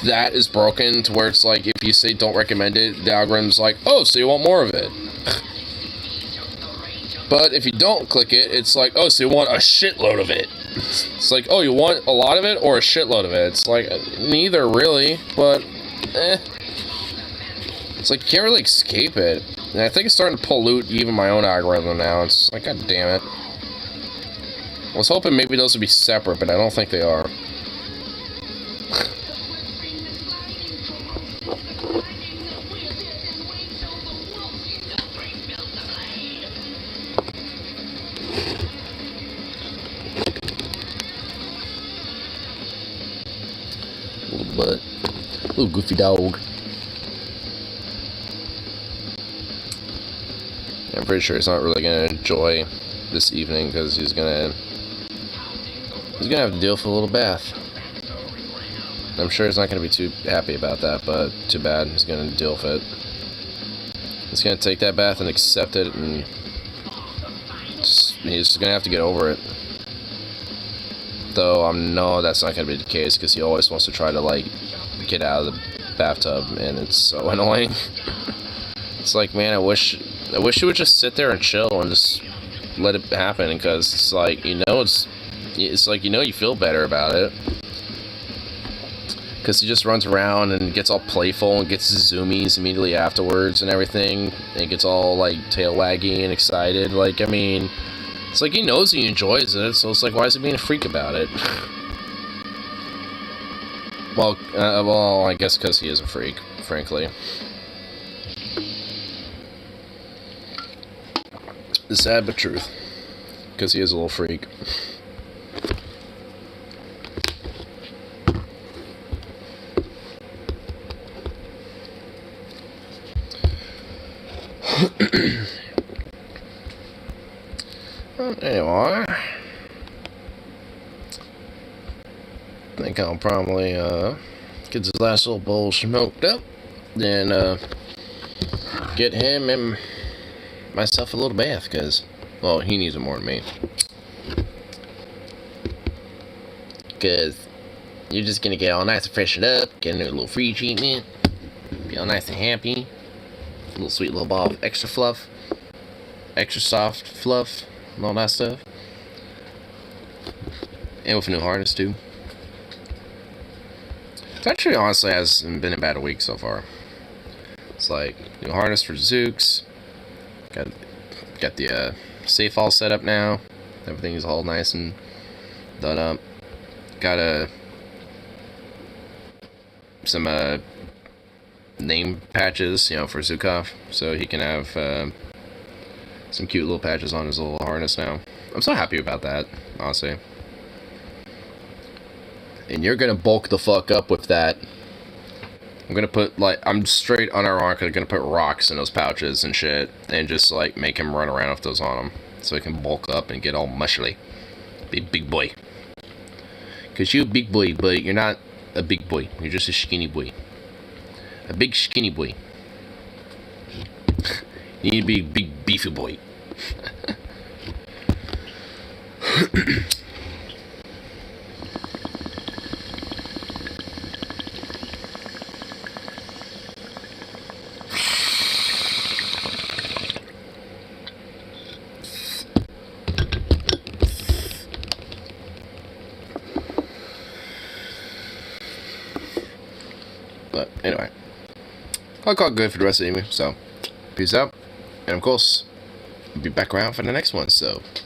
that is broken to where it's like, if you say don't recommend it, the algorithm's like, oh, so you want more of it. But if you don't click it, it's like, oh, so you want a shitload of it. It's like, oh, you want a lot of it or a shitload of it? It's like, neither really, but, It's like, you can't really escape it. And I think it's starting to pollute even my own algorithm now. It's like, god damn it. I was hoping maybe those would be separate, but I don't think they are. Little butt. Little goofy dog. I'm pretty sure he's not really gonna enjoy this evening because he's gonna have to deal with a little bath. I'm sure he's not gonna be too happy about that, but too bad. He's gonna deal with it. He's gonna take that bath and accept it, and he's just gonna have to get over it. Though I know that's not gonna be the case because he always wants to try to like get out of the bathtub, and it's so annoying. It's like, man, I wish you would just sit there and chill and just let it happen, because it's like, you know, it's like, you know, you feel better about it. Because he just runs around and gets all playful and gets his zoomies immediately afterwards and everything, and gets all like tail waggy and excited. Like, I mean, it's like he knows he enjoys it, so it's like, why is he being a freak about it? Well, I guess because he is a freak, frankly. The sad but truth, because he is a little freak. Anyway, I think I'll probably get this last little bowl smoked up, then get him and myself a little bath, because, well, he needs it more than me. Because you're just gonna get all nice and freshened up, get a little free treatment, be all nice and happy, a little sweet little ball of extra fluff, extra soft fluff, and all that stuff. And with a new harness too. It actually honestly hasn't been about a week so far. It's like new harness for Zooks. Got the safe all set up now. Everything's all nice and done up. Got some name patches, you know, for Zukov, so he can have some cute little patches on his little harness now. I'm so happy about that, honestly. And you're gonna bulk the fuck up with that. I'm gonna put, like, I'm straight unironically gonna put rocks in those pouches and shit, and just, like, make him run around with those on him, so he can bulk up and get all muscly. Be a big boy. Cause you're a big boy, but you're not a big boy. You're just a skinny boy. A big skinny boy. You need to be a big beefy boy. But anyway, I'll call it good for the rest of the evening. So, peace out, and of course, I'll be back around for the next one. So,